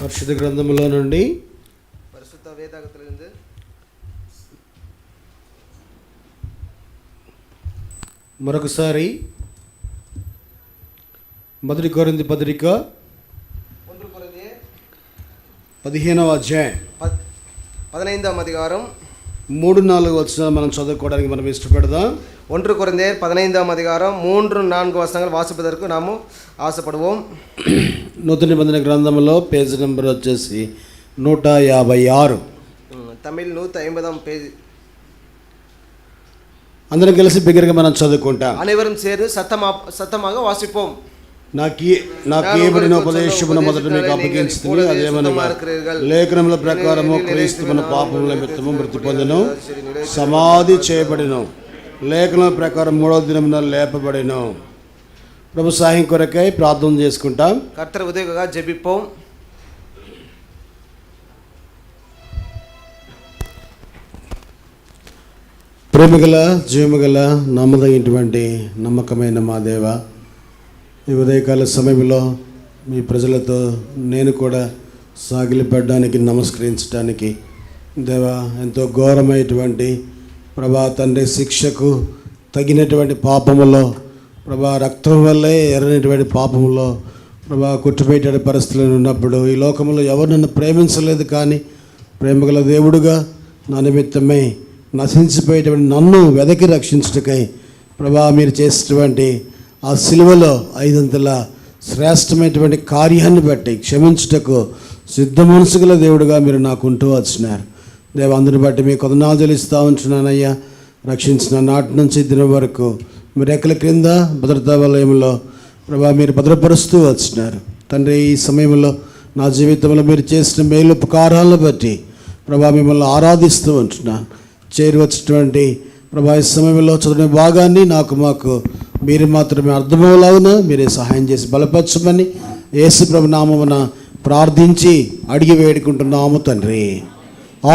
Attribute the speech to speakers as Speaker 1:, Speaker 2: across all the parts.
Speaker 1: పరిశుద్ధ గ్రంథములో నుండి
Speaker 2: పరిశుద్ధ వేదాగతులందు
Speaker 1: మరొకసారి మొదటి కొరింథీ పత్రిక 15వ అధ్యాయం
Speaker 2: 15వ అధికారం
Speaker 1: 3-4 వచనాలు మనం చదువుకోవడానికి మనం ఇష్టపడదాం.
Speaker 2: 1 కొరింథీయర్ 15వ అధికారం 3-4 వచనాలు వాసిపదరకు నాము ఆశపడుவோம்.
Speaker 1: నూతన నిబంధన గ్రంథంలో పేజీ నెంబర్ వచ్చేసి 156.
Speaker 2: తమిళ్ 150వ పేజీ.
Speaker 1: అందరం కలిసి బిగ్గరగా మనం చదువుకుంటాం.
Speaker 2: అனைவரும் சேர்ந்து சத்தமாக வாசிப்போம்.
Speaker 1: నాకు ఇవ్వబడిన ఉపదేశమును మొదట మీకు అప్పగించుతుంది. అదేమనగా లేఖనముల ప్రకారము క్రీస్తు మన పాపముల నిమిత్తము మృతి పొందెను, సమాధి చేయబడిను, లేఖనముల ప్రకారం 3వ దినమున లేపబడిను. ప్రభు సహాయం కొరకై ప్రార్థన చేసుకుంటాం.
Speaker 2: కర్తర్ ఉదయగా జెబిపోం.
Speaker 1: ప్రేమగల జీవముగల నమ్మదగినటువంటి నమ్మకమైన మా దేవ, ఈ ఉదయకాల సమయంలో మీ ప్రజలతో నేను కూడా సాగిలిపడడానికి నమస్కరించడానికి దేవా, ఎంతో ఘోరమైనటువంటి ప్రభా తండ్రి శిక్షకు తగినటువంటి పాపములో ప్రభా రక్తం వల్లే ఎర్రనటువంటి పాపములో ప్రభా కుట్టుబెట్టే పరిస్థితులు ఉన్నప్పుడు ఈ లోకంలో ఎవరు నన్ను ప్రేమించలేదు, కానీ ప్రేమగల దేవుడుగా నా నిమిత్తమై నశించిపోయేటువంటి నన్ను వెదకి రక్షించుటకై ప్రభా మీరు చేసేటువంటి ఆ సిలువలో 5 శ్రేష్టమైనటువంటి కార్యాన్ని బట్టి క్షమించుటకు సిద్ధ మనసు గల దేవుడుగా మీరు నాకు ఉంటూ వచ్చినారు. దేవ, అందుని బట్టి మీ కొందనాలు చెల్లిస్తూ ఉంటున్నానయ్యా. రక్షించిన నాటి నుంచి దినం వరకు మీరు ఎక్కల క్రింద భద్రతా వలయంలో ప్రభా మీరు భద్రపరుస్తూ వచ్చినారు. తండ్రి, ఈ సమయంలో నా జీవితంలో మీరు చేసిన మేలు ఉపకారాలను బట్టి ప్రభా మిమ్మల్ని ఆరాధిస్తూ ఉంటున్నాను. చేరి వచ్చినటువంటి ప్రభా ఈ సమయంలో చదివిన భాగాన్ని మాకు మీరు మాత్రమే అర్థమవులాగున మీరే సహాయం చేసి బలపరచమని యేసు ప్రభు నామమున ప్రార్థించి అడిగి వేడుకుంటున్నాము తండ్రి,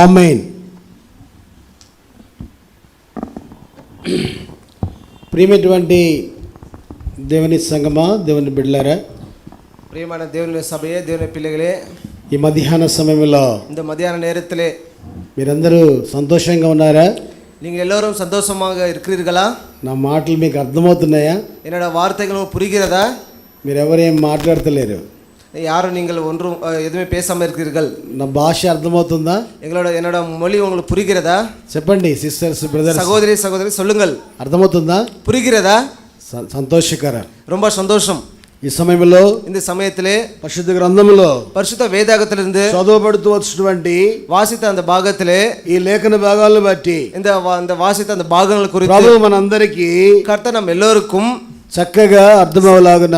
Speaker 1: ఆమేన్. ప్రియమైనటువంటి దేవుని సంగమా, దేవుని బిడ్డలారా,
Speaker 2: ప్రియమైన దేవుని సభయే, దేవుని పిల్లలే,
Speaker 1: ఈ మధ్యాహ్న సమయంలో
Speaker 2: இந்த மத்தியான நேரத்திலே
Speaker 1: మీరందరూ సంతోషంగా ఉన్నారా?
Speaker 2: நீங்கள் எல்லோரும் சந்தோஷமாக இருக்கிறீர்களா?
Speaker 1: నా మాటలు మీకు అర్థమవుతున్నాయా?
Speaker 2: என்னோட வார்த்தைகளும் புரிகிறதா?
Speaker 1: మీరెవరేం మాట్లాడతలేరు.
Speaker 2: யாரும் நீங்கள் ஒன்றும் எதுவுமே பேசாமல் இருக்கிறீர்கள்.
Speaker 1: నా భాష అర్థమవుతుందా?
Speaker 2: என்னோட மொழி உங்களுக்கு புரிகிறதா?
Speaker 1: చెప్పండి సిస్టర్స్, బ్రదర్స్,
Speaker 2: சகோதரி சொல்லுங்கள்.
Speaker 1: అర్థమవుతుందా?
Speaker 2: புரிகிறதா?
Speaker 1: సంతోషకర.
Speaker 2: ரொம்ப சந்தோஷம்.
Speaker 1: ఈ సమయంలో
Speaker 2: இந்த சமயத்திலே
Speaker 1: పరిశుద్ధ గ్రంథములో
Speaker 2: పరిశుద్ధ వేదాగతిలిருந்து
Speaker 1: చదవబడుతూ వచ్చినటువంటి
Speaker 2: వాసిత அந்த భాగத்திலே
Speaker 1: ఈ లేఖన భాగాలను బట్టి
Speaker 2: இந்த వాసిత அந்த భాగముల குறித்து
Speaker 1: ప్రభు మనందరికీ
Speaker 2: కర్త நம்ம எல்லோருக்கும்
Speaker 1: చక్కగా అర్థమవలాగున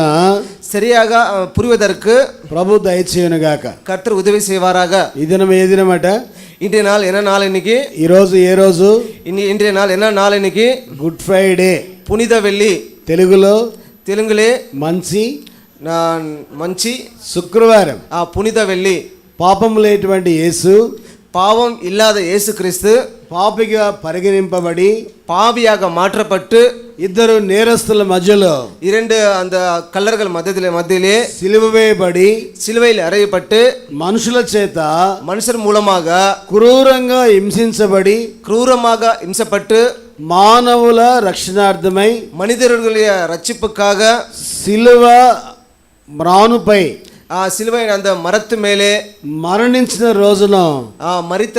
Speaker 2: சரியாக புரிவதற்கு
Speaker 1: ప్రభు దయచేయునుగాక.
Speaker 2: கர்த்தர் உதவி செய்வாராக.
Speaker 1: ఈ దినం ఏ దినమట?
Speaker 2: இன்றைய நாள் என்ன நாள் இன்னைக்கு?
Speaker 1: ఈ రోజు ఏ రోజు?
Speaker 2: இன்றைய நாள் என்ன நாள் இன்னைக்கு?
Speaker 1: గుడ్ ఫ్రైడే,
Speaker 2: పునీత వెల్లి. తెలుగులే మంచి
Speaker 1: శుక్రవారం.
Speaker 2: ఆ పునీత వెల్లి.
Speaker 1: పాపం లేనటువంటి యేసు,
Speaker 2: పాపం ఇల్లాద యేసు క్రీస్తు
Speaker 1: పాపిగా పరిగణింపబడి
Speaker 2: పాపియాగా మాற்றப்பட்டு
Speaker 1: 2 నేరస్తుల మధ్యలో
Speaker 2: 2 அந்த కల్లర్గల మధ్యలో
Speaker 1: సిలువ వేయబడి
Speaker 2: సిలువైల్ అరేయపట్టు
Speaker 1: మనుషుల చేత
Speaker 2: మనుషుల మూలమాగా
Speaker 1: క్రూరంగా
Speaker 2: హింసపట్టు
Speaker 1: మానవుల రక్షణార్థమై
Speaker 2: మనిదరుల రక్షిపుకాగ
Speaker 1: సిలువ మ్రానుపై
Speaker 2: ఆ సిలువైన அந்த మరత్తు మేలే
Speaker 1: మరణించిన రోజున
Speaker 2: ఆ మరిత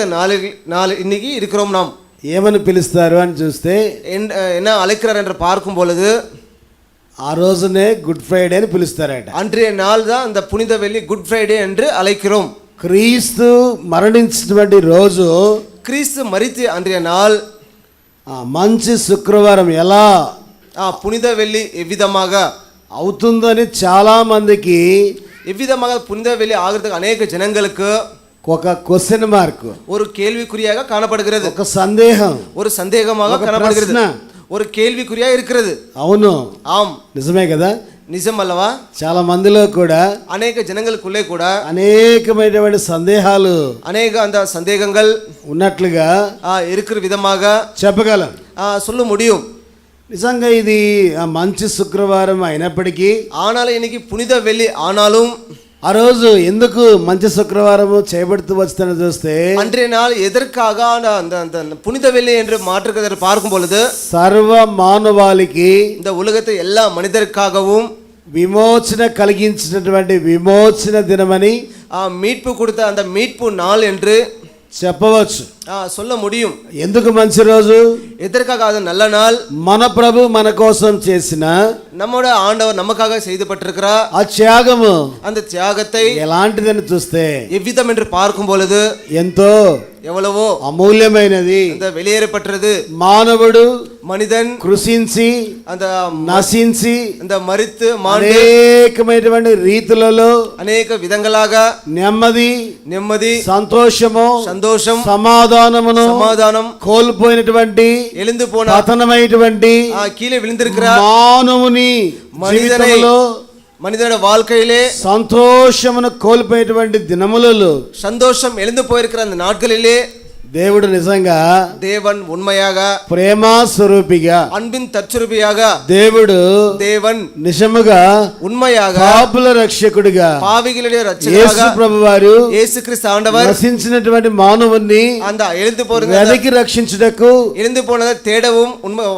Speaker 2: నాలు இன்னைக்கு இருக்கிறோம். நாம்
Speaker 1: ఏమని పిలుస్తారు అని చూస్తే
Speaker 2: என்ன அழைக்கிறார் என்று பார்க்கும் பொழுது
Speaker 1: ఆ రోజునే గుడ్ ఫ్రైడే అని పిలుస్తారట.
Speaker 2: அன்றைய நாள் தான் அந்த புனித வெள்ளி குட் ஃப்ரைடே என்று அழைக்கிறோம்.
Speaker 1: క్రీస్తు మరణించినటువంటి రోజు,
Speaker 2: క్రీస్తు మరిత అన్றைய நாள்
Speaker 1: మంచి శుక్రవారం ఎలా
Speaker 2: ఆ పునిత వెల్లి ఎవ్విధமாக
Speaker 1: అవుతుందని చాలా మందికి,
Speaker 2: எவ்விதமாக புனித வெள்ளி ஆகிறதுக்கு అనేక జనங்களுக்கு
Speaker 1: ఒక క్వశ్చన్ మార్క్,
Speaker 2: ஒரு கேள்விக்குறியாக காணப்படுகிறது.
Speaker 1: ఒక సందేహం,
Speaker 2: ஒரு சந்தேகமாக காணப்படுகிறது, ஒரு கேள்விக்குறியா இருக்கிறது.
Speaker 1: అవును,
Speaker 2: ஆம்,
Speaker 1: నిజమే కదా?
Speaker 2: నిజం అల్లవా?
Speaker 1: చాలా మందిలో కూడా
Speaker 2: అనేక జనங்களுக்குள்ளே కూడా
Speaker 1: అనేకమైనటువంటి సందేహాలు,
Speaker 2: అనేక அந்த సందేహங்கள்
Speaker 1: ఉన్నట్లుగా
Speaker 2: இருக்கிற విధமாக
Speaker 1: చెప్పగలం,
Speaker 2: சொல்ல முடியும்.
Speaker 1: నిజంగా ఇది మంచి శుక్రవారం అయినప్పటికీ,
Speaker 2: ఆనాலும் இன்னைக்கு புனித வெள்ளி ஆனாலும்
Speaker 1: ఆ రోజు ఎందుకు మంచి శుక్రవారము చేయబడుతూ వస్తుందని చూస్తే
Speaker 2: அன்றைய நாள் எதற்காக அந்த புனித வெள்ளி என்று மாற்றுகிறதை பார்க்கும் பொழுது
Speaker 1: సర్వ మానవాళికి
Speaker 2: இந்த உலகத்தை எல்லா மனிதருக்காகவும்
Speaker 1: విమోచన కలిగించినటువంటి విమోచన దినమని
Speaker 2: மீட்பு கொடுத்த அந்த மீட்பு நாள் என்று
Speaker 1: చెప్పవచ్చు,
Speaker 2: சொல்ல முடியும்.
Speaker 1: ఎందుకు మంచి రోజు?
Speaker 2: எதற்காக அது நல்ல நாள்?
Speaker 1: మన ప్రభు మన కోసం చేసిన
Speaker 2: நம்மோட ஆண்டவர் நமக்காக செய்துபட்டிருக்கிறார்.
Speaker 1: ఆ త్యాగము
Speaker 2: அந்த தியாகத்தை
Speaker 1: ఎలాంటిదని చూస్తే
Speaker 2: எவ்விதம் என்று பார்க்கும் பொழுது
Speaker 1: ఎంతో
Speaker 2: எவ்வளவோ
Speaker 1: అమూల్యమైనది.
Speaker 2: அந்த வெளியேறப்பட்டது.
Speaker 1: మానవుడు
Speaker 2: மனிதன்
Speaker 1: కృషించి
Speaker 2: அந்த
Speaker 1: నశించి
Speaker 2: அந்த మరిத்து మాండి
Speaker 1: అనేకమైనటువంటి రీతులలో
Speaker 2: అనేక విధంగాలాగ
Speaker 1: నెమ్మది సంతోషము
Speaker 2: సమాధానమును
Speaker 1: కోల్పోయినటువంటి
Speaker 2: எழுந்து போன
Speaker 1: పతనమైనటువంటి
Speaker 2: கீழே விழுந்திருக்கிற
Speaker 1: మానవుని జీవితంలో
Speaker 2: மனிதனோட வாழ்க்கையிலே
Speaker 1: సంతోషమును కోల్పోయేటువంటి దినములలో
Speaker 2: சந்தோஷம் எழுந்து போயிருக்கிற அந்த நாட்களிலே
Speaker 1: దేవుడు నిజంగా
Speaker 2: தேவன் உண்மையாக
Speaker 1: ప్రేమ స్వరూపిగా
Speaker 2: அன்பின் தற்சுரூபியாக
Speaker 1: தேவன் నిజముగా
Speaker 2: உண்மையாக
Speaker 1: పాపుల రక్షకుడిగా
Speaker 2: பாவிகளுடைய இரட்சகராக
Speaker 1: యేసు ప్రభువారు
Speaker 2: యేసు క్రీస్తు ఆండவர்
Speaker 1: నశించినటువంటి మానవుని
Speaker 2: அந்த எழுந்து போற
Speaker 1: వెదకి రక్షించుటకు
Speaker 2: எழுந்து போனதை தேடவும்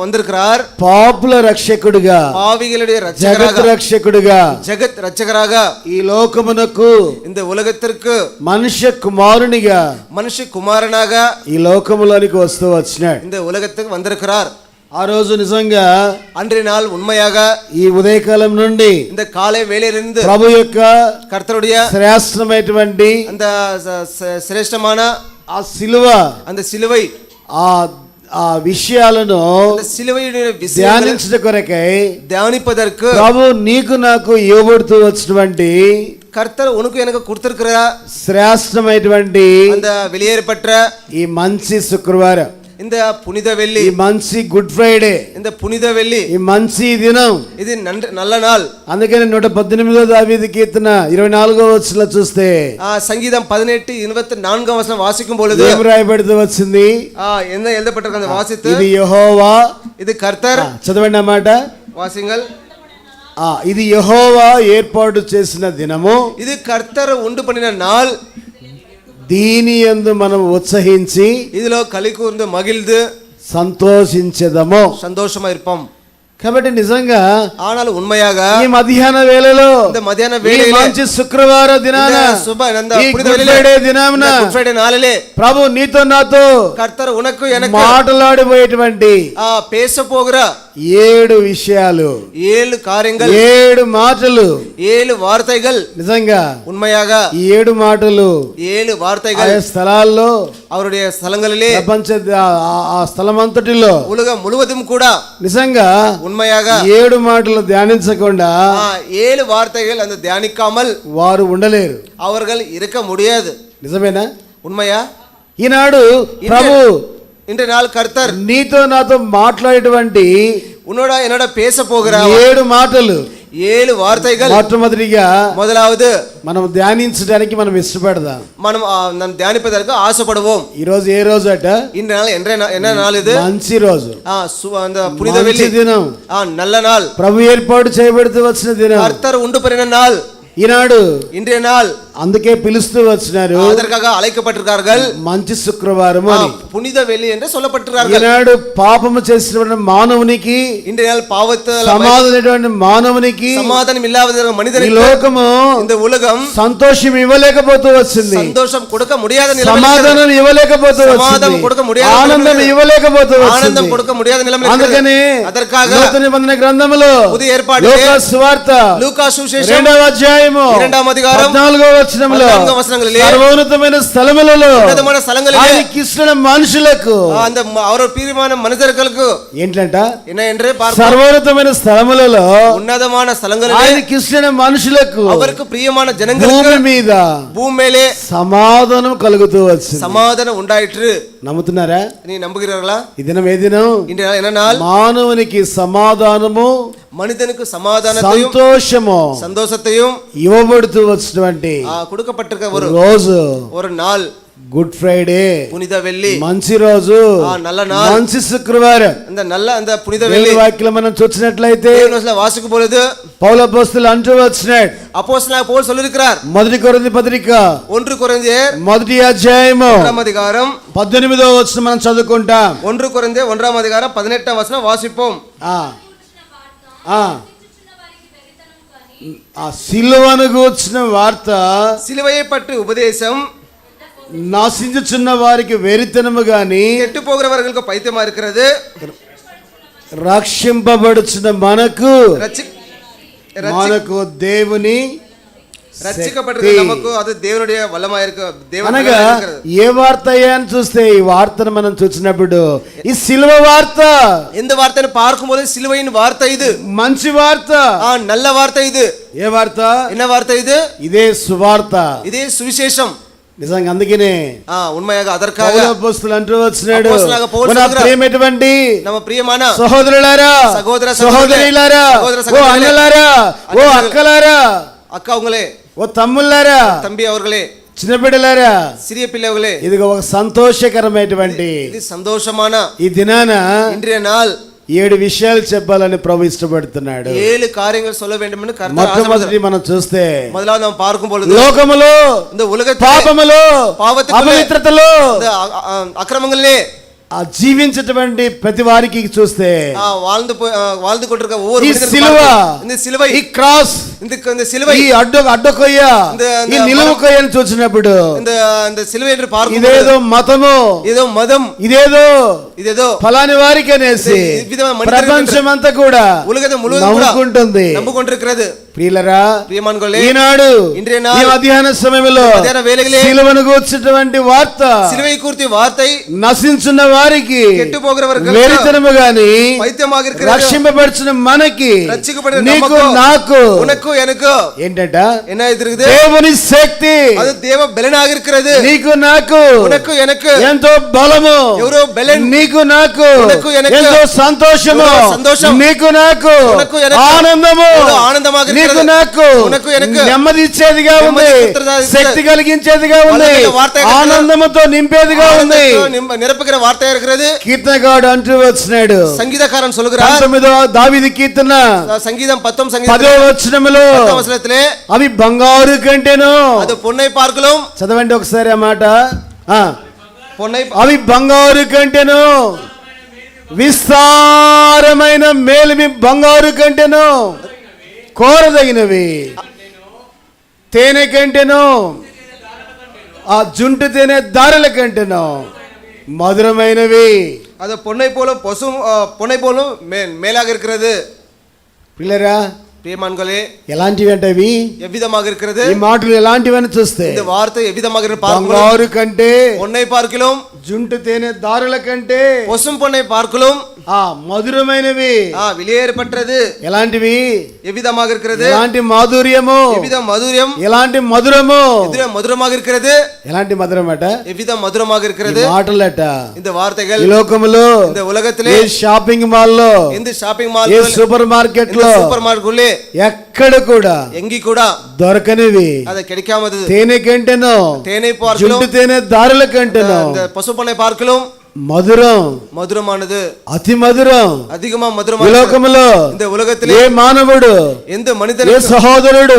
Speaker 2: வந்திருக்கிறார்.
Speaker 1: పాపుల రక్షకుడిగా
Speaker 2: பாவிகளுடைய
Speaker 1: జగత్ రక్షకుడిగా
Speaker 2: ஜெகத் இரட்சகராக
Speaker 1: ఈ లోకమునకు
Speaker 2: இந்த உலகத்திற்கு
Speaker 1: మనుష్య కుమారునిగా
Speaker 2: మనిషి కుమారునిగా
Speaker 1: ఈ లోకములోనికి వస్తూ వచ్చినాడు.
Speaker 2: இந்த உலகத்துக்கு வந்திருக்கிறார்.
Speaker 1: ఆ రోజు నిజంగా
Speaker 2: அன்றைய நாள் உண்மையாக
Speaker 1: ఈ ఉదయకాలం నుండి
Speaker 2: இந்த காலை வேளையிலிருந்து
Speaker 1: ప్రభు యొక్క
Speaker 2: కర్తరుடைய
Speaker 1: శ్రేష్టమైనటువంటి
Speaker 2: அந்த శ్రేష్టமான
Speaker 1: ఆ సిలువ
Speaker 2: அந்த சிலுவை
Speaker 1: ఆ విషయాలను ధ్యానించట కొరకై
Speaker 2: ధ్యానిப்பதற்கு
Speaker 1: ప్రభు నీకు నాకు ఇవ్వబడుతూ వచ్చినటువంటి
Speaker 2: கர்த்தர் உனக்கு எனக்கு கொடுத்திருக்கிற
Speaker 1: శ్రేష్టమైనటువంటి
Speaker 2: அந்த வெளியேறப்பட்ட
Speaker 1: ఈ మంచి శుక్రవారం,
Speaker 2: இந்த புனித வெள்ளி,
Speaker 1: ఈ మంచి గుడ్ ఫ్రైడే,
Speaker 2: இந்த புனித வெள்ளி,
Speaker 1: ఈ మంచి దినం,
Speaker 2: ఇది நல்ல నాள்.
Speaker 1: అందుకని 118వ దావీదు కీర్తన 24వ వచనంలో చూస్తే
Speaker 2: సంగీతం 18:24వ వచనం వాసిக்கும் பொழுது
Speaker 1: ఏం రాయబడుతూ వచ్చింది?
Speaker 2: என்ன எழுதப்பட்டிருக்கு அந்த வாசித்து,
Speaker 1: ఇది యెహోవా,
Speaker 2: ఇది కర్తర్.
Speaker 1: చదవండి అన్నమాట.
Speaker 2: వాసింగల్.
Speaker 1: ఇది యెహోవా ఏర్పాటు చేసిన దినము,
Speaker 2: ఇది కర్తర్ ఉండు పడిన నాள்.
Speaker 1: దీని యందు మనం ఉత్సహించి
Speaker 2: ఇదిలో కలిగి కూర్ந்து మగిల్దు
Speaker 1: సంతోషించెదము,
Speaker 2: సంతోషమా ఇర్పం.
Speaker 1: కాబట్టి నిజంగా
Speaker 2: ఆనాలు ఉన్మయాగ
Speaker 1: ఈ మధ్యాహ్న వేళలో
Speaker 2: இந்த మధ్యాహ్న వేళలో
Speaker 1: మంచి శుక్రవార దినాన గుడ్ ఫ్రైడే దినాన
Speaker 2: గుడ్ ఫ్రైడే నాళలే
Speaker 1: ప్రభు నీతో నాతో
Speaker 2: కర్తర్ ఉనకు ఎనకు
Speaker 1: మాట్లాడబోయేటువంటి
Speaker 2: పేస పోగురా
Speaker 1: 7 విషయాలు,
Speaker 2: 7 కార్యங்கள்,
Speaker 1: 7 మాటలు,
Speaker 2: 7 వార్తైகள்.
Speaker 1: నిజంగా
Speaker 2: ఉన్మయాగా
Speaker 1: ఈ 7 మాటలు
Speaker 2: 7 వార్తైகள்
Speaker 1: ఆ స్థలాల్లో
Speaker 2: அவருடைய స్థలంகளிலே
Speaker 1: ప్రపంచ ఆ స్థలమంతటిలో
Speaker 2: ఉలగం ముழுவதும் కూడా
Speaker 1: నిజంగా
Speaker 2: ఉన్మయాగా
Speaker 1: 7 మాటలు ధ్యానించకుండా
Speaker 2: 7 వార్తైகள் அந்த தியானிக்காமல்
Speaker 1: వారు ఉండలేరు,
Speaker 2: அவர்கள் இருக்க முடியாது.
Speaker 1: నిజమేనా?
Speaker 2: ఉన్మయా?
Speaker 1: ఈనాడు ప్రభు
Speaker 2: இன்றைய நாள் கர்த்தர்
Speaker 1: నీతో నాతో మాట్లాడేటువంటి
Speaker 2: உன்னோட என்னோட பேச போகிறார்
Speaker 1: 7 మాటలు,
Speaker 2: 7 వార్తైகள்.
Speaker 1: మొట్టమొదటిగా
Speaker 2: మొదలవదు
Speaker 1: మనం ధ్యానించడానికి మనం ఇష్టపడదాం,
Speaker 2: మనం ధ్యానింపదற்கு ఆశపడుவோம்.
Speaker 1: ఈ రోజు ఏ రోజు అట?
Speaker 2: இன்றைய நாள் என்ன நாள் இது?
Speaker 1: మంచి రోజు,
Speaker 2: அந்த புனித வெள்ளி
Speaker 1: దినం,
Speaker 2: நல்ல நாள்.
Speaker 1: ప్రభు ఏర్పాటు చేయబడుతూ వచ్చిన దినం,
Speaker 2: கர்த்தர் உண்டு பண்ணின நாள்.
Speaker 1: ఈనాడు
Speaker 2: இன்றைய நாள்
Speaker 1: అందుకే పిలుస్తూ వచ్చినారు,
Speaker 2: அதற்காக அழைக்கப்பட்டிருக்கார்கள்
Speaker 1: మంచి శుక్రవారం అని,
Speaker 2: புனித வெள்ளி என்று சொல்லப்பட்டிருக்கார்கள்.
Speaker 1: ఈనాడు పాపము చేసినటువంటి మానవునికి,
Speaker 2: இன்றைய நாள் பாவத்தில்
Speaker 1: సమాధానమైనటువంటి మానవునికి,
Speaker 2: సమాధానం ఇல்லாத మనిషికి,
Speaker 1: ఈ లోకము
Speaker 2: இந்த ఉలగం
Speaker 1: సంతోషం ఇవ్వలేకపోతూ వచ్చింది,
Speaker 2: సంతోషం கொடுக்க முடியாத నిలబడి,
Speaker 1: సమాధానం ఇవ్వలేకపోతూ
Speaker 2: సమాధానం கொடுக்க முடியாத,
Speaker 1: ఆనందం ఇవ్వలేకపోతూ
Speaker 2: ఆనందం கொடுக்க முடியாத నిలబడి,
Speaker 1: అందుకని
Speaker 2: அதற்காக
Speaker 1: నూతన నిబంధన గ్రంథములో
Speaker 2: புதிய ఏర్పాటులో
Speaker 1: లూకా సువార్త
Speaker 2: లూకా సువిశేషం
Speaker 1: 2వ అధ్యాయము
Speaker 2: 2వ అధ్యాయం
Speaker 1: 14వ వచనములో సర్వోన్నతమైన స్థలములలో ఆయనకి ఇష్టమైన మనుషులకు,
Speaker 2: அந்த அவரோட பிரியமான மனிதர்களுக்கு
Speaker 1: ఏంటంట?
Speaker 2: என்ன என்று பார்ப்போம்.
Speaker 1: సర్వోన్నతమైన స్థలములలో
Speaker 2: ఉన్నతమైన స్థలங்களிலே
Speaker 1: ఆయనకి ఇష్టమైన మనుషులకు,
Speaker 2: அவருக்கு பிரியமான ஜனங்களுக்கு
Speaker 1: భూమి మీద
Speaker 2: భూమి மேலே
Speaker 1: సమాధానం కలుగుతూ వచ్చింది.
Speaker 2: సమాధానం ఉండాయిట్రు.
Speaker 1: నమ్ముతున్నారా?
Speaker 2: நீ நம்புகிறீர்களா?
Speaker 1: ఈ దినం ఏ దినం?
Speaker 2: இன்றைய நாள் என்ன நாள்?
Speaker 1: మానవునికి సమాధానము,
Speaker 2: மனிதனுக்கு சமாதானத்தையும்
Speaker 1: సంతోషము,
Speaker 2: சந்தோஷத்தையும்
Speaker 1: ఇవ్వబడుతూ వచ్చినటువంటి
Speaker 2: கொடுக்கப்பட்டிருக்க ஒரு
Speaker 1: రోజు,
Speaker 2: ஒரு நாள்.
Speaker 1: గుడ్ ఫ్రైడే,
Speaker 2: புனித வெள்ளி,
Speaker 1: మంచి రోజు,
Speaker 2: நல்ல நாள்,
Speaker 1: మంచి శుక్రవారం.
Speaker 2: அந்த புனித வெள்ளி
Speaker 1: వాక్యం మనం చూసినట్లయితే
Speaker 2: వాసుకు పొలదు
Speaker 1: పౌలు అపోస్తలుడు అంటూ వచ్చినాడు.
Speaker 2: అపోస్తలుడు పౌలు சொல்லிருக்கிறார்.
Speaker 1: మొదటి కొరింథీ పత్రిక
Speaker 2: 1 కొరింథీయర్
Speaker 1: మొదటి అధ్యాయము
Speaker 2: 1వ అధికారం
Speaker 1: 18వ వచనం మనం చదువుకుంటాం.
Speaker 2: 1 కొరింథీయర్ 1వ అధికారం 18వ వచనం వాసిపోం.
Speaker 1: ఆ సిలువను గూర్చిన వార్త,
Speaker 2: సిలువயை పట్టి ఉపదేశం
Speaker 1: నాశించుచున్న వారికి వెరితనము గాని
Speaker 2: கெட்டு போகிறவர்களுக்கு பைத்தியமா இருக்கிறது,
Speaker 1: రక్షింపబడుచున్న మనకు దేవుని
Speaker 2: రక్షింపబడుతున్న நமக்கு அது தேவனுடைய வல்லமா இருக்கு.
Speaker 1: అనగా ఏ వార్త అని చూస్తే ఈ వార్తను మనం చూసినప్పుడు ఈ సిలువ వార్త,
Speaker 2: இந்த வார்த்தையை பார்க்கும்போது சிலுவையின் வார்த்தை இது
Speaker 1: మంచి వార్త,
Speaker 2: நல்ல వార్త ఇది.
Speaker 1: ఏ వార్త?
Speaker 2: என்ன వార్త ఇది?
Speaker 1: ఇదే సువార్త,
Speaker 2: ఇదే సువిశేషం.
Speaker 1: నిజంగా అందుకనే
Speaker 2: ఉన్మయగా అదర్కాగా
Speaker 1: పౌలు అపోస్తలుడు అంటూ వచ్చినాడు,
Speaker 2: అపోస్తలుడు పౌలు
Speaker 1: మన ప్రియమైనటువంటి
Speaker 2: నమ ప్రియమాన
Speaker 1: సహోదరులారా, సహోదరులారా, ఓ అన్నలారా, ఓ అక్కలారా,
Speaker 2: అక్క அவங்களே,
Speaker 1: ఓ తమ్ముళ్ళారా,
Speaker 2: తంబి அவர்களே,
Speaker 1: చిన్న బిడ్డలారా,
Speaker 2: సిరియ పిల్లవలే,
Speaker 1: ఇది ఒక సంతోషకరమైనటువంటి
Speaker 2: ఇది సంతోషమాన
Speaker 1: ఈ దినాన
Speaker 2: இன்றைய நாள்
Speaker 1: 7 విషయాలు చెప్పాలని ప్రభు ఇష్టపడుతున్నాడు.
Speaker 2: 7 కార్యங்கள் சொல்ல வேண்டும் என்று కర్త
Speaker 1: మొట్టమొదటి మనం చూస్తే
Speaker 2: முதலாவது நாம் பார்க்கும் பொழுது
Speaker 1: లోకములో,
Speaker 2: இந்த ఉలగத்திலே,
Speaker 1: పాపములో,
Speaker 2: పాపములో,
Speaker 1: అపవిత్రతలో,
Speaker 2: இந்த అక్రమங்களிலே
Speaker 1: ఆ జీవించేటువంటి ప్రతి వారికి చూస్తే
Speaker 2: வாழ்ந்து கொண்டிருக்க ஒவ்வொரு
Speaker 1: ఈ సిలువ,
Speaker 2: இந்த சிலுவை,
Speaker 1: ఈ క్రాస్,
Speaker 2: இந்த சிலுவை,
Speaker 1: ఈ అడ్డకొయ్య, ఈ నిలువు కొయ్యను చూసినప్పుడు
Speaker 2: இந்த సిలుவை என்று பார்க்கும்
Speaker 1: ఇదేదో మతము,
Speaker 2: ఏదో మతం, ఇదేదో
Speaker 1: ఫలాని వారికి అనేసి ప్రపంచం అంతా కూడా నమ్ముకుంటుంది,
Speaker 2: నమ్ముకుంటున్నది.
Speaker 1: ప్రియులరా,
Speaker 2: ప్రియమానులే,
Speaker 1: ఈనాడు
Speaker 2: இன்றைய
Speaker 1: ఈ
Speaker 2: நாள்
Speaker 1: మధ్యాహ్న సమయంలో
Speaker 2: మధ్యాహ్న వేళలో
Speaker 1: సిలువను గూర్చినటువంటి వార్త,
Speaker 2: సిలువై కూర్తి వార్తై
Speaker 1: నశించున్న వారికి
Speaker 2: கெட்டு போகிறவர்களுக்கு
Speaker 1: వెరితనము గాని
Speaker 2: పైత్యமாக இருக்கிறது,
Speaker 1: రక్షింపబడుచున్న మనకి,
Speaker 2: రక్షింపబడిన
Speaker 1: నీకు
Speaker 2: நமக்கு,
Speaker 1: నాకు,
Speaker 2: உனக்கு எனக்கு
Speaker 1: ఏంటంట?
Speaker 2: என்ன இருக்குது?
Speaker 1: దేవుని శక్తి,
Speaker 2: அது தேவ బలనాக இருக்கிறது.
Speaker 1: నీకు నాకు,
Speaker 2: உனக்கு எனக்கு
Speaker 1: ఎంతో బలము,
Speaker 2: ఎవరో బలన్,
Speaker 1: నీకు నాకు
Speaker 2: உனக்கு எனக்கு
Speaker 1: ఎంతో సంతోషము,
Speaker 2: సంతోషం,
Speaker 1: నీకు నాకు
Speaker 2: உனக்கு எனக்கு
Speaker 1: ఆనందము,
Speaker 2: ఆనందமாக இருக்கிறது.
Speaker 1: నీకు నాకు
Speaker 2: உனக்கு எனக்கு
Speaker 1: నెమ్మది ఇచ్చేదిగా ఉంది, శక్తి కలిగించేదిగా ఉంది, ఆనందముతో నింపేదిగా ఉంది.
Speaker 2: నిరపగిన వార్త இருக்கிறது.
Speaker 1: కీర్తనగాడు అంటూ వచ్చినాడు,
Speaker 2: సంగీతకారన్ சொல்கிறார்,
Speaker 1: 19వ దావీదు కీర్తన
Speaker 2: సంగీతం 10వ సంగీతం
Speaker 1: 10వ వచనములో,
Speaker 2: 10వ వచనத்திலே
Speaker 1: అవి బంగారు కంటేను,
Speaker 2: అది పొన్నై పార్కులం,
Speaker 1: చదవండి ఒకసారి ఆ మాట.
Speaker 2: పొన్నై,
Speaker 1: అవి బంగారు కంటేను, విస్తారమైన మేలిమి బంగారు కంటేను, కోరదగినవి తేనె కంటేను, ఆ జుంటు తేనె దారుల కంటేను మధురమైనవి.
Speaker 2: அது பொன்னை போல பொன்னை போலும் மேலாக இருக்கிறது.
Speaker 1: పిల్లరా,
Speaker 2: ప్రియమాన్களே,
Speaker 1: ఎలాంటివి అంటే అవి
Speaker 2: ఎవ్విధமாக இருக்கிறது.
Speaker 1: ఈ మాటలు ఎలాంటివని చూస్తే
Speaker 2: இந்த வார்த்தை எவ்விதமாக
Speaker 1: బంగారు కంటే,
Speaker 2: பொன்னை பார்க்கிலும்,
Speaker 1: జుంటు తేనె దారుల కంటే,
Speaker 2: பொசும் பொன்னை பார்க்கிலும்
Speaker 1: ఆ మధురమైనవి.
Speaker 2: విలియేర్పట్றது
Speaker 1: ఎలాంటివి?
Speaker 2: ఎవ్విధமாக இருக்கிறது.
Speaker 1: ఎలాంటి మాధుర్యము,
Speaker 2: ఎవ్విధ మధుర్యం,
Speaker 1: ఎలాంటి మధురము,
Speaker 2: మధురமாக இருக்கிறது.
Speaker 1: ఎలాంటి మధురం అట,
Speaker 2: ఎవ్విధ మధురமாக இருக்கிறது.
Speaker 1: మాటలట,
Speaker 2: இந்த వార్తகள்
Speaker 1: ఈ లోకములో,
Speaker 2: இந்த உலகத்திலே,
Speaker 1: ఏ షాపింగ్ మాల్ లో,
Speaker 2: இந்த షాపింగ్ మాల్,
Speaker 1: ఏ సూపర్ మార్కెట్ లో,
Speaker 2: సూపర్ మార్కెట్ లో
Speaker 1: ఎక్కడ కూడా
Speaker 2: ఎంగి కూడా
Speaker 1: దొరకనివి,
Speaker 2: అది కెడికామదు
Speaker 1: తేనె కంటేను,
Speaker 2: తేనె పార్కులు,
Speaker 1: జుంటు తేనె దారుల కంటేను,
Speaker 2: పసుపొన్నై పార్కులు
Speaker 1: మధురం,
Speaker 2: మధురమానது,
Speaker 1: అతి మధురం,
Speaker 2: అధికమా మధురమానது.
Speaker 1: ఈ లోకములో
Speaker 2: இந்த ఉలగத்திலே
Speaker 1: ఏ మానవుడు,
Speaker 2: ఎంత మనిదరు,
Speaker 1: ఏ సహోదరుడు,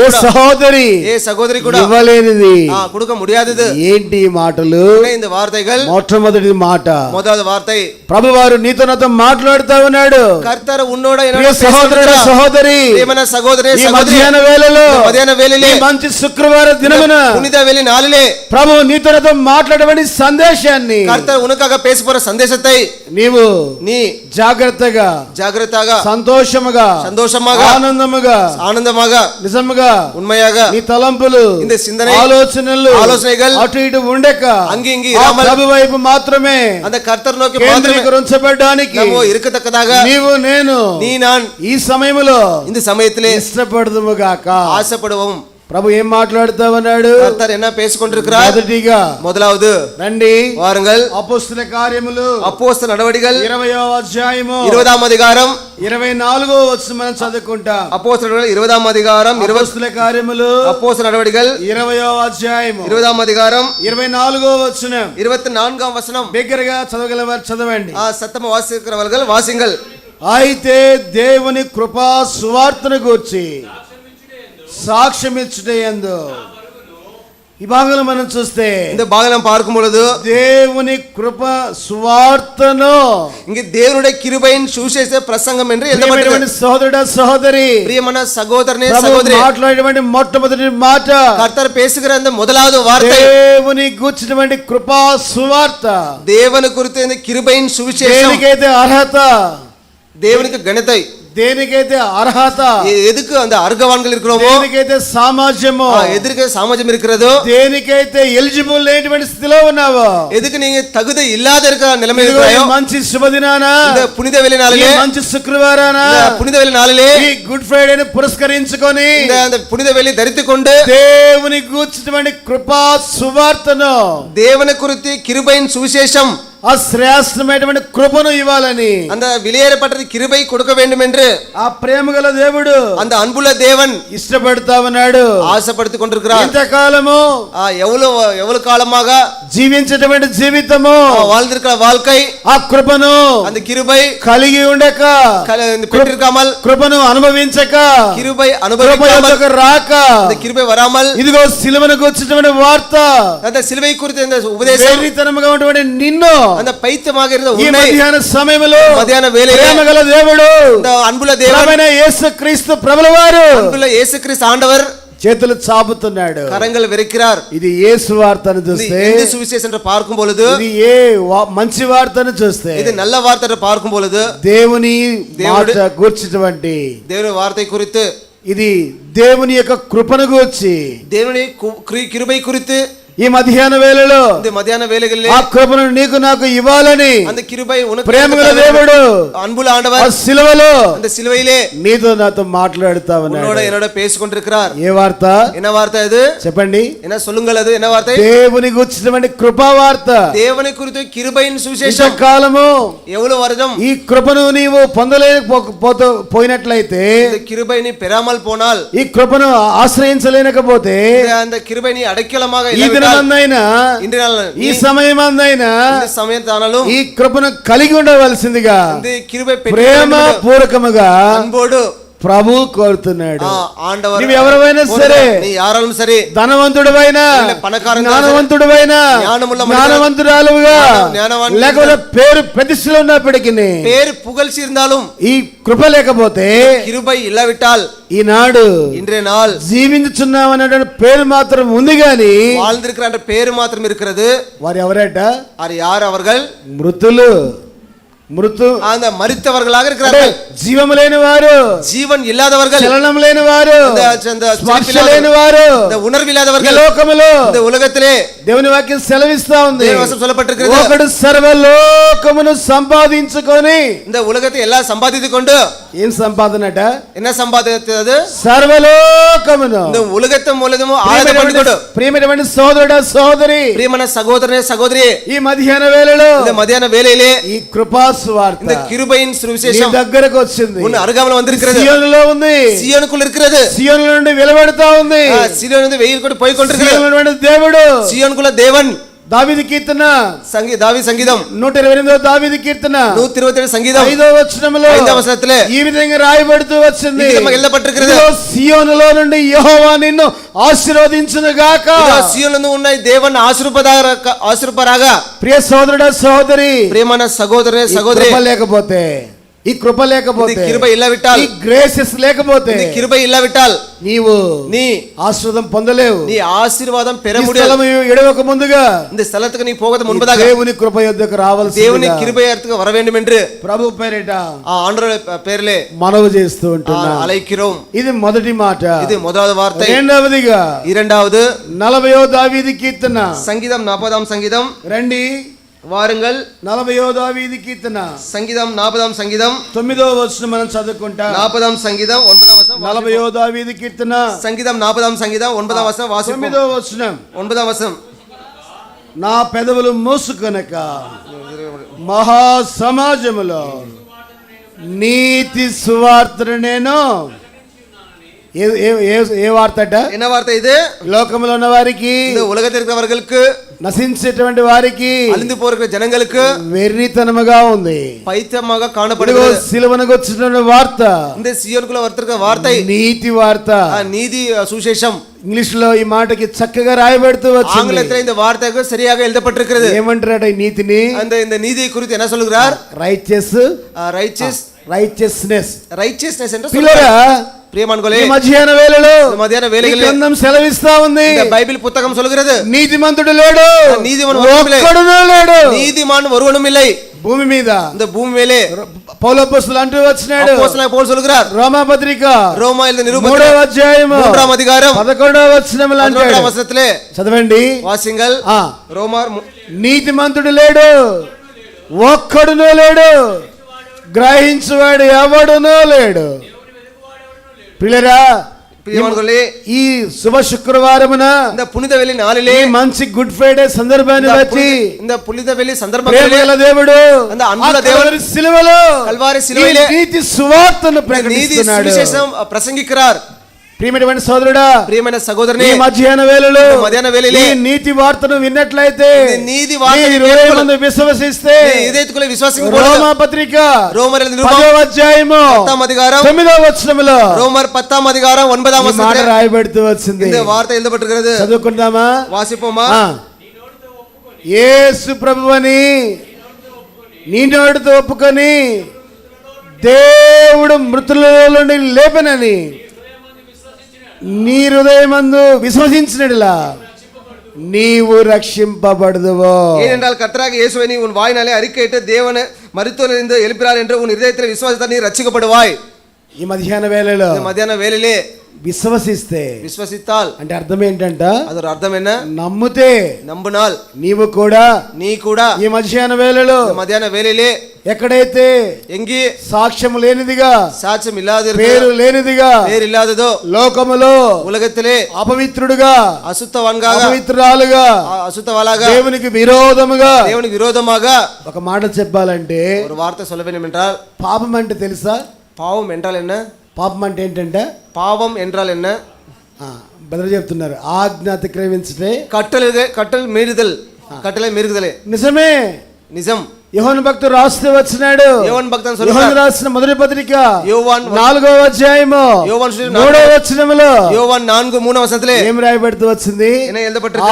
Speaker 1: ఏ సహోదరి,
Speaker 2: ఏ సహోదరి కూడా
Speaker 1: ఇవ్వలేనిది,
Speaker 2: கொடுக்க முடியாதது.
Speaker 1: ఏంటి ఈ మాటలు?
Speaker 2: இந்த వార్తகள்,
Speaker 1: మొట్టమొదటి మాట,
Speaker 2: మొదటి వార్త,
Speaker 1: ప్రభువారు నీతో నాతో మాట్లాడుతా ఉన్నాడు.
Speaker 2: కర్తరు ఉన్నోడ
Speaker 1: సహోదరుడు, సహోదరి,
Speaker 2: ప్రియమైన సహోదరి,
Speaker 1: ఈ మధ్యాహ్న వేళలో,
Speaker 2: మధ్యాహ్న వేళలో,
Speaker 1: మంచి శుక్రవార దినమున
Speaker 2: పునీత వేళ నాలులే
Speaker 1: ప్రభు నీతో నాతో మాట్లాడబడి సందేశాన్ని,
Speaker 2: కర్తరు ఉనకగా పేసి పోర సందేశத்தை
Speaker 1: నీవు
Speaker 2: నీ
Speaker 1: జాగ్రత్తగా, సంతోషముగా,
Speaker 2: ఆనందముగా,
Speaker 1: నిజముగా,
Speaker 2: ఉన్మయగా,
Speaker 1: నీ తలంపులు,
Speaker 2: இந்த சிந்தனை,
Speaker 1: ఆలోచనలు అటు ఇటు ఉండక
Speaker 2: అంగి ఇంగి
Speaker 1: ప్రభు వైపు మాత్రమే
Speaker 2: அந்த కర్తరులోకి
Speaker 1: కేంద్రీకరించబడడానికి
Speaker 2: ఇరుకతక్కదాగా
Speaker 1: నీవు నేను
Speaker 2: నీ నాన్
Speaker 1: ఈ సమయములో
Speaker 2: இந்த సమయத்திலே
Speaker 1: ఇష్టపడదుముగాక,
Speaker 2: ఆశపడువం.
Speaker 1: ప్రభు ఏం మాట్లాడుతా ఉన్నాడు?
Speaker 2: கர்த்தர் என்ன பேசிக்கொண்டிருக்கிறார்?
Speaker 1: మొదటిగా
Speaker 2: முதலாவது
Speaker 1: రండి
Speaker 2: வாருங்கள்
Speaker 1: అపోస్తల కార్యములు
Speaker 2: அப்போஸ்தல நடவடிக்கைகள்
Speaker 1: 20వ అధ్యాయము
Speaker 2: 20ஆம் அதிகாரம்
Speaker 1: 24వ వచనం మనం చదువుకుంటాం.
Speaker 2: அப்போஸ்தல நடவடிக்கைகள் 20ஆம் அதிகாரம்
Speaker 1: అపోస్తల కార్యములు
Speaker 2: அப்போஸ்தல நடவடிக்கைகள்
Speaker 1: 20వ అధ్యాయము
Speaker 2: 20ஆம் அதிகாரம்
Speaker 1: 24వ వచనం
Speaker 2: 24ஆம் வசனம்.
Speaker 1: బిగ్గరగా చదవగలవారు చదవండి.
Speaker 2: சத்தமா வாசிக்கிறவர்கள் வாசிங்கள்.
Speaker 1: అయితే దేవుని కృపా సువార్తను గూర్చి సాక్ష్యమిచ్చుటయందు ఈ భాగంలో మనం చూస్తే
Speaker 2: இந்த பாகம் பார்க்கும் பொழுது
Speaker 1: దేవుని కృప సువార్తను
Speaker 2: இங்கே தேவனுடைய கிருபையின் சுவிசேஷ பிரசங்கம் என்று எழுதப்பட்டிருக்கிறது.
Speaker 1: సోదరుడా సహోదరి,
Speaker 2: பிரியமான சகோதரனே
Speaker 1: ప్రభు
Speaker 2: சகோதரி,
Speaker 1: మాట్లాడేటువంటి మొట్టమొదటి మాట
Speaker 2: கர்த்தர் பேசுகிற அந்த முதலாவது வார்த்தை
Speaker 1: దేవుని గూర్చినటువంటి కృపా సువార్త.
Speaker 2: தேவனை குறித்து இந்த கிருபையின் சுவிசேஷம்.
Speaker 1: దేనికైతే అర్హత,
Speaker 2: தேவனுக்கு கணத்தை,
Speaker 1: దేనికైతే అర్హత,
Speaker 2: எதுக்கு அந்த அர்கவான்கள் இருக்கிறோமோ,
Speaker 1: దేనికైతే సామాజ్యమో,
Speaker 2: எதற்கு சாமாஜம் இருக்கிறதோ,
Speaker 1: దేనికైతే ఎలిజిబుల్ లేనటువంటి స్థితిలో ఉన్నావో,
Speaker 2: எதுக்கு நீங்க தகுதி இல்லாத இருக்கிற நிலைமை இருக்கிறாயோ,
Speaker 1: మంచి శుభదినాన,
Speaker 2: இந்த புனித வெள்ளி நாளிலே,
Speaker 1: మంచి శుక్రవారాన,
Speaker 2: புனித வெள்ளி நாளிலே
Speaker 1: ఈ గుడ్ ఫ్రైడేని పురస్కరించుకొని
Speaker 2: இந்த புனித வெள்ளி தரித்துக்கொண்டு
Speaker 1: దేవుని గూర్చినటువంటి కృపా సువార్తను,
Speaker 2: தேவனை குறித்து கிருபையின் சுவிசேஷம்,
Speaker 1: ఆ శ్రేష్టమైనటువంటి కృపను ఇవ్వాలని,
Speaker 2: அந்த வெளியேறப்பட்டது கிருபை கொடுக்க வேண்டும் என்று
Speaker 1: ఆ ప్రేమగల దేవుడు,
Speaker 2: அந்த அன்புள்ள தேவன்
Speaker 1: ఇష్టపడతా ఉన్నాడు.
Speaker 2: ஆசைப்படுத்திக் கொண்டிருக்கிறார்.
Speaker 1: ఇంతకాలము
Speaker 2: எவ்வளவு காலமாக
Speaker 1: జీవించేటువంటి జీవితము,
Speaker 2: வாழ்ந்திருக்கிற வாழ்க்கை,
Speaker 1: ఆ కృపను
Speaker 2: அந்த கிருபை
Speaker 1: కలిగి ఉండక,
Speaker 2: பெற்றிருக்காமல்,
Speaker 1: కృపను అనుభవించక,
Speaker 2: கிருபை
Speaker 1: కృప
Speaker 2: அனுபவிக்காமல்,
Speaker 1: యొద్దకు రాక,
Speaker 2: அந்த கிருபை வராமல்,
Speaker 1: ఇదిగో సిలువను గుర్చినటువంటి వార్త,
Speaker 2: அந்த సిలుவை குறித்த இந்த ఉపదేశం,
Speaker 1: వెర్రితనముగా ఉన్నటువంటి నిన్ను
Speaker 2: அந்த పైత్యமாக இருந்த
Speaker 1: ఈ
Speaker 2: உன்னை
Speaker 1: మధ్యాహ్న సమయంలో
Speaker 2: మధ్యాహ్న వేళలో
Speaker 1: ప్రేమగల దేవుడు,
Speaker 2: இந்த அன்புள்ள தேவன்,
Speaker 1: ప్రభువైన యేసుక్రీస్తు ప్రభుల వారు
Speaker 2: அன்புள்ள இயேசுகிறிஸ்து ஆண்டவர்
Speaker 1: చేతులు చాపుతున్నాడు.
Speaker 2: கரங்கள் விரிக்கிறார்.
Speaker 1: ఇది యేసు వార్తను చూస్తే,
Speaker 2: இந்த சுவிசேஷம் என்று பார்க்கும் பொழுது,
Speaker 1: ఇది మంచి వార్తను చూస్తే,
Speaker 2: இது நல்ல வார்த்தை என்று பார்க்கும் பொழுது,
Speaker 1: దేవుని మాట గూర్చినటువంటి
Speaker 2: தேவனுடைய வார்த்தை குறித்து,
Speaker 1: ఇది దేవుని యొక్క కృపను గూర్చి,
Speaker 2: தேவனுடைய கிருபை குறித்து,
Speaker 1: ఈ మధ్యాహ్న వేళలో
Speaker 2: இந்த மத்தியான வேளைகளிலே
Speaker 1: ఆ కృపను నీకు నాకు ఇవ్వాలని
Speaker 2: அந்த கிருபை உனக்கு
Speaker 1: ప్రేమగల దేవుడు
Speaker 2: அன்புள்ள
Speaker 1: ఆ
Speaker 2: ஆண்டவர்
Speaker 1: సిలువలో
Speaker 2: அந்த సిలువైயிலே
Speaker 1: నీతో నాతో మాట్లాడుతా ఉన్నాడు.
Speaker 2: உன்னோட என்னோட பேசிக் கொண்டிருக்கிறார்.
Speaker 1: ఏ వార్త
Speaker 2: என்ன வார்த்தை இது?
Speaker 1: చెప్పండి.
Speaker 2: என்ன சொல்லுங்கள், அது என்ன வார்த்தை?
Speaker 1: దేవుని గురించినటువంటి కృపా వార్త.
Speaker 2: தேவனை குறித்து கிருபையின் சுவிசேஷம்.
Speaker 1: కాలము
Speaker 2: எவ்வளவு வருடம்
Speaker 1: ఈ కృపను నీవు పోయినట్లయితే,
Speaker 2: இந்த கிருபை நீ பெறாமல் போனால்,
Speaker 1: ఈ కృపను ఆశ్రయించలేకపోతే,
Speaker 2: அந்த கிருபை நீ అడక్కలமாக
Speaker 1: ఈ దినమందైనా,
Speaker 2: இன்றைய நாள்
Speaker 1: ఈ సమయమందైనా
Speaker 2: இந்த సమయంతానலும்
Speaker 1: ఈ కృపను కలిగి ఉండవలసిందిగా
Speaker 2: இந்த கிருபை
Speaker 1: ప్రేమ పూర్వకముగా
Speaker 2: அன்போடு
Speaker 1: ప్రభు కోరుతున్నాడు.
Speaker 2: ఆండవర్
Speaker 1: నీవు ఎవరైనా సరే,
Speaker 2: నీ యారాலும் సరే,
Speaker 1: ధనవంతుడివైనా, జ్ఞానవంతుడివైనా, జ్ఞానవంతురాలుగా, లేకపోతే పేరు ప్రతిష్టలు ఉన్నప్పటికీ,
Speaker 2: పేరు పుగల్చి இருந்தாலும்
Speaker 1: ఈ కృప లేకపోతే,
Speaker 2: கிருபை இல்லாவிட்டால்,
Speaker 1: ఈనాడు
Speaker 2: இன்றைய நாள்
Speaker 1: జీవించుచున్నాం అనే పేరు మాత్రం ఉంది గాని,
Speaker 2: வாழ்ந்திருக்கிற என்ற பேரு மாத்திரம் இருக்கிறது.
Speaker 1: వారు ఎవరట?
Speaker 2: அது யார்? அவர்கள்
Speaker 1: మృతులు.
Speaker 2: அந்த மரித்தவர்களாக இருக்கிறார்கள்.
Speaker 1: జీవము లేని వారు,
Speaker 2: జీవన్ ఇల్లాదవర్గల్,
Speaker 1: చలనం లేని వారు, స్పర్శ లేని వారు,
Speaker 2: ఉణర్విల్లాదవర్గల్,
Speaker 1: లోకములో,
Speaker 2: இந்த உலகத்திலே
Speaker 1: దేవుని వాక్యం సెలవిస్తా ఉంది.
Speaker 2: சொல்லப்பட்டிருக்கிறது,
Speaker 1: ఒకడు సర్వలోకమును సంపాదించుకొని,
Speaker 2: இந்த உலகத்தை எல்லாம் சம்பாதித்துக் கொண்டு,
Speaker 1: ఏం సంపాదనట?
Speaker 2: என்ன சம்பாதித்தது?
Speaker 1: సర్వలోకమును,
Speaker 2: இந்த உலகத்தை முழுதும் ஆராதனை பண்ணிக்கொண்டு.
Speaker 1: ప్రియమైన సోదరుడా సోదరి,
Speaker 2: ప్రియమైన సహోదరనే సహోదరి,
Speaker 1: ఈ మధ్యాహ్న వేళలో,
Speaker 2: இந்த మధ్యాహ్న వేళயிலே
Speaker 1: ఈ కృపా సువార్త
Speaker 2: இந்த கிருபையின் சுவிசேஷம்
Speaker 1: దగ్గరకు వచ్చింది.
Speaker 2: உன் அருகாமையில் வந்திருக்கிறது.
Speaker 1: సియోనులో ఉంది,
Speaker 2: సియోనుக்குள்ள இருக்கிறது.
Speaker 1: సియోను నుండి వెలువడుతా ఉంది.
Speaker 2: సియోను నుండి వెయ్యి కొట్టి పోయి కొண்டிருக்கிறது.
Speaker 1: సియోనులోని దేవుడు,
Speaker 2: సియోనుకుள்ள தேவன்.
Speaker 1: దావీదు కీర్తన,
Speaker 2: దావీదు సంగీతం
Speaker 1: 128వ దావీదు కీర్తన
Speaker 2: 127 సంగీతం
Speaker 1: 5వ వచనములో,
Speaker 2: 5వ వచనத்திலே
Speaker 1: ఈ విధంగా రాయబడుతూ వచ్చింది,
Speaker 2: எழுதப்பட்டிருக்கிறது,
Speaker 1: సియోనులో నుండి యెహోవా నిన్ను ఆశీర్వదించును గాక.
Speaker 2: సియోనులో ఉన్న దేవన్ ఆశీర్వపరాగా.
Speaker 1: ప్రియ సోదరుడా సోదరి,
Speaker 2: ప్రియమైన సహోదరనే సహోదరి,
Speaker 1: కృప లేకపోతే, ఈ కృప లేకపోతే,
Speaker 2: கிருபை இல்லாவிட்டால்,
Speaker 1: ఈ గ్రేసెస్ లేకపోతే,
Speaker 2: கிருபை இல்லாவிட்டால்
Speaker 1: నీవు
Speaker 2: నీ
Speaker 1: ఆశీర్వాదం పొందలేవు.
Speaker 2: నీ ఆశీర్వాదం పెర முடியாது.
Speaker 1: ఎడవక ముందుగా,
Speaker 2: இந்த స్థలத்துக்கு நீ போகிறது முன்பதாக
Speaker 1: దేవుని కృప యొద్దకు రావాల్సిందిగా,
Speaker 2: దేవుని கிருபை இடத்துக்கு வர வேண்டும் என்று
Speaker 1: ప్రభు పేరిట
Speaker 2: ஆண்டவருடைய பேரிலே
Speaker 1: మనవి చేస్తూ ఉంటున్నా.
Speaker 2: அழைக்கிறோம்.
Speaker 1: ఇది మొదటి మాట.
Speaker 2: இது முதலாவது வார்த்தை.
Speaker 1: రెండవదిగా,
Speaker 2: இரண்டாவது
Speaker 1: 40వ దావీదు కీర్తన
Speaker 2: సంగీతం 40వ సంగీతం
Speaker 1: రండి
Speaker 2: వారుంగల్
Speaker 1: 40వ దావీదు కీర్తన
Speaker 2: సంగీతం 40వ సంగీతం
Speaker 1: 9వ వచనం మనం చదువుకుంటాం.
Speaker 2: 40వ సంగీతం 9వ వచనం
Speaker 1: 40వ దావీదు కీర్తన
Speaker 2: సంగీతం 40వ సంగీతం 9వ వచనం
Speaker 1: 9వ వచనం
Speaker 2: 9వ వచనం.
Speaker 1: నా పెదవులు మోసుకొనక మహా సమాజములో నీతి సువార్తను నేను ఏ వార్తట?
Speaker 2: என்ன வார்த்தை இது?
Speaker 1: లోకములో ఉన్న వారికి,
Speaker 2: இந்த உலகத்தில் இருக்கிறவர்களுக்கு,
Speaker 1: నశించేటువంటి వారికి,
Speaker 2: అలింది పోరుకునే జనங்களுக்கு
Speaker 1: వెర్రితనముగా ఉంది,
Speaker 2: పైత్యముగా కాణపడుతుంది.
Speaker 1: సిలువనకు వచ్చిన వార్త,
Speaker 2: இந்த సియోనుకుల వర్తక వార్త,
Speaker 1: నీతి వార్త,
Speaker 2: నీతి సుశేషం.
Speaker 1: ఇంగ్లీష్ లో ఈ మాటకి చక్కగా రాయబడుతూ వచ్చింది.
Speaker 2: ఆంగ్లத்தில் இந்த வார்த்தைக்கு சரியாக எழுதப்பட்டிருக்கிறது.
Speaker 1: ఏమంటారట ఈ నీతిని?
Speaker 2: இந்த நீதி குறித்து என்ன சொல்கிறார்?
Speaker 1: రైచియస్నెస్
Speaker 2: என்று
Speaker 1: పిల్లరా,
Speaker 2: ప్రియమానుకోలే,
Speaker 1: మధ్యాహ్న వేళలో
Speaker 2: గ్రంథం
Speaker 1: సెలవిస్తా ఉంది,
Speaker 2: బైబిల్ పుస్తకం சொல்கிறது,
Speaker 1: నీతిమంతుడు లేడు, ఒక్కడునూ లేడు,
Speaker 2: నీతిమాన్ ఒరువనుం இல்லை
Speaker 1: భూమి మీద.
Speaker 2: இந்த பூமி மேலே
Speaker 1: పౌలు అపోస్తలుడు అంటూ వచ్చినాడు,
Speaker 2: అపోస్తలుడు పౌలు சொல்கிறார்,
Speaker 1: రోమా పత్రిక
Speaker 2: రోమా నిరూపణ
Speaker 1: 3వ అధ్యాయం
Speaker 2: 3వ అధికారం
Speaker 1: 11వ వచనంలో అంటాడు.
Speaker 2: 11వ వచనத்திலே
Speaker 1: చదవండి.
Speaker 2: వాసింగల్ రోమా,
Speaker 1: నీతిమంతుడు లేడు, ఒక్కడునూ లేడు, గ్రహించువాడు ఎవడునూ లేడు. పిల్లరా, ఈ శుభ శుక్రవారమున,
Speaker 2: இந்த புனித வெள்ளி நாளிலே,
Speaker 1: మంచి గుడ్ ఫ్రైడే సందర్భాన్ని వచ్చి,
Speaker 2: இந்த புனித வெள்ளி సందర్భంలో
Speaker 1: దేవుడు
Speaker 2: அந்த అన్నుల దేవుడు
Speaker 1: సిలువలో,
Speaker 2: కల్వారి సిలువలో
Speaker 1: నీతి సువార్తను ప్రకటిస్తున్నాడు,
Speaker 2: నీతి సువిశేషం ప్రసంగిక్கிறாర్.
Speaker 1: ప్రియమైన సోదరుడా,
Speaker 2: ప్రియమైన సహోదరుని,
Speaker 1: ఈ మధ్యాహ్న వేళలో
Speaker 2: ఈ
Speaker 1: నీతి వార్తను విన్నట్లయితే,
Speaker 2: నీతి వార్తను
Speaker 1: హృదయమందు విశ్వసిస్తే,
Speaker 2: హృదయతుకుల విశ్వాసం,
Speaker 1: రోమా పత్రిక
Speaker 2: రోమర్
Speaker 1: 10వ అధ్యాయము
Speaker 2: 10వ అధికారం
Speaker 1: 9వ వచనములో,
Speaker 2: రోమర్ 10వ అధికారం 9వ వచనం
Speaker 1: మాట రాయబడుతూ వచ్చింది.
Speaker 2: இந்த వార్త எழுதப்பட்டிருக்கிறது.
Speaker 1: చదువుకుందామా?
Speaker 2: వాసిపోమా?
Speaker 1: యేసు ప్రభువని నీ నోటితో ఒప్పుకొని దేవుడు మృతులలో నుండి లేపనని నీ హృదయమందు విశ్వసించినట్లా నీవు రక్షింపబడదువో.
Speaker 2: ஏனென்றால் கர்த்தராகிய இயேசுவை நீ உன் வாயினாலே அறிக்கையிட்டு தேவன் மரித்தோரிலிருந்து எழுப்பினார் என்று உன் இதயத்தில் விசுவாசித்தால் நீ ரட்சிக்கப்படுவாய்.
Speaker 1: ఈ మధ్యాహ్న వేళలో,
Speaker 2: మధ్యాహ్న వేళలే
Speaker 1: విశ్వసిస్తే,
Speaker 2: విశ్వసిస్తాల్
Speaker 1: అంటే అర్థం ఏంటంట?
Speaker 2: అదొక అర్థం என்ன?
Speaker 1: నమ్ముతే,
Speaker 2: నమ్మునాల్
Speaker 1: నీవు కూడా,
Speaker 2: నీ కూడా
Speaker 1: ఈ మధ్యాహ్న వేళలో,
Speaker 2: మధ్యాహ్న వేళలే
Speaker 1: ఎక్కడైతే
Speaker 2: ఎంగి
Speaker 1: సాక్ష్యం లేనిదిగా,
Speaker 2: సాక్ష్యం ఇల్లాది,
Speaker 1: పేరు లేనిదిగా,
Speaker 2: పేరు ఇల్లాదదో,
Speaker 1: లోకములో
Speaker 2: ఉలగத்திலே
Speaker 1: అపవిత్రుడుగా,
Speaker 2: అశుద్ధవంగా,
Speaker 1: అపవిత్రురాలుగా,
Speaker 2: అశుద్ధవాలాగా,
Speaker 1: దేవునికి విరోధముగా,
Speaker 2: దేవునికి విరోధమాగా.
Speaker 1: ఒక మాట చెప్పాలంటే,
Speaker 2: ఒక వార్త சொல்ல வேண்டும் என்றால்,
Speaker 1: పాపం అంటే తెలుసా?
Speaker 2: పాపం என்றால் என்ன?
Speaker 1: పాపం అంటే ఏంటంటే,
Speaker 2: పాపం என்றால் என்ன?
Speaker 1: బెదరు చెప్తున్నారు, ఆజ్ఞ అతిక్రమించటే,
Speaker 2: కట్టలు మీరుదల్, కట్టలే మీరుదలే.
Speaker 1: నిజమే,
Speaker 2: నిజం.
Speaker 1: యోహాను భక్తుడు రాస్తూ వచ్చినాడు. యోహాను రాసిన మొదటి పత్రిక 4వ అధ్యాయము 3వ వచనములో,
Speaker 2: యోవాన్ 4:3 వచనத்திலே
Speaker 1: ఏం రాయబడుతూ వచ్చింది?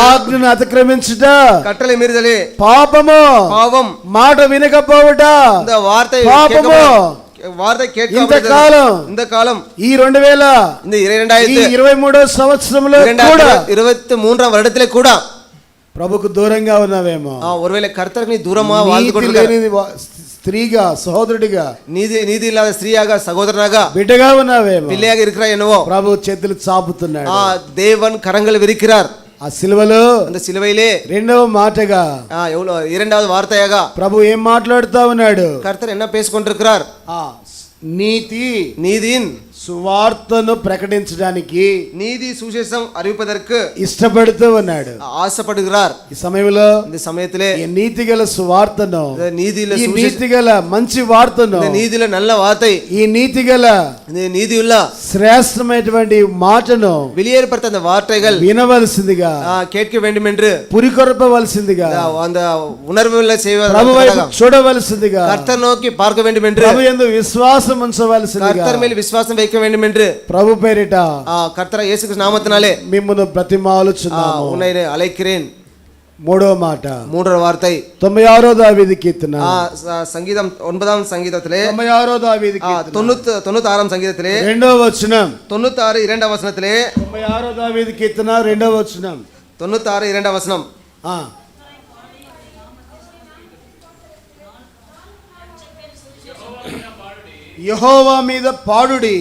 Speaker 1: ఆజ్ఞను అతిక్రమించుట,
Speaker 2: కట్టలే మీరుదలే
Speaker 1: పాపము,
Speaker 2: పాపం,
Speaker 1: మాట వినకపోవుట,
Speaker 2: இந்த వార్త
Speaker 1: పాపము,
Speaker 2: వార్త
Speaker 1: ఇంతకాలం,
Speaker 2: ఇంతకాలం
Speaker 1: ఈ 2023వ సంవత్సరంలో కూడా,
Speaker 2: 23వ வருடத்திலே కూడా
Speaker 1: ప్రభుకు దూరంగా ఉన్నావేమో.
Speaker 2: ஒருவேளை கர்த்தருக்கு நீ தூரமா வாழ்ந்து
Speaker 1: నీతి లేని స్త్రీగా, సహోదరుడిగా,
Speaker 2: నీతి ఇల్లాத స్త్రీయాగా, సహోదరనాగా,
Speaker 1: బిడ్డగా ఉన్నావేమో,
Speaker 2: పిల్లగా இருக்கிறாய் என்னவோ.
Speaker 1: ప్రభు చేతులు చాపుతున్నాడు,
Speaker 2: தேவன் கரங்களை விரிக்கிறார்.
Speaker 1: ఆ సిలువలో,
Speaker 2: அந்த சிலுவையிலே
Speaker 1: రెండవ మాటగా,
Speaker 2: இரண்டாவது வார்த்தையாக
Speaker 1: ప్రభు ఏం మాట్లాడుతా ఉన్నాడు?
Speaker 2: கர்த்தர் என்ன பேசிக்கொண்டிருக்கிறார்?
Speaker 1: నీతిயின் సువార్తను ప్రకటించడానికి,
Speaker 2: నీతి సుశేషం அறிவிப்பதற்கு
Speaker 1: ఇష్టపడుతూ ఉన్నాడు,
Speaker 2: ఆశపడుகிறார்.
Speaker 1: ఈ సమయంలో,
Speaker 2: இந்த சமயத்திலே
Speaker 1: ఈ నీతిగల సువార్తను,
Speaker 2: నీతిల
Speaker 1: ఈ నీతిగల మంచి వార్తను,
Speaker 2: నీతిల నల్ల వార్த்தை,
Speaker 1: ఈ నీతిగల
Speaker 2: నీతియుள்ள
Speaker 1: శ్రేష్టమైనటువంటి మాటను
Speaker 2: வெளியேறப்பட்ட அந்த வார்த்தைகள்
Speaker 1: వినవలసిందిగా,
Speaker 2: கேட்க வேண்டும் என்று
Speaker 1: పురికొల్పవలసిందిగా,
Speaker 2: அந்த உணர்வுள்ள செய்வது,
Speaker 1: ప్రభు వైపు చూడవలసిందిగా,
Speaker 2: కర్తర్ నోకి பார்க்க வேண்டும் என்று,
Speaker 1: ప్రభు యందు విశ్వాసం ఉంచవలసిందిగా,
Speaker 2: కర్తర్ మేల్ విశ్వాసం வைக்க வேண்டும் என்று,
Speaker 1: ప్రభు పేరిట
Speaker 2: కర్తర్ యేసు క్రీస్తు నామమునాలే
Speaker 1: మిమ్మును బ్రతిమాలుచున్నాము.
Speaker 2: உன்னை அழைக்கிறேன்.
Speaker 1: మూడవ మాట,
Speaker 2: మూడవ వార్తై
Speaker 1: 96వ దావీదు కీర్తన,
Speaker 2: సంగీతం 9వ సంగీతத்திலே
Speaker 1: 96వ దావీదు కీర్తన
Speaker 2: 96వ సంగీతத்திலே
Speaker 1: రెండవ వచనం,
Speaker 2: 96 2వ వచనத்திலே
Speaker 1: 96వ దావీదు కీర్తన రెండవ వచనం,
Speaker 2: 96 2వ వచనం.
Speaker 1: యెహోవా మీద పాడుడి,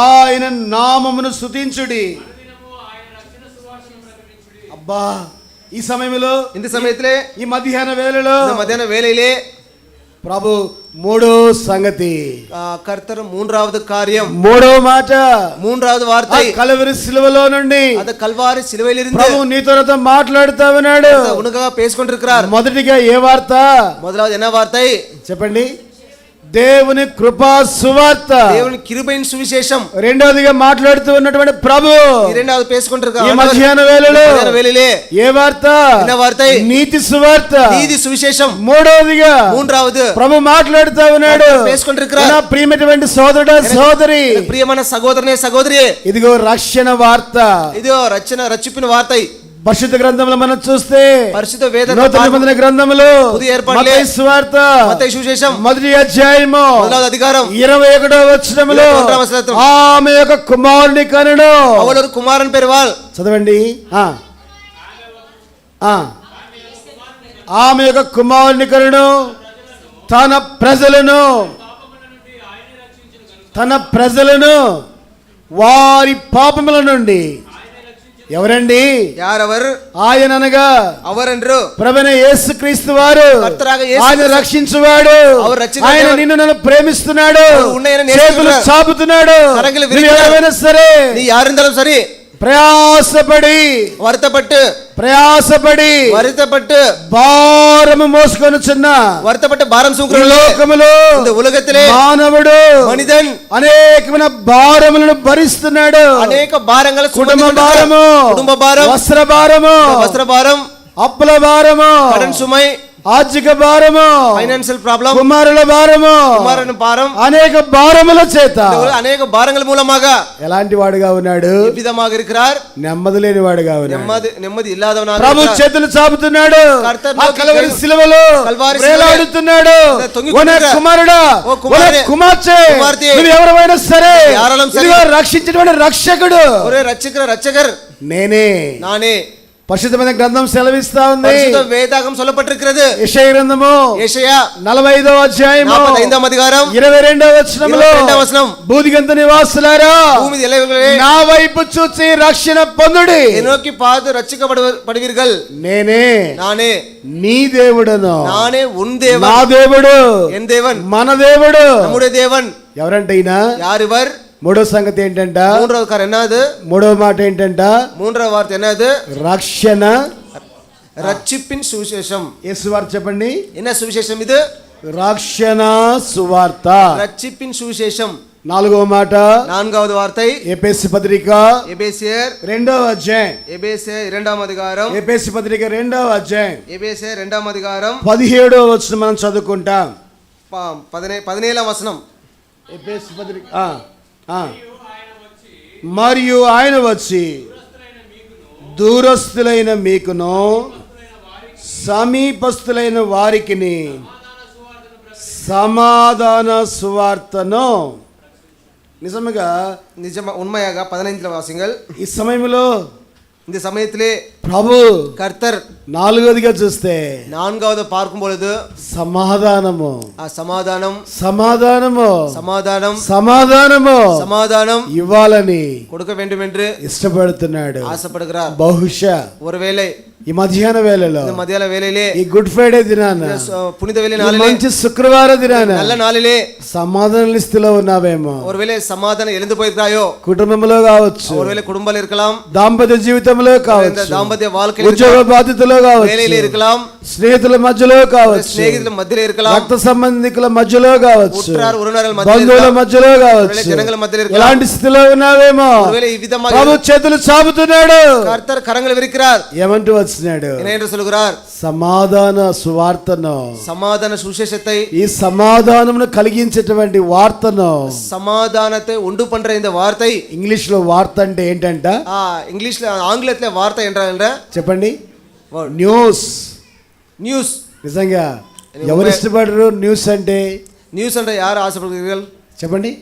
Speaker 1: ఆయన నామమును స్తుతించుడి. అబ్బా, ఈ సమయంలో
Speaker 2: இந்த சமயத்திலே
Speaker 1: ఈ మధ్యాహ్న వేళలో
Speaker 2: இந்த மத்தியான வேளையிலே
Speaker 1: ప్రభు మూడో సంగతి,
Speaker 2: கர்த்தர் மூன்றாவது காரியம்,
Speaker 1: మూడో మాట,
Speaker 2: மூன்றாவது வார்த்தை
Speaker 1: కలవరి సిలువలో నుండి
Speaker 2: அந்த కల్వారి సిలువైలిருந்து
Speaker 1: ప్రభు నీతో నాతో మాట్లాడుతా ఉన్నాడు.
Speaker 2: உனக்காக பேசிக்கொண்டிருக்கிறார்.
Speaker 1: మొదటిగా ఏ వార్త?
Speaker 2: முதலாவது என்ன வார்த்தை
Speaker 1: చెప్పండి. దేవుని కృపా సువార్త,
Speaker 2: దేవుని కృపైన సువిశేషం.
Speaker 1: రెండోదిగా మాట్లాడుతూ ఉన్నటువంటి ప్రభు
Speaker 2: இரண்டாவது பேசிக்கொண்டிருக்கிறார்.
Speaker 1: ఈ మధ్యాహ్న వేళలో ఏ వార్త?
Speaker 2: என்ன வார்த்தை?
Speaker 1: నీతి సువార్త,
Speaker 2: నీతి సువిశేషం.
Speaker 1: మూడోదిగా
Speaker 2: మూడవది
Speaker 1: ప్రభు మాట్లాడుతూ ఉన్నాడు.
Speaker 2: పేసుకుంటున్నారు.
Speaker 1: నా ప్రియమైనటువంటి సోదరుడా సోదరి,
Speaker 2: ప్రియమైన సహోదరనే సహోదరి,
Speaker 1: ఇదిగో రక్షణ వార్త,
Speaker 2: ఇదిగో రక్షిపిన వార్త.
Speaker 1: పరిశుద్ధ గ్రంథంలో మనం చూస్తే
Speaker 2: పరిశుద్ధ వేద
Speaker 1: నూతన నిబంధన గ్రంథంలో
Speaker 2: పుదియ ఏర్పాటులో
Speaker 1: మత్తయి సువార్త
Speaker 2: మత్తయి సువిశేషం
Speaker 1: మొదటి అధ్యాయము
Speaker 2: మొదటి అధికారం
Speaker 1: 21వ వచనములో ఆమె యొక్క కుమారుని కనెను.
Speaker 2: అవలు ఒక కుమారుని పెరువాల్. చదవండి.
Speaker 1: ఆమె యొక్క కుమారుని కనెను, తన ప్రజలను వారి పాపముల నుండి. ఎవరండి?
Speaker 2: యారెవరు?
Speaker 1: ఆయన అనగా
Speaker 2: అవరెండ్రు
Speaker 1: ప్రభువైన యేసుక్రీస్తు వారు. ఆయన రక్షించువాడు. ఆయన నిన్ను నన్ను ప్రేమిస్తున్నాడు. చేతులు చాపుతున్నాడు. ఎవరైనా సరే ప్రయాసపడి
Speaker 2: வருத்தப்பட்டு
Speaker 1: భారము మోసుకొనుచున్న
Speaker 2: భారం
Speaker 1: లోకములో మానవుడు
Speaker 2: మనిదన్
Speaker 1: అనేకమైన భారములను భరిస్తున్నాడు.
Speaker 2: అనేక భారములు,
Speaker 1: కుటుంబ భారము, వస్త్ర భారం, అప్పుల భారము,
Speaker 2: సుమై,
Speaker 1: ఆర్థిక భారము,
Speaker 2: ఫైనాన్షియల్ ప్రాబ్లం,
Speaker 1: కుమారుల భారము, అనేక భారముల చేత,
Speaker 2: అనేక భారముల మూలమాగా
Speaker 1: ఎలాంటి వాడుగా ఉన్నాడు? నెమ్మది లేని వాడుగా ఉన్నాడు.
Speaker 2: నెమ్మది ఇల్లాదవనాడు.
Speaker 1: ప్రభు చేతులు చాపుతున్నాడు. కల్వరి సిలువలో వేలాడుతున్నాడు. కుమారుడా, కుమార్తె, నువ్వు ఎవరైనా సరే రక్షించినటువంటి రక్షకుడు నేనే. పరిశుద్ధమైన గ్రంథం సెలవిస్తా ఉంది.
Speaker 2: వేదాగం சொல்லப்பட்டிருக்கிறது.
Speaker 1: యెషయా గ్రంథము 45వ అధ్యాయము
Speaker 2: 45వ అధికారం
Speaker 1: 22వ వచనములో భూదిగంత నివాసులారా నా వైపు చూచి రక్షణ పొందుడి.
Speaker 2: ఎనోకి పాదు రక్షించబడువీர்கள்.
Speaker 1: నేనే
Speaker 2: నానే
Speaker 1: నీ దేవుడను.
Speaker 2: నానే ఉన్ దేవన్.
Speaker 1: నా దేవుడు,
Speaker 2: ఎన్ దేవన్,
Speaker 1: మన దేవుడు.
Speaker 2: நம்முடைய தேவன்.
Speaker 1: ఎవరంటే ఈయన?
Speaker 2: యారివర్?
Speaker 1: మూడో సంగతి ఏంటంట?
Speaker 2: మూడవ కారణం ఎన్నది?
Speaker 1: మూడో మాట ఏంటంట?
Speaker 2: మూడవ వార్త ఎన్నది?
Speaker 1: రక్షణ,
Speaker 2: రక్షిపిన్ సువిశేషం.
Speaker 1: యేసు వార్త చెప్పండి.
Speaker 2: என்ன సువిశేషం ఇది?
Speaker 1: రక్షణ సువార్త,
Speaker 2: రక్షిపిన్ సువిశేషం.
Speaker 1: నాలుగవ మాట,
Speaker 2: నాలుగవది వార్త
Speaker 1: ఎఫెసీ పత్రిక
Speaker 2: ఎబేసియర్
Speaker 1: 2వ అధ్యాయం,
Speaker 2: ఎబేసియర్ 2వ అధికారం,
Speaker 1: ఎఫెసీ పత్రిక 2వ అధ్యాయం,
Speaker 2: ఎబేసియర్ 2వ అధికారం
Speaker 1: 17వ వచనం మనం చదువుకుంటాం.
Speaker 2: 17వ వచనం.
Speaker 1: ఎఫెసీ పత్రిక మరియు ఆయన వచ్చి దూరస్తులైన మీకును సమీపస్తులైన వారికిని సమాధాన సువార్తను. నిజముగా
Speaker 2: ఉన్మయగా 15వ వాసింగల్.
Speaker 1: ఈ సమయంలో
Speaker 2: இந்த சமயத்திலே
Speaker 1: ప్రభు
Speaker 2: கர்த்தர்
Speaker 1: నాలుగోదిగా చూస్తే
Speaker 2: నాలుగవది பார்க்கும் பொழுது
Speaker 1: సమాధానము, సమాధానం ఇవ్వాలని
Speaker 2: கொடுக்க வேண்டும் என்று
Speaker 1: ఇష్టపడుతున్నాడు,
Speaker 2: ఆశపడుகிறார்.
Speaker 1: బహుశా
Speaker 2: ஒருவேளை
Speaker 1: ఈ మధ్యాహ్న వేళలో,
Speaker 2: మధ్యాహ్న వేళలో,
Speaker 1: ఈ గుడ్ ఫ్రైడే దినాన,
Speaker 2: పునీత వేళ నాளிலே,
Speaker 1: మంచి శుక్రవార దినాన,
Speaker 2: நல்ல நாளிலே
Speaker 1: సమాధాన స్థితిలో ఉన్నావేమో.
Speaker 2: ஒருவேளை సమాధానం எழுந்து போயிருக்காயో.
Speaker 1: కుటుంబంలో కావచ్చు,
Speaker 2: ஒருவேளை குடும்பத்தில் இருக்கலாம்,
Speaker 1: దాంపత్య జీవితంలో కావచ్చు,
Speaker 2: దాంపత్య வாழ்க்கையில்,
Speaker 1: ఉద్యోగ బాధ్యతలో కావచ్చు,
Speaker 2: వేళలో இருக்கலாம்,
Speaker 1: స్నేహితుల మధ్యలో కావచ్చు,
Speaker 2: స్నేహితుల మధ్యలో இருக்கலாம்,
Speaker 1: రక్త సంబంధికుల మధ్యలో కావచ్చు,
Speaker 2: ఉట్టారు ఉరునారుల మధ్యలో,
Speaker 1: బంధువుల మధ్యలో కావచ్చు,
Speaker 2: జనಗಳ మధ్యలో இருக்கலாம்.
Speaker 1: ఎలాంటి స్థితిలో ఉన్నావేమో.
Speaker 2: ஒருவேளை இவ்விதமாக
Speaker 1: ప్రభు చేతులు చాపుతున్నాడు.
Speaker 2: కర్తర్ కరంగలు విరిక్கிறார்.
Speaker 1: ఏమంటూ వచ్చినాడు?
Speaker 2: என்ன சொல்கிறார்?
Speaker 1: సమాధాన సువార్తను,
Speaker 2: సమాధాన సువిశేషத்தை,
Speaker 1: ఈ సమాధానమును కలిగించేటువంటి వార్తను,
Speaker 2: సమాధానத்தை ఉండు பண்ற இந்த வார்த்தை.
Speaker 1: ఇంగ్లీష్ లో వార్త అంటే ఏంటంట?
Speaker 2: ఇంగ్లీష్ లో, ఆంగ్లత్లో వార్త ఏంటంటే
Speaker 1: చెప్పండి. న్యూస్.
Speaker 2: న్యూస్.
Speaker 1: నిజంగా ఎవరు ఇష్టపడరు న్యూస్ అంటే?
Speaker 2: న్యూస్ అంటే యారు ఆశపడరు? చెప్పండి.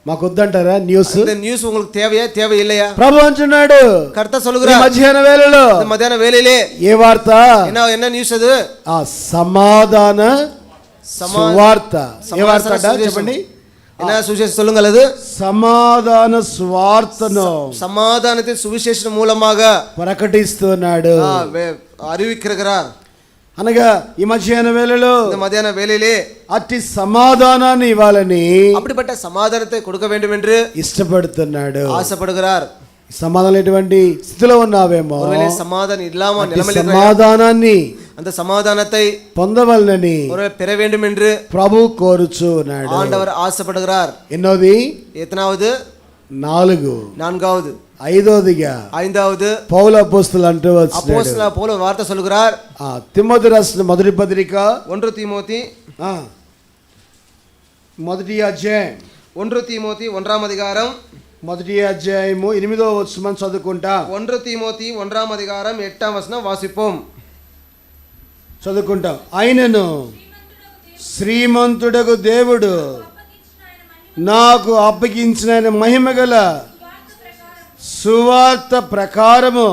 Speaker 1: మాకు వద్దంటారా న్యూస్?
Speaker 2: న్యూస్ உங்களுக்கு தேவையா தேவை இல்லையா?
Speaker 1: ప్రభు అంటున్నాడు.
Speaker 2: కర్త சொல்லுகிறார்.
Speaker 1: మధ్యాహ్న వేళలో,
Speaker 2: మధ్యాహ్న వేళలో
Speaker 1: ఏ వార్త?
Speaker 2: என்ன న్యూస్ అది?
Speaker 1: సమాధాన సువార్త. ఏ వార్త చెప్పండి.
Speaker 2: என்ன சுவிசேஷம் சொல்லுங்கள். அது
Speaker 1: సమాధాన సువార్తను,
Speaker 2: సమాధానத்தை సువిశేషం మూలமாக
Speaker 1: ప్రకటిస్తున్నాడు.
Speaker 2: அறிவிக்கிறார்.
Speaker 1: అనగా ఈ మధ్యాహ్న వేళలో
Speaker 2: இந்த மத்தியான வேளையிலே
Speaker 1: అట్టి సమాధానాన్ని ఇవ్వాలని
Speaker 2: அப்படிப்பட்ட సమాధానத்தை கொடுக்க வேண்டும் என்று
Speaker 1: ఇష్టపడుతున్నాడు.
Speaker 2: ఆశపడుகிறார்.
Speaker 1: సమాధానం ఎటువంటి స్థితిలో ఉన్నావేమో
Speaker 2: ஒருவேளை சமாதானம் இல்லாம நிலைமையில்
Speaker 1: సమాధానాన్ని
Speaker 2: அந்த சமாதானத்தை
Speaker 1: పొందవలనని
Speaker 2: ஒருவேளை பெற வேண்டும் என்று
Speaker 1: ప్రభు కోరుచున్నాడు.
Speaker 2: ஆண்டவர் ஆசைப்படுகிறார்.
Speaker 1: ఎన్నోది?
Speaker 2: எத்தனாவது?
Speaker 1: 4.
Speaker 2: நான்காவது.
Speaker 1: ఐదోదిగా
Speaker 2: ஐந்தாவது
Speaker 1: పౌలు అపోస్తలుడు అంటూ వచ్చాడు.
Speaker 2: அப்போஸ்தலனாகிய பவுல் ஒரு வார்த்தை சொல்கிறார்.
Speaker 1: తిమోతి రాసిన మొదటి పత్రిక
Speaker 2: 1 தீமோத்தி
Speaker 1: మొదటి అధ్యాయం
Speaker 2: 1 தீமோத்தி 1ஆம் அதிகாரம்
Speaker 1: మొదటి అధ్యాయము 8వ వచనం చదువుకుంటాం.
Speaker 2: 1 தீமோத்தி 1ஆம் அதிகாரம் 8ஆம் వచనం వాసిపోం.
Speaker 1: చదువుకుంటాం. ఆయనను శ్రీమంతుడగు దేవుడు నాకు అప్పగించిన ఆయన మహిమ గల సువార్త ప్రకారము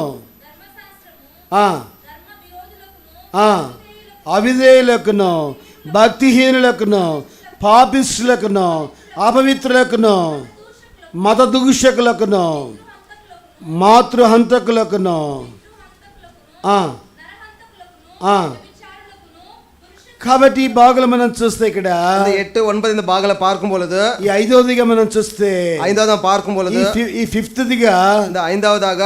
Speaker 1: అవిధేయులకును భక్తిహీనులకును పాపిష్టులకును అపవిత్రులకును మత దూషకులకును మాతృహంతకులకును కాబట్టి ఈ భాగాలు మనం చూస్తే ఇక్కడ
Speaker 2: 8, 9 இந்த பாகல பார்க்கும் பொழுது
Speaker 1: ఈ ఐదవదిగా మనం చూస్తే
Speaker 2: ஐந்தாவது பார்க்கும் பொழுது
Speaker 1: ఈ ఫిఫ్త్దిగా
Speaker 2: இந்த ஐந்தாவதாக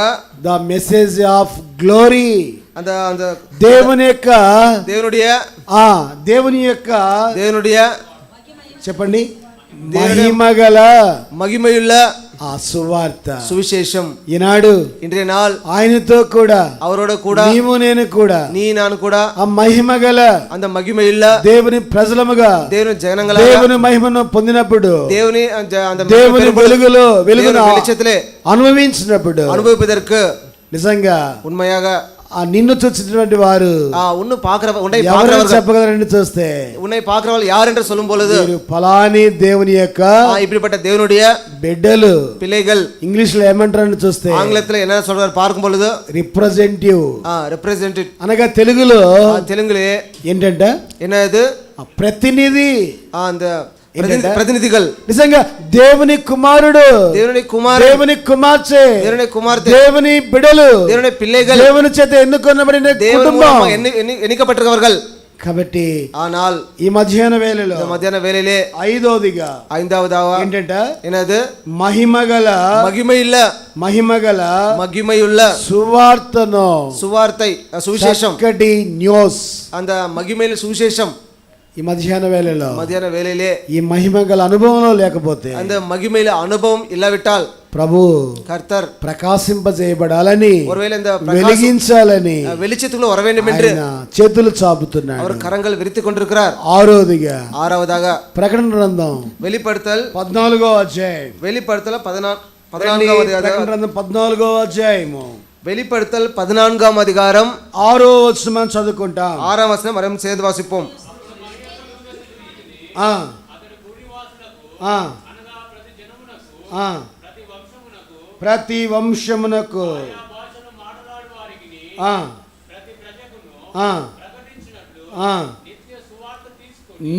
Speaker 1: ద మెసేజ్ ఆఫ్ గ్లోరీ
Speaker 2: அந்த அந்த
Speaker 1: దేవుని యొక్క
Speaker 2: దేవునుடைய
Speaker 1: చెప్పండి మహిమగల
Speaker 2: మహిమయుள்ள
Speaker 1: ఆ సువార్త
Speaker 2: సువిశేషం
Speaker 1: ఈనాడు
Speaker 2: ఇంద్రియ నాள்
Speaker 1: ఆయనతో కూడా
Speaker 2: అవరోడ కూడా
Speaker 1: నీవు నేను కూడా
Speaker 2: నీ నాను కూడా
Speaker 1: ఆ మహిమగల
Speaker 2: అంద మహిమయుள்ள
Speaker 1: దేవుని ప్రజలముగా
Speaker 2: దేవుని జనంగల
Speaker 1: దేవుని మహిమను పొందినప్పుడు
Speaker 2: దేవుని
Speaker 1: దేవుని వెలుగులో వెలుగును
Speaker 2: వెలిచத்திலே
Speaker 1: అనుభవించినప్పుడు
Speaker 2: అనుభవింపதற்கு
Speaker 1: నిజంగా
Speaker 2: ఉన్మయాగా
Speaker 1: ఆ నిన్ను చూసినటువంటి వారు
Speaker 2: ఉన్ను పాకరవ
Speaker 1: చెప్పగలరని చూస్తే
Speaker 2: ఉన్నై పాకరవాళ్ళు యారు என்று சொல்லும் பொழுது
Speaker 1: ఫలాని దేవుని యొక్క
Speaker 2: இப்படிப்பட்ட தேவனுடைய
Speaker 1: బిడ్డలు
Speaker 2: పిల్లలు
Speaker 1: ఇంగ్లీష్ లో ఏమంటారని చూస్తే
Speaker 2: ఆంగ్లத்தில் என்ன சொல்றார் பார்க்கும் பொழுது
Speaker 1: రిప్రజెంటేటివ్
Speaker 2: రిప్రజెంటేటివ్
Speaker 1: అనగా తెలుగులో
Speaker 2: తెలుగులో
Speaker 1: ఏంటంటే
Speaker 2: என்னது
Speaker 1: ప్రతినిధి
Speaker 2: அந்த ప్రతినిధిகள்
Speaker 1: నిజంగా దేవుని కుమారుడు
Speaker 2: దేవుని
Speaker 1: కుమార్తె దేవుని బిడ్డలు
Speaker 2: దేవుని పిల్లలు
Speaker 1: దేవుని చేత ఎన్నుకొనబడిన కుటుంబం
Speaker 2: ఎన్నికపట్టవர்கள்
Speaker 1: కాబట్టి
Speaker 2: ஆனால்
Speaker 1: ఈ మధ్యాహ్న వేళలో ఐదవదిగా ఏంటంటే என்னது
Speaker 2: మహిమయుள்ள
Speaker 1: సువార్తను
Speaker 2: సువిశేషం
Speaker 1: న్యూస్
Speaker 2: அந்த మహిమయుள்ள సువిశేషం
Speaker 1: ఈ మధ్యాహ్న
Speaker 2: వేళలే
Speaker 1: ఈ మహిమ గల అనుభవంలో లేకపోతే
Speaker 2: அந்த మహిమయిల అనుభవం ఇల్లవిట్టాల్
Speaker 1: ప్రభు
Speaker 2: కర్తర్
Speaker 1: ప్రకాశింపజేయబడాలని
Speaker 2: ஒருவேளை இந்த
Speaker 1: వెలిగించాలని
Speaker 2: வெளிச்சத்துக்குள்ள வர வேண்டும் என்று
Speaker 1: చేతులు చాపుతున్నాడు.
Speaker 2: அவர் కరంగల్ విరిచి கொண்டிருக்கிறார்.
Speaker 1: ఆరవదిగా ప్రకటన గ్రంథం
Speaker 2: வெளிப்படுத்தல்
Speaker 1: 14వ అధ్యాయం
Speaker 2: வெளிப்படுத்தல் 14వ
Speaker 1: అధ్యాయం 14వ అధ్యాయము
Speaker 2: வெளிப்படுத்தல் 14ஆம் அதிகாரம்
Speaker 1: 6వ వచనం చదువుకుంటాం.
Speaker 2: 6ஆம் వచనం మనం చేదు వాసిపోం.
Speaker 1: ప్రతి వంశమునకు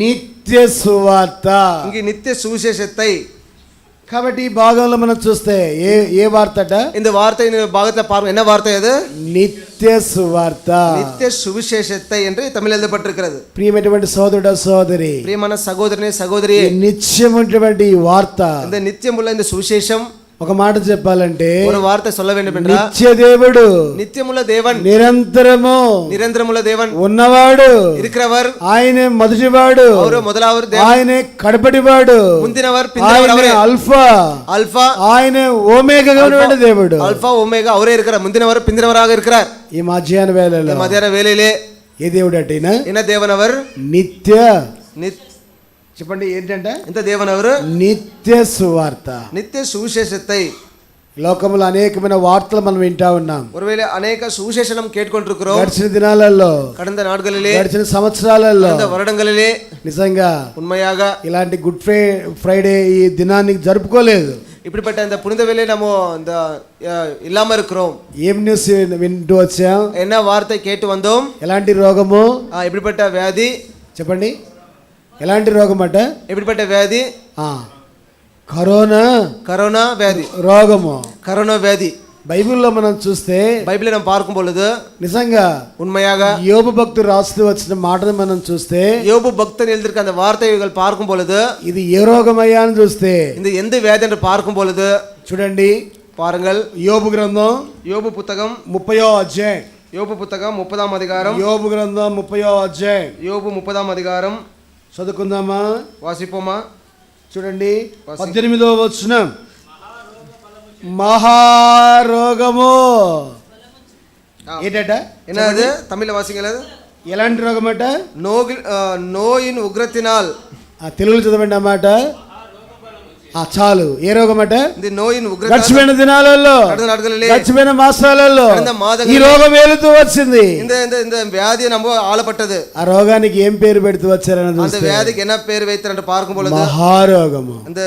Speaker 1: నిత్య సువార్త
Speaker 2: ఇంక నిత్య సువిశేషத்தை
Speaker 1: కాబట్టి ఈ భాగంలో మనం చూస్తే ఏ వార్తట
Speaker 2: இந்த வார்த்தை இந்த பாகத்துல பாருங்க என்ன வார்த்தை அது
Speaker 1: నిత్య సువార్త
Speaker 2: నిత్య సువిశేషத்தை என்று தமிழில் எழுதப்பட்டிருக்கிறது.
Speaker 1: ప్రియమైనటువంటి సోదరుడు సోదరి
Speaker 2: ప్రియమైన సహోదరుని సహోదరి
Speaker 1: నిత్యమైనటువంటి వార్త
Speaker 2: இந்த నిత్యముల இந்த సువిశేషం
Speaker 1: ఒక మాట చెప్పాలంటే
Speaker 2: ஒரு வார்த்தை சொல்ல வேண்டும் என்றால்
Speaker 1: నిత్య దేవుడు
Speaker 2: నిత్యముల దేవన్
Speaker 1: నిరంతరముల
Speaker 2: దేవన్
Speaker 1: ఉన్నవాడు
Speaker 2: இருக்கிறவர்
Speaker 1: ఆయన మొదటివాడు
Speaker 2: அவரு முதலாவது தேவன்
Speaker 1: ఆయన కడపటివాడు
Speaker 2: முந்தினவர் பிந்தினவர் அவரே
Speaker 1: ఆల్ఫా ఆయన ఓమేగా ఉన్నటువంటి దేవుడు
Speaker 2: ఆల్ఫా ఓమేగా அவரே இருக்கிறார் முந்தினவர் பிந்தினவராக இருக்கிறார்.
Speaker 1: ఈ మధ్యాహ్న వేళలో ఏ దేవుడు అంటే
Speaker 2: என்ன தேவன் அவர்
Speaker 1: నిత్య చెప్పండి ఏంటంటే
Speaker 2: ఇంత దేవన్ ఎవరు
Speaker 1: నిత్య సువార్త
Speaker 2: నిత్య సువిశేషத்தை
Speaker 1: లోకంలో అనేకమైన వార్తలు మనం వింటా ఉన్నాం.
Speaker 2: ஒருவேளை అనేక సువిశేషం కేట్టుకుంటున్నాం.
Speaker 1: గడిచిన దినాలలో
Speaker 2: கடந்த நாட்களிலே
Speaker 1: గడిచిన సంవత్సరాలలో
Speaker 2: கடந்த வருடங்களிலே
Speaker 1: నిజంగా
Speaker 2: ఉన్మయాగా
Speaker 1: ఇలాంటి గుడ్ ఫ్రైడే ఈ దినాన్ని జరుపుకోలేదు.
Speaker 2: இப்படிப்பட்ட இந்த புனித வேலை நம்ம இந்த இல்லாம இருக்கிறோம்.
Speaker 1: ఏం న్యూస్ వింటూ వచ్చాం?
Speaker 2: என்ன వార్త கேட்டு வந்தோம்?
Speaker 1: ఎలాంటి రోగము?
Speaker 2: இப்படிப்பட்ட వ్యాధి
Speaker 1: చెప్పండి. ఎలాంటి రోగం అట?
Speaker 2: எப்படிப்பட்ட వ్యాధి?
Speaker 1: కరోనా
Speaker 2: వ్యాధి
Speaker 1: రోగము.
Speaker 2: కరోనా వ్యాధి
Speaker 1: బైబిల్లో మనం చూస్తే
Speaker 2: பைபிளை நாம் பார்க்கும் பொழுது
Speaker 1: నిజంగా
Speaker 2: உண்மையாக
Speaker 1: యోబు భక్తుడు రాస్తూ వచ్చిన మాటను మనం చూస్తే
Speaker 2: யோபு பக்தன் எழுதியிருக்க அந்த வார்த்தைகள் பார்க்கும் பொழுது
Speaker 1: ఇది ఏ రోగమయ్యా అని చూస్తే
Speaker 2: இந்த எந்த வேதனை என்று பார்க்கும் பொழுது
Speaker 1: చూడండి
Speaker 2: பாருங்கள்
Speaker 1: యోబు గ్రంథం
Speaker 2: யோபு புத்தகம்
Speaker 1: 30వ అధ్యాయం.
Speaker 2: யோபு புத்தகம் 30ஆம் அதிகாரம்
Speaker 1: యోబు గ్రంథం 30వ అధ్యాయం
Speaker 2: யோபு 30ஆம் அதிகாரம்
Speaker 1: చదువుకుందామా?
Speaker 2: வாசிப்போமா?
Speaker 1: చూడండి 18వ వచనం. మహారోగము ఏంటట?
Speaker 2: என்னது தமிழ்ல வாசிங்களா?
Speaker 1: ఎలాంటి రోగం అట?
Speaker 2: நோயின் உக்ரத்தினால்.
Speaker 1: తెలుగులో చదవండి అన్నమాట. చాలు. ఏ రోగం అట?
Speaker 2: இந்த நோயின் உக்ரத்தினால்
Speaker 1: గడిచిపోయిన దినాలలో, గడిచిపోయిన మాసాలలో ఈ రోగం ఏలుతూ వచ్చింది.
Speaker 2: இந்த வியாதி நம்ம ஆளப்பட்டது.
Speaker 1: ఆ రోగానికి ఏం పేరు పెడుతూ వచ్చారని
Speaker 2: அந்த வியாதிக்கு என்ன பேர் வைத்தார் பார்க்கும் பொழுது
Speaker 1: మహారోగము.
Speaker 2: இந்த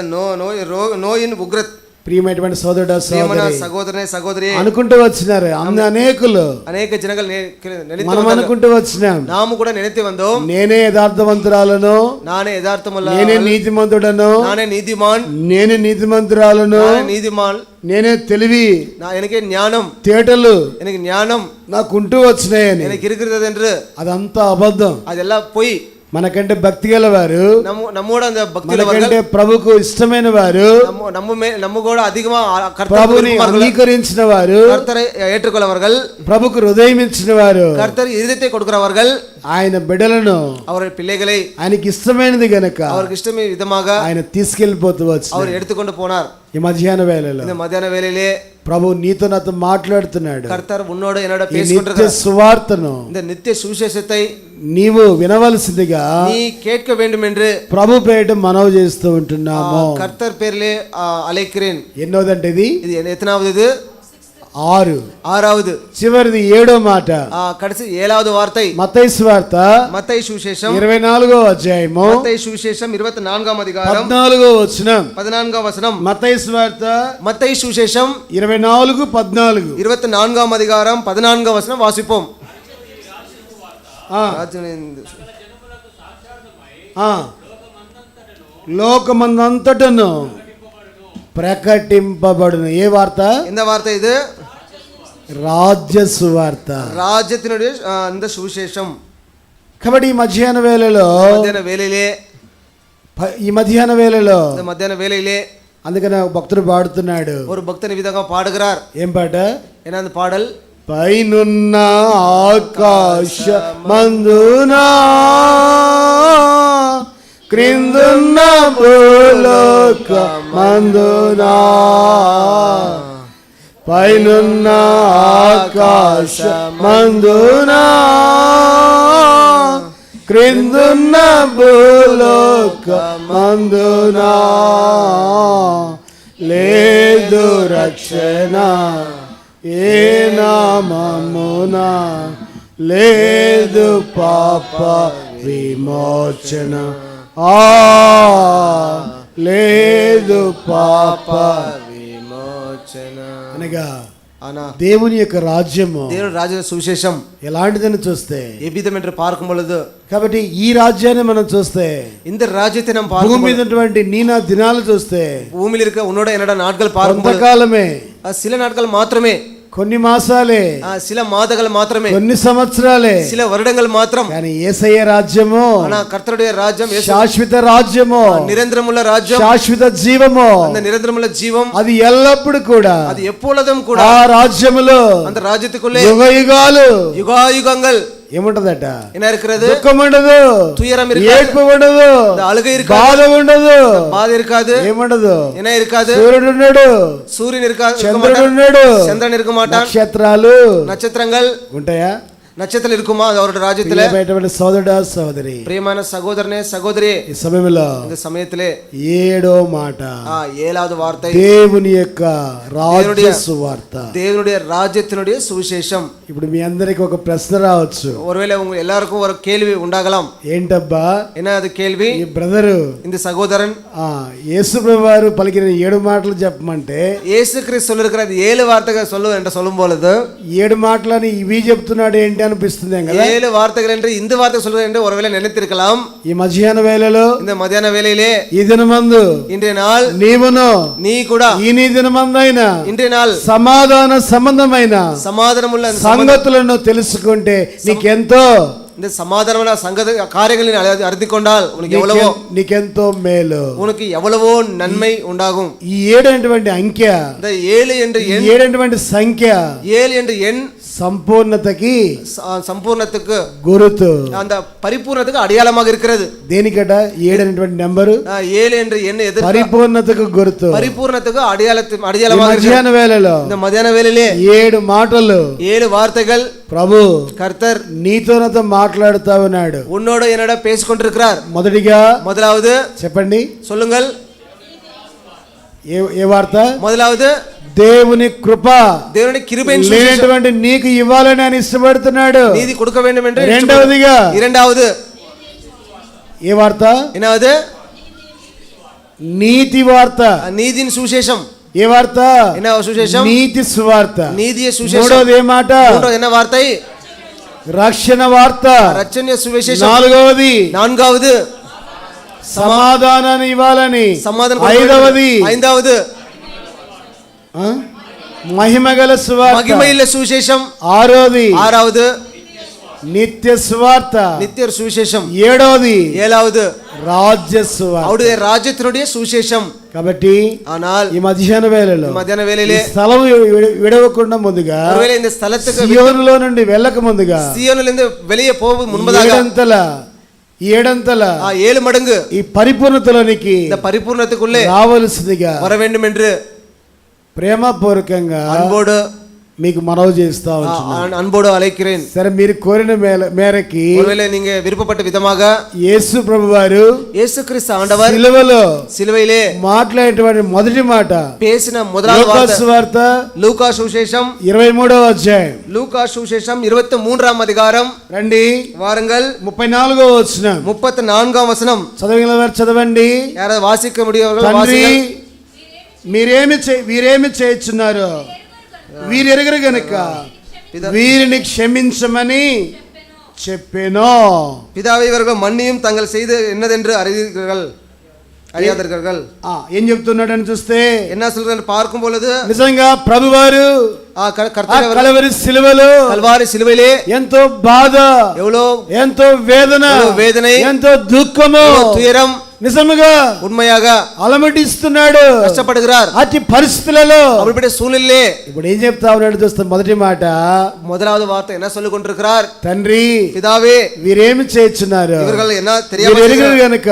Speaker 2: நோயின் உக்ரத்.
Speaker 1: ప్రియమైనటువంటి సోదరుడా సోదరి,
Speaker 2: సహోదరనే సహోదరి
Speaker 1: అనుకుంటూ వచ్చినారు అనేకులు,
Speaker 2: అనేక జనங்கள்
Speaker 1: మనం అనుకుంటూ వచ్చినాం.
Speaker 2: నాము కూడా నిனைத்து వందోం.
Speaker 1: నేనే యథార్థవంతురాలను,
Speaker 2: నానే యథార్థముల,
Speaker 1: నేనే నీతిమంతుడను,
Speaker 2: నానే నీతిమాన్,
Speaker 1: నేనే నీతిమంతురాలను,
Speaker 2: నానే నీతిమాన్,
Speaker 1: నేనే తెలివి,
Speaker 2: எனக்கு ஞானம்,
Speaker 1: తేటలు
Speaker 2: எனக்கு ஞானம்
Speaker 1: నాకుంటూ వచ్చినాయని.
Speaker 2: எனக்கு இருக்கிறது என்று
Speaker 1: అదంతా అబద్ధం.
Speaker 2: அதெல்லாம் பொய்.
Speaker 1: మనకంటే భక్తి గల వారు,
Speaker 2: நம்மோட அந்த భక్తిలో
Speaker 1: మనకంటే ప్రభుకు ఇష్టమైన వారు,
Speaker 2: நம்ம கூட அதிகமா
Speaker 1: ప్రభుని అంగీకరించిన వారు,
Speaker 2: కర్తரை ఏற்றுకొల్లవர்கள்,
Speaker 1: ప్రభుకు హృదయం ఇచ్చిన వారు,
Speaker 2: కర్తర్ హృదయத்தை கொடுக்கிறவர்கள்,
Speaker 1: ఆయన బిడ్డలను,
Speaker 2: அவருடைய பிள்ளைகளை
Speaker 1: ఆయనకి ఇష్టమైనది గనక
Speaker 2: அவருக்கு இஷ்டமே விதமாக
Speaker 1: ఆయన తీసుకెళ్లిపోతూ వచ్చి
Speaker 2: அவர் எடுத்துக்கொண்டு போனார்.
Speaker 1: ఈ మధ్యాహ్న వేళలో
Speaker 2: இந்த மத்தியான வேளையிலே
Speaker 1: ప్రభు నీతో నాతో మాట్లాడుతున్నాడు.
Speaker 2: కర్తర్ ఉన్నోడు என்னோட
Speaker 1: నిత్య
Speaker 2: பேசிக்கொண்டிருக்கிறார்.
Speaker 1: సువార్తను
Speaker 2: இந்த நித்திய சுவிசேஷத்தை
Speaker 1: నీవు వినవలసిందిగా
Speaker 2: நீ கேட்க வேண்டும் என்று
Speaker 1: ప్రభు పేరిట మనవి చేస్తూ ఉంటున్నాము.
Speaker 2: కర్తర్ పేర్లే అలైக்கிறேன்.
Speaker 1: ఎన్నోదంటే ఇది
Speaker 2: ఎత్తనాவது? ఇది
Speaker 1: 6.
Speaker 2: ఆరావది.
Speaker 1: చివరిది 7వ మాట.
Speaker 2: కடைசி 7வது వార్த்தை.
Speaker 1: మత్తయి సువార్త
Speaker 2: మత్తయి సువిశేషం
Speaker 1: 24వ అధ్యాయము,
Speaker 2: మత్తయి సువిశేషం 24వ అధికారం
Speaker 1: 14వ వచనం.
Speaker 2: 14వ వచనం.
Speaker 1: మత్తయి సువార్త
Speaker 2: మత్తయి సువిశేషం
Speaker 1: 24:14.
Speaker 2: 24వ అధికారం 14వ వచనం వాసిపోం.
Speaker 1: లోకమందంతటను ప్రకటింపబడును. ఏ వార్త?
Speaker 2: இந்த வார்த்தை இது
Speaker 1: రాజ్య సువార్త,
Speaker 2: రాజ్యத்தினுடைய இந்த சுவிசேஷம்.
Speaker 1: కాబట్టి ఈ మధ్యాహ్న వేళలో, ఈ మధ్యాహ్న వేళలో,
Speaker 2: இந்த మధ్యాహ్న వేళயிலே
Speaker 1: అందుకనే భక్తుడు పాడుతున్నాడు.
Speaker 2: ஒரு பக்தன் విధంగా పాడుகிறார்.
Speaker 1: ఏం పాట?
Speaker 2: என்ன அந்த పాడల్?
Speaker 1: పైనున్న ఆకాశమందునా క్రిందున్న భూలోకమందునా, పైనున్న ఆకాశమందునా క్రిందున్న భూలోకమందునా లేదు రక్షణ ఏ నామమునా, లేదు పాప విమోచన, లేదు పాప విమోచన. అనగా దేవుని యొక్క రాజ్యము,
Speaker 2: దేవుని రాజ్య సువిశేషం
Speaker 1: ఎలాంటిదని చూస్తే
Speaker 2: ఏ విధం என்று பார்க்கும் பொழுது,
Speaker 1: కాబట్టి ఈ రాజ్యాన్ని మనం చూస్తే,
Speaker 2: இந்த ராஜ்யத்தை நாம்
Speaker 1: భూమి మీద ఉన్నటువంటి నీనా దినాలు చూస్తే,
Speaker 2: భూమిలో இருக்க உன்னோட என்னோட நாட்கள் பார்க்கும் பொழுது
Speaker 1: కొంతకాలమే,
Speaker 2: சில நாட்கள் మాత్రమే,
Speaker 1: కొన్ని మాసాలే,
Speaker 2: சில మాదங்கள் మాత్రమే,
Speaker 1: కొన్ని సంవత్సరాలే,
Speaker 2: சில வருடங்கள் మాత్రం.
Speaker 1: కానీ యేసయ్య రాజ్యము,
Speaker 2: కర్తరుடைய రాజ్యం
Speaker 1: శాశ్వత రాజ్యము,
Speaker 2: నిరంతరముల రాజ్యం,
Speaker 1: శాశ్వత జీవము,
Speaker 2: அந்த నిరంతరముల జీవం,
Speaker 1: అది ఎల్లప్పుడు కూడా,
Speaker 2: అది எப்பொழுதும் கூட
Speaker 1: ఆ రాజ్యములో,
Speaker 2: அந்த రాజ్యத்துக்குள்ளே
Speaker 1: యుగయుగాలు,
Speaker 2: యుగాయుగங்கள்
Speaker 1: ఏముంటదట?
Speaker 2: என்ன இருக்கிறது?
Speaker 1: దుఃఖం ఉండదు,
Speaker 2: துயரம் இருக்காது,
Speaker 1: ఏడ్పు ఉండదు,
Speaker 2: అలుగై இருக்காது,
Speaker 1: బాధ ఉండదు,
Speaker 2: బాధ இருக்காது,
Speaker 1: ఏముండదు,
Speaker 2: என்ன இருக்காது,
Speaker 1: సూర్యుడు ఉన్నాడు,
Speaker 2: సూర్యుని இருக்காது,
Speaker 1: చంద్రుడు ఉన్నాడు,
Speaker 2: చంద్రన్ இருக்க மாட்டான்,
Speaker 1: నక్షత్రాలు,
Speaker 2: నక్షత్రங்கள்
Speaker 1: ఉంటాయా?
Speaker 2: నక్షత్రాలు இருக்குமா அவருடைய ராஜ்யத்திலே?
Speaker 1: ప్రియమైన సోదరుడా సోదరి,
Speaker 2: ప్రియమైన సహోదరనే సహోదరి,
Speaker 1: ఈ సమయంలో
Speaker 2: இந்த సమయத்திலே
Speaker 1: 7వ మాట,
Speaker 2: 7வது வார்த்தை,
Speaker 1: దేవుని యొక్క రాజ్య సువార్త,
Speaker 2: దేవునుடைய రాజ్యத்தினுடைய సువిశేషం.
Speaker 1: ఇప్పుడు మీ అందరికి ఒక ప్రశ్న రావచ్చు.
Speaker 2: ஒருவேளை உங்க எல்லாருக்கும் ஒரு கேள்வி உண்டாகலாம்.
Speaker 1: ఏంటబ్బా
Speaker 2: என்ன அது கேள்வி?
Speaker 1: ఈ బ్రదరు,
Speaker 2: இந்த సహోదరన్
Speaker 1: యేసుప్రభు వారు పలికిన 7 మాటలు చెప్పమంటే,
Speaker 2: యేసు క్రీస్తు சொல்லிருக்கிற 7 வார்த்தைகள் சொல்லுவேன் என்று சொல்லும் பொழுது
Speaker 1: 7 మాటలని ఇవి చెప్తున్నాడు ఏంటి ఏంటి అనిపిస్తుంది కదా.
Speaker 2: 7 வார்த்தைகள் என்று இந்த வார்த்தை சொல்கிறேன் என்று ஒருவேளை நினைத்திருக்கலாம்.
Speaker 1: ఈ మధ్యాహ్న వేళలో,
Speaker 2: இந்த மத்தியான வேளையிலே,
Speaker 1: ఈ దినమందు
Speaker 2: இன்றைய நாள்
Speaker 1: నీవును
Speaker 2: நீ கூட
Speaker 1: ఈ నీ దినమందైన
Speaker 2: இன்றைய நாள்
Speaker 1: సమాధాన సంబంధమైన
Speaker 2: సమాధానముள்ள
Speaker 1: సంగతులను తెలుసుకుంటే నీకెంతో,
Speaker 2: இந்த சமாதானமான காரியங்களை அறிந்து கொண்டால் உனக்கு எவ்வளவோ,
Speaker 1: నీకెంతో మేలు,
Speaker 2: உனக்கு எவ்வளவோ நன்மை உண்டாகும்.
Speaker 1: ఈ 7 అనేటువంటి అంకె,
Speaker 2: இந்த 7 என்று எண்,
Speaker 1: 7 అనేటువంటి సంఖ్య
Speaker 2: 7 என்று எண்
Speaker 1: సంపూర్ణతకి,
Speaker 2: సంపూర్ణத்துக்கு,
Speaker 1: గురుతు,
Speaker 2: அந்த பரிபூர்ணத்துக்கு அடையாளமாக இருக்கிறது.
Speaker 1: దేనికట 7 అనేటువంటి నెంబరు
Speaker 2: 7 என்ற எண் எது?
Speaker 1: పరిపూర్ణతకు గుర్తు,
Speaker 2: பரிபூர்ணத்துக்கு அடையாளமாக
Speaker 1: మధ్యాహ్న వేళలో
Speaker 2: இந்த மத்தியான வேளையிலே
Speaker 1: 7 మాటలు
Speaker 2: 7 வார்த்தைகள்
Speaker 1: ప్రభు
Speaker 2: கர்த்தர்
Speaker 1: నీతో నాతో మాట్లాడుతా ఉన్నాడు.
Speaker 2: உன்னோட என்னோட பேசிக்கொண்டிருக்கிறார். முதலாவது
Speaker 1: చెప్పండి,
Speaker 2: சொல்லுங்கள்.
Speaker 1: ఏ వార్త?
Speaker 2: முதலாவது
Speaker 1: దేవుని కృప,
Speaker 2: దేవుని கிருபை
Speaker 1: లేనటువంటి నీకు ఇవ్వాలని ఆయన ఇష్టపడుతున్నాడు.
Speaker 2: நீதி கொடுக்க வேண்டும் என்று.
Speaker 1: రెండవదిగా,
Speaker 2: இரண்டாவது
Speaker 1: ఏ వార్త?
Speaker 2: என்னது?
Speaker 1: నీతి వార్త,
Speaker 2: நீதியின் சுவிசேஷம்.
Speaker 1: ఏ వార్త?
Speaker 2: என்ன சுவிசேஷம்?
Speaker 1: నీతి సువార్త.
Speaker 2: நீதிய சுவிசேஷம்.
Speaker 1: మూడవది ఏ మాట?
Speaker 2: மூడవది என்ன வார்த்தை?
Speaker 1: రక్షణ వార్త.
Speaker 2: రక్షణ సువిశేషం.
Speaker 1: నాలుగవది సమాధానాన్ని ఇవ్వాలని. ఐదవది మహిమగల సువార్త.
Speaker 2: మహిమగల సువిశేషం. ఆరవది
Speaker 1: నిత్య సువార్త,
Speaker 2: నిత్య సువిశేషం.
Speaker 1: ఏడవది రాజ్య సువార్త,
Speaker 2: அவருடைய ராஜ்யத்தினுடைய சுவிசேஷம்.
Speaker 1: కాబట్టి
Speaker 2: ஆனால்
Speaker 1: ఈ మధ్యాహ్న వేళలో స్థలం విడవకుండా ముందుగా,
Speaker 2: ஒருவேளை இந்த ஸ்தலத்துக்கு
Speaker 1: సియోనులో నుండి వెళ్ళక ముందుగా,
Speaker 2: సియోనుலிருந்து வெளியே போக முன்பதாக
Speaker 1: ఏడంతల
Speaker 2: 7 మடங்గు
Speaker 1: ఈ పరిపూర్ణతలోనికి,
Speaker 2: இந்த பரிபூர்ணத்துக்குள்ளே
Speaker 1: రావాల్సిందిగా
Speaker 2: வர வேண்டும் என்று
Speaker 1: ప్రేమపూర్వకంగా
Speaker 2: అన్బోడు
Speaker 1: మీకు మనవి చేస్తా
Speaker 2: అన్బోడు అలైக்கிறேன்.
Speaker 1: సరే, మీరు కోరిన మేరకి,
Speaker 2: ஒருவேளை நீங்க விருப்பப்பட்ட விதமாக
Speaker 1: యేసు ప్రభువారు,
Speaker 2: యేసు క్రీస్తు ఆండவர்
Speaker 1: సిలువలో మాట్లాడేటువంటి మొదటి మాట,
Speaker 2: பேசின முதலாவது
Speaker 1: వార్త
Speaker 2: లూకా సువిశేషం
Speaker 1: 23వ అధ్యాయం.
Speaker 2: లూకా సువిశేషం 23వ అధికారం.
Speaker 1: రండి,
Speaker 2: వారంగల్
Speaker 1: 34వ వచనం,
Speaker 2: 34వ వచనం.
Speaker 1: చదవగలవారు చదవండి.
Speaker 2: யாராவது வாசிக்க முடியவர்கள் வாசிங்கள்.
Speaker 1: వీరేమి చేయుచున్నారు? వీరు ఎరుగరు గనుక వీరిని క్షమించమని చెప్పెను.
Speaker 2: పితావే, ఇవர்கள் మన్నియం తంగల్ செய்து என்னதென்று அறியாதீர்கள்.
Speaker 1: ఏం చెప్తున్నాడని చూస్తే,
Speaker 2: என்ன சொல்றாரு பார்க்கும் பொழுது,
Speaker 1: నిజంగా ప్రభువారు కల్వరి సిలువలో ఎంతో బాధ, ఎంతో వేదన, ఎంతో దుఃఖము,
Speaker 2: துயரம்,
Speaker 1: నిజముగా
Speaker 2: ఉన్మయాగ
Speaker 1: అలమటిస్తున్నాడు,
Speaker 2: కష్టపడుகிறார்.
Speaker 1: అట్టి పరిస్థితులలో
Speaker 2: அப்படிப்பட்ட சூழ்நிலையிலே
Speaker 1: ఇప్పుడు ఏం చెప్తా ఉన్నాడు చూస్తే, మొదటి మాట,
Speaker 2: முதலாவது வார்த்தை என்ன சொல்லிக் கொண்டிருக்கிறார்?
Speaker 1: తండ్రి,
Speaker 2: పితావే,
Speaker 1: వీరేమి చేస్తున్నారు?
Speaker 2: இவர்கள் என்ன தெரியாமல்
Speaker 1: గనుక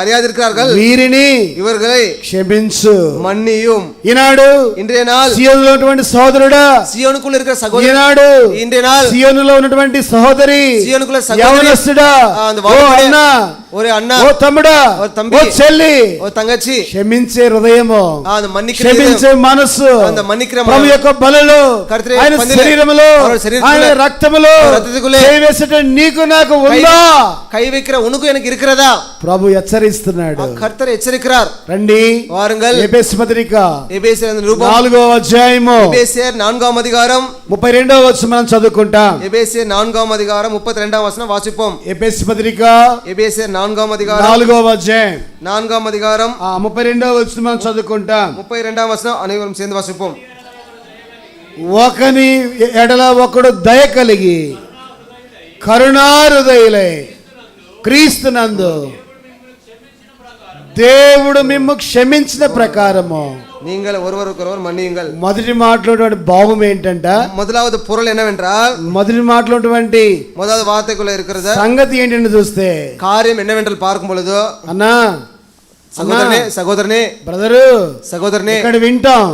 Speaker 2: அறியாதிருக்கிறார்கள்.
Speaker 1: వీరిని
Speaker 2: ఇవర్களை
Speaker 1: క్షమించు,
Speaker 2: మన్నిயும்.
Speaker 1: ఈనాడు
Speaker 2: இன்றைய நாள்
Speaker 1: సియోనులో ఉన్నటువంటి సోదరుడా,
Speaker 2: సియోనుకుள்ள இருக்கிற సహోదరి,
Speaker 1: ఈనాడు
Speaker 2: இன்றைய நாள்
Speaker 1: సియోనులో ఉన్నటువంటి సహోదరి,
Speaker 2: సియోనుకుள்ள సహోదరి,
Speaker 1: యవనస్తుడా, ఓ అన్న,
Speaker 2: ஒரு அண்ணா,
Speaker 1: ఓ తమ్ముడా,
Speaker 2: தம்பி,
Speaker 1: ఓ చెల్లి,
Speaker 2: ఓ తంగచ్చి,
Speaker 1: క్షమించే హృదయము, క్షమించే మనసు ప్రభు యొక్క బలలో, ఆయన శరీరములో, ఆయన రక్తములో చేవేసట నీకు నాకు ఉందా?
Speaker 2: కై வைக்கிற உனக்கு எனக்கு இருக்கிறதா?
Speaker 1: ప్రభు హెచ్చరిస్తున్నాడు.
Speaker 2: కర్తర్ హెచ్చరిக்கிறார்.
Speaker 1: రండి,
Speaker 2: వారంగల్
Speaker 1: ఎఫెసు పత్రిక
Speaker 2: ఎఫెసీయుల నిరూపణ
Speaker 1: 4వ అధ్యాయము,
Speaker 2: ఎఫెసీయుల 4వ అధికారం
Speaker 1: 32వ వచనం మనం చదువుకుంటాం.
Speaker 2: ఎఫెసీయుల 4వ అధికారం 32వ వచనం వాసిపోం.
Speaker 1: ఎఫెసు పత్రిక
Speaker 2: ఎఫెసీయుల 4వ అధికారం
Speaker 1: 4వ అధ్యాయం
Speaker 2: 4వ అధికారం
Speaker 1: 32వ వచనం మనం చదువుకుంటాం.
Speaker 2: 32వ వచనం అనేవరం சேர்ந்து వాసిపోం.
Speaker 1: ఒకని ఎడల ఒకడు దయ కలిగి కరుణాహృదయులై క్రీస్తునందు దేవుడు మిమ్ము క్షమించిన ప్రకారము
Speaker 2: நீங்கள் ஒருவருக்கொருவர் மன்னியுங்கள்.
Speaker 1: మొదటి మాట్లాడే భావం ఏంటంట?
Speaker 2: முதலாவது பொருள் என்னவென்றால்,
Speaker 1: మొదటి మాట్లాడేటువంటి
Speaker 2: முதலாவது వార్తకుల இருக்கிறது
Speaker 1: సంగతి ఏంటంటే చూస్తే,
Speaker 2: కార్యం என்னவென்றால் பார்க்கும் பொழுது,
Speaker 1: అన్నా,
Speaker 2: సహోదరనే,
Speaker 1: బ్రదరు,
Speaker 2: సహోదరనే,
Speaker 1: ఇక్కడ వింటాం,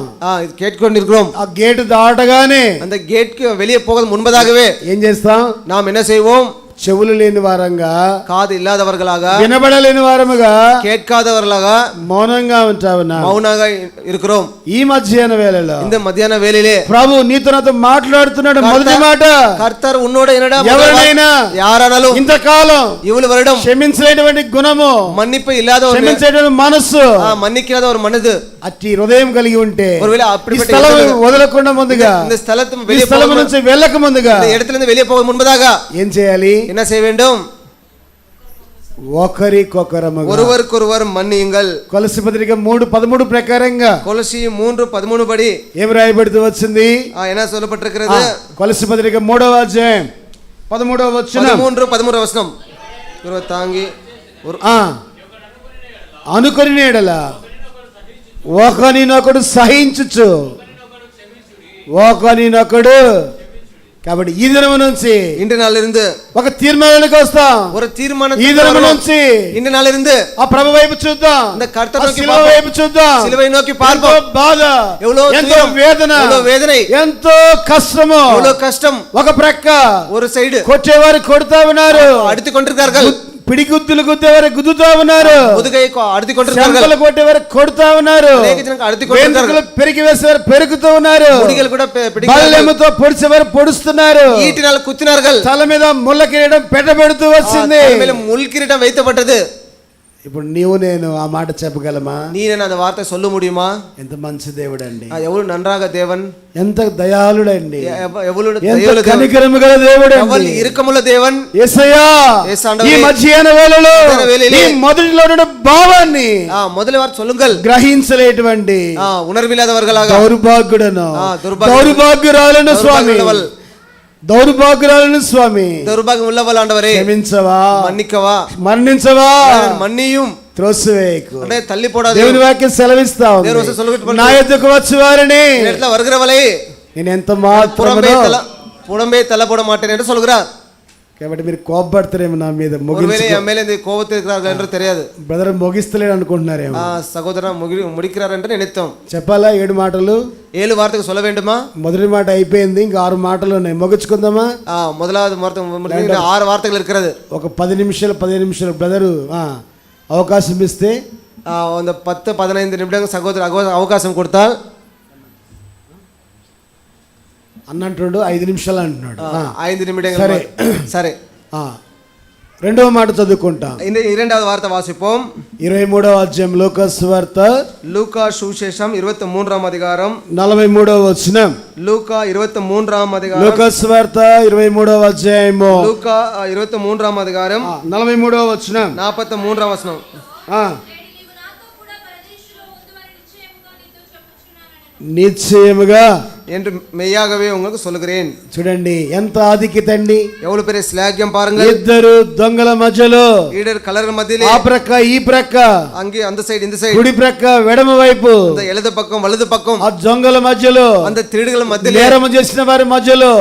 Speaker 2: இது கேட்டுக்கொண்டிருக்கிறோம்.
Speaker 1: ఆ గేటు దాటగానే,
Speaker 2: அந்த கேட்க்கு வெளியே போக முன்பதாகவே
Speaker 1: ఏం చేస్తాం?
Speaker 2: நாம் என்ன செய்வோம்?
Speaker 1: చెవులు లేని వారంగా,
Speaker 2: కాదు ఇల్లాదవర్గలాగ,
Speaker 1: వినబడలేని వారముగా,
Speaker 2: కేட்காதவர்களாக
Speaker 1: మౌనంగా ఉంటావునా,
Speaker 2: మౌనంగా இருக்கிறோம்.
Speaker 1: ఈ మధ్యాహ్న వేళలో,
Speaker 2: இந்த మధ్యాహ్న వేళలే
Speaker 1: ప్రభు నీతో నాతో మాట్లాడుతున్నాడు. మొదటి మాట,
Speaker 2: కర్తర్ ఉన్నోడ ఎనడా,
Speaker 1: ఎవరైనా
Speaker 2: యారనలు
Speaker 1: ఇంతకాలం
Speaker 2: ఇవులు వరడం
Speaker 1: క్షమించలేటువంటి గుణము,
Speaker 2: మన్నిப்பு ఇల్లాదవర్,
Speaker 1: క్షమించేటువంటి మనస్సు,
Speaker 2: మన్నిక్కాదవర్ మనது,
Speaker 1: అట్టి హృదయం కలిగి ఉంటే
Speaker 2: ஒருவேளை
Speaker 1: ఈ
Speaker 2: அப்படிப்பட்ட
Speaker 1: స్థలం
Speaker 2: இருதயம்
Speaker 1: వదలకుండా ముందుగా
Speaker 2: இந்த ஸ்தலத்து
Speaker 1: ఈ
Speaker 2: வெளியே
Speaker 1: స్థలం నుంచి వెళ్ళక ముందుగా
Speaker 2: இந்த இடத்திலிருந்து வெளியே போக முன்பதாக
Speaker 1: ఏం చేయాలి?
Speaker 2: என்ன செய்ய வேண்டும்?
Speaker 1: ఒకరికొకరముగా
Speaker 2: ஒருவருக்கொருவர் மன்னியுங்கள்.
Speaker 1: కొలస్సీ పత్రిక 3:13 ప్రకారంగా
Speaker 2: கொலோசி 3:13 పడి
Speaker 1: ఏం రాయబడుతూ వచ్చింది?
Speaker 2: என்ன சொல்லப்பட்டிருக்கிறது?
Speaker 1: కొలస్సీ పత్రిక 3వ అధ్యాయం 13వ వచనం
Speaker 2: 13 వచనం ఇరవై తాంగి
Speaker 1: అనుకొని ఎడల ఒకరినొకడు సహించుచు ఒకరినొకడు. కాబట్టి ఈ దినము నుంచి
Speaker 2: ఇంటి నాలిருந்து
Speaker 1: ఒక తీర్మానానికి వస్తాం.
Speaker 2: ஒரு தீர்மானம்
Speaker 1: ఈ దినము నుంచి
Speaker 2: ఇంటి నాలిருந்து
Speaker 1: ఆ ప్రభు వైపు చూద్దాం,
Speaker 2: அந்த கர்த்தர் நோக்கி
Speaker 1: శిలువ వైపు చూద్దాం.
Speaker 2: సిలువై నోకి పార్పం.
Speaker 1: ఎంతో బాధ, ఎంతో వేదన, ఎంతో కష్టము,
Speaker 2: కష్టం.
Speaker 1: ఒక ప్రక్క
Speaker 2: ஒரு సైడ్
Speaker 1: కొట్టేవారు కొడుతా ఉన్నారు,
Speaker 2: అడిచి కొట్టిరుకారు,
Speaker 1: పిడిగుద్దులు గుద్దేవారు గుద్దుతా ఉన్నారు,
Speaker 2: ముదుగై అడిచి కొట్టిరుకారు,
Speaker 1: కొట్టేవారు కొడుతా ఉన్నారు, పెరిగి వేసేవారు పెరుగుతూ ఉన్నారు, బల్లెముతో పొడిచేవారు పొడుస్తున్నారు,
Speaker 2: ఈటినాల కుత్తినారు,
Speaker 1: తల మీద ముళ్ళ కిరీటం పెట్టబెడుతూ వచ్చింది,
Speaker 2: ముల్ కిరీటం వైతపడ్డది.
Speaker 1: ఇప్పుడు నీవు నేను ఆ మాట చెప్పగలమా?
Speaker 2: నీ నేను அந்த வார்த்தை சொல்ல முடியுமா?
Speaker 1: ఎంత మంచి దేవుడు అండి,
Speaker 2: ఎవరు నన్రాగ దేవన్,
Speaker 1: ఎంత దయాళుడండి,
Speaker 2: ఎవరు
Speaker 1: ఎంత కనికరము గల దేవుడు,
Speaker 2: ఎవరు ఇరకముల దేవన్.
Speaker 1: యేసయ్యా ఈ మధ్యాహ్న వేళలో ఈ మొదటిలో భావాన్ని
Speaker 2: మొదటి వారు సొల్లుంగల్
Speaker 1: గ్రహించలేటువంటి
Speaker 2: ఉణర్విలాదవర్గలాగా
Speaker 1: దౌర్భాగ్యుడను దౌర్భాగ్యురాలను స్వామి, దౌర్భాగ్యురాలను స్వామి,
Speaker 2: దౌర్భాగ్యం ఉన్నవాళ్ళండవరే
Speaker 1: క్షమించవా,
Speaker 2: మన్నికవా,
Speaker 1: మన్నించవా,
Speaker 2: మన్నియం
Speaker 1: త్రోసివేయకు.
Speaker 2: అంటే తల్లి పోడా
Speaker 1: దేవుని వాక్యం సెలవిస్తా ఉంది, నా యొద్దకు వచ్చి వారిని
Speaker 2: ఎట్లా వరగరవలే
Speaker 1: నేను ఎంత మాత్రమే
Speaker 2: పుడంబే తలపోడ మాటేనే అంటే సొలుగురా.
Speaker 1: కాబట్టి మీరు కోపడతారేమో నా మీద,
Speaker 2: తెలియదు
Speaker 1: బ్రదర్ ముగిస్తలేడు అనుకుంటున్నారేమో,
Speaker 2: సహోదర ముడికిరారంటే నేను ఎత్తాం
Speaker 1: చెప్పాలా? 7 మాటలు
Speaker 2: 7 వార్తకు సొల వేండుమా?
Speaker 1: మొదటి మాట అయిపోయింది, ఇంకా 6 మాటలు ఉన్నాయి, ముగించుకుందామా?
Speaker 2: మొదలాவது వార్త 6 వార్తలు இருக்கிறது.
Speaker 1: ఒక 10 నిమిషాలు 15 నిమిషాలు బ్రదరు అవకాశం ఇస్తే
Speaker 2: 10-15 నిమిషాలు సహోదరు అవకాశం కొడతా
Speaker 1: అన్నంటున్నాడు, 5 నిమిషాలు అంటున్నాడు.
Speaker 2: 5 నిమిషాలు
Speaker 1: సరే
Speaker 2: సరే.
Speaker 1: రెండవ మాట చదువుకుంటాం.
Speaker 2: இரண்டாவது వార్త వాసిపోం.
Speaker 1: 23వ అధ్యాయం లూకా సువార్త,
Speaker 2: లూకా సువిశేషం 23వ అధికారం
Speaker 1: 43వ వచనం.
Speaker 2: లూకా 23వ అధికారం,
Speaker 1: లూకా సువార్త 23వ అధ్యాయము,
Speaker 2: లూకా 23వ అధికారం
Speaker 1: 43వ వచనం,
Speaker 2: 43వ వచనం.
Speaker 1: నిశ్చయముగా
Speaker 2: என்று மெய்யாகவே உங்களுக்கு சொல்கிறேன்.
Speaker 1: చూడండి ఎంత ఆధిక్యతండి,
Speaker 2: எவ்வளவு பெரிய ஸ்லாக்கியம் பாருங்க.
Speaker 1: ఇద్దరు దొంగల మధ్యలో,
Speaker 2: ఈడర్ కలర్ మధ్యలో,
Speaker 1: ఆ ప్రక్క ఈ ప్రక్క,
Speaker 2: అంగి అంద సైడ్ ఇంద సైడ్,
Speaker 1: కుడి ప్రక్క వెడమ వైపు,
Speaker 2: அந்த ఎడమ పక్కం వలదు పక్కం,
Speaker 1: ఆ దొంగల మధ్యలో,
Speaker 2: அந்த తిరుడుల మధ్యలో,
Speaker 1: నేరం చేసిన వారి మధ్యలో,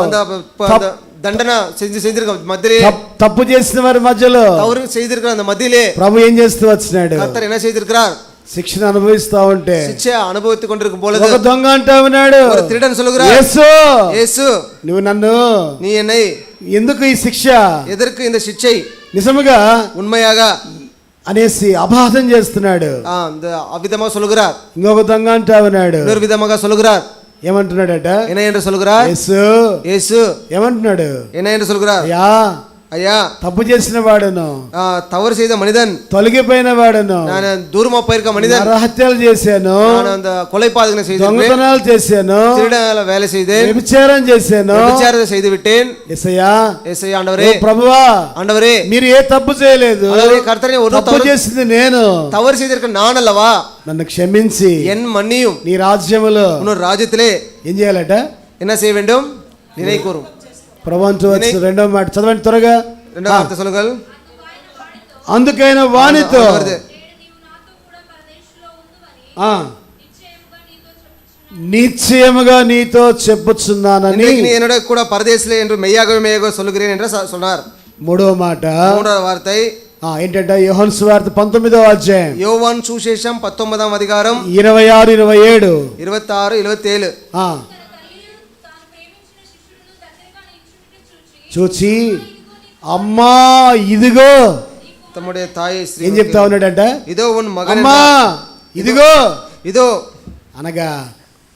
Speaker 2: దండన செஞ்சிருக்க మధ్యలో,
Speaker 1: తప్పు చేసిన వారి మధ్యలో,
Speaker 2: తవరు செய்திருக்கிற அந்த మధ్యలో
Speaker 1: ప్రభు ఏం చేస్తూ వచ్చినాడు?
Speaker 2: కర్తర్ என்ன செய்திருக்கிறார்?
Speaker 1: శిక్షణ అనుభవిస్తా ఉంటే
Speaker 2: శిక్ష అనుభవిస్తూ కొண்டிరుக்கும் పొలదు
Speaker 1: ఒక దొంగ అంటా ఉన్నాడు,
Speaker 2: ஒரு திருடன் சொல்லுகிறார்,
Speaker 1: యేసు
Speaker 2: యేసు
Speaker 1: నువ్వు నన్ను
Speaker 2: நீ என்னை
Speaker 1: ఎందుకు ఈ శిక్ష,
Speaker 2: ఎదర్కు இந்த శిక్షை
Speaker 1: నిజముగా
Speaker 2: ఉన్మయాగా
Speaker 1: అనేసి అపహాసం చేస్తున్నాడు.
Speaker 2: அந்த అవిధమా சொல்லுகிறார்.
Speaker 1: ఇంకొక దొంగ అంటా ఉన్నాడు,
Speaker 2: இன்னொரு விதமாக சொல்லுகிறார்.
Speaker 1: ఏమంటున్నాడట?
Speaker 2: என்ன என்று சொல்லுகிறார்?
Speaker 1: యేసు
Speaker 2: యేసు
Speaker 1: ఏమంటున్నాడు?
Speaker 2: என்ன என்று சொல்லுகிறார்?
Speaker 1: అయ్యా
Speaker 2: అయ్యా
Speaker 1: తప్పు చేసిన వాడును,
Speaker 2: తవరు செய்த మనిదన్,
Speaker 1: తొలగిపోయిన వాడును,
Speaker 2: నేను దూరమా పోయిన మనిదన్,
Speaker 1: హత్యలు చేశాను,
Speaker 2: கொலைபாதகம் செய்தேன்,
Speaker 1: దొంగతనాలు చేశాను,
Speaker 2: திருடனால வேலை செய்தேன்,
Speaker 1: వ్యభిచారం చేశాను,
Speaker 2: వ్యభిచారం செய்து విట్టేన్.
Speaker 1: యేసయ్యా
Speaker 2: యేసయ్యా ఆండవరే,
Speaker 1: ప్రభువా
Speaker 2: ఆండవరే,
Speaker 1: మీరు ఏ తప్పు చేయలేదు,
Speaker 2: కర్తనే
Speaker 1: తప్పు చేసింది నేను,
Speaker 2: తవరు செய்திருக்க நான் அல்லவா,
Speaker 1: నన్ను క్షమించి
Speaker 2: ఎన్ మన్నియం,
Speaker 1: నీ రాజ్యములో
Speaker 2: ఉన్నోరు రాజ్యத்திலே
Speaker 1: ఏం చేయాలట?
Speaker 2: என்ன செய்ய வேண்டும்? நினை கூறும்.
Speaker 1: ప్రభువంతు వచ్చి రెండవ మాట చదవండి త్వరగా.
Speaker 2: రెండవ వార్త సొలుగల్.
Speaker 1: అందుకైన వానితో నిశ్చయముగా నీతో చెప్పుచున్నానని,
Speaker 2: என்னோட கூட பரதேசிலே என்று மெய்யாகவே மெய்யாக சொல்லுகிறேன் என்று சொன்னார்.
Speaker 1: మూడవ మాట,
Speaker 2: మూడవ వార్త
Speaker 1: ఏంటంటే యోహాను సువార్త 19వ అధ్యాయం,
Speaker 2: యోవాను సువిశేషం 19వ అధికారం
Speaker 1: 26, 27,
Speaker 2: 26, 27.
Speaker 1: చూచి అమ్మా ఇదిగో,
Speaker 2: తమ్ముడే తాయి
Speaker 1: ఏం చెప్తా ఉన్నాడంట?
Speaker 2: ఇదో ఉన్ మగన్,
Speaker 1: అమ్మా ఇదిగో,
Speaker 2: ఇదో
Speaker 1: అనగా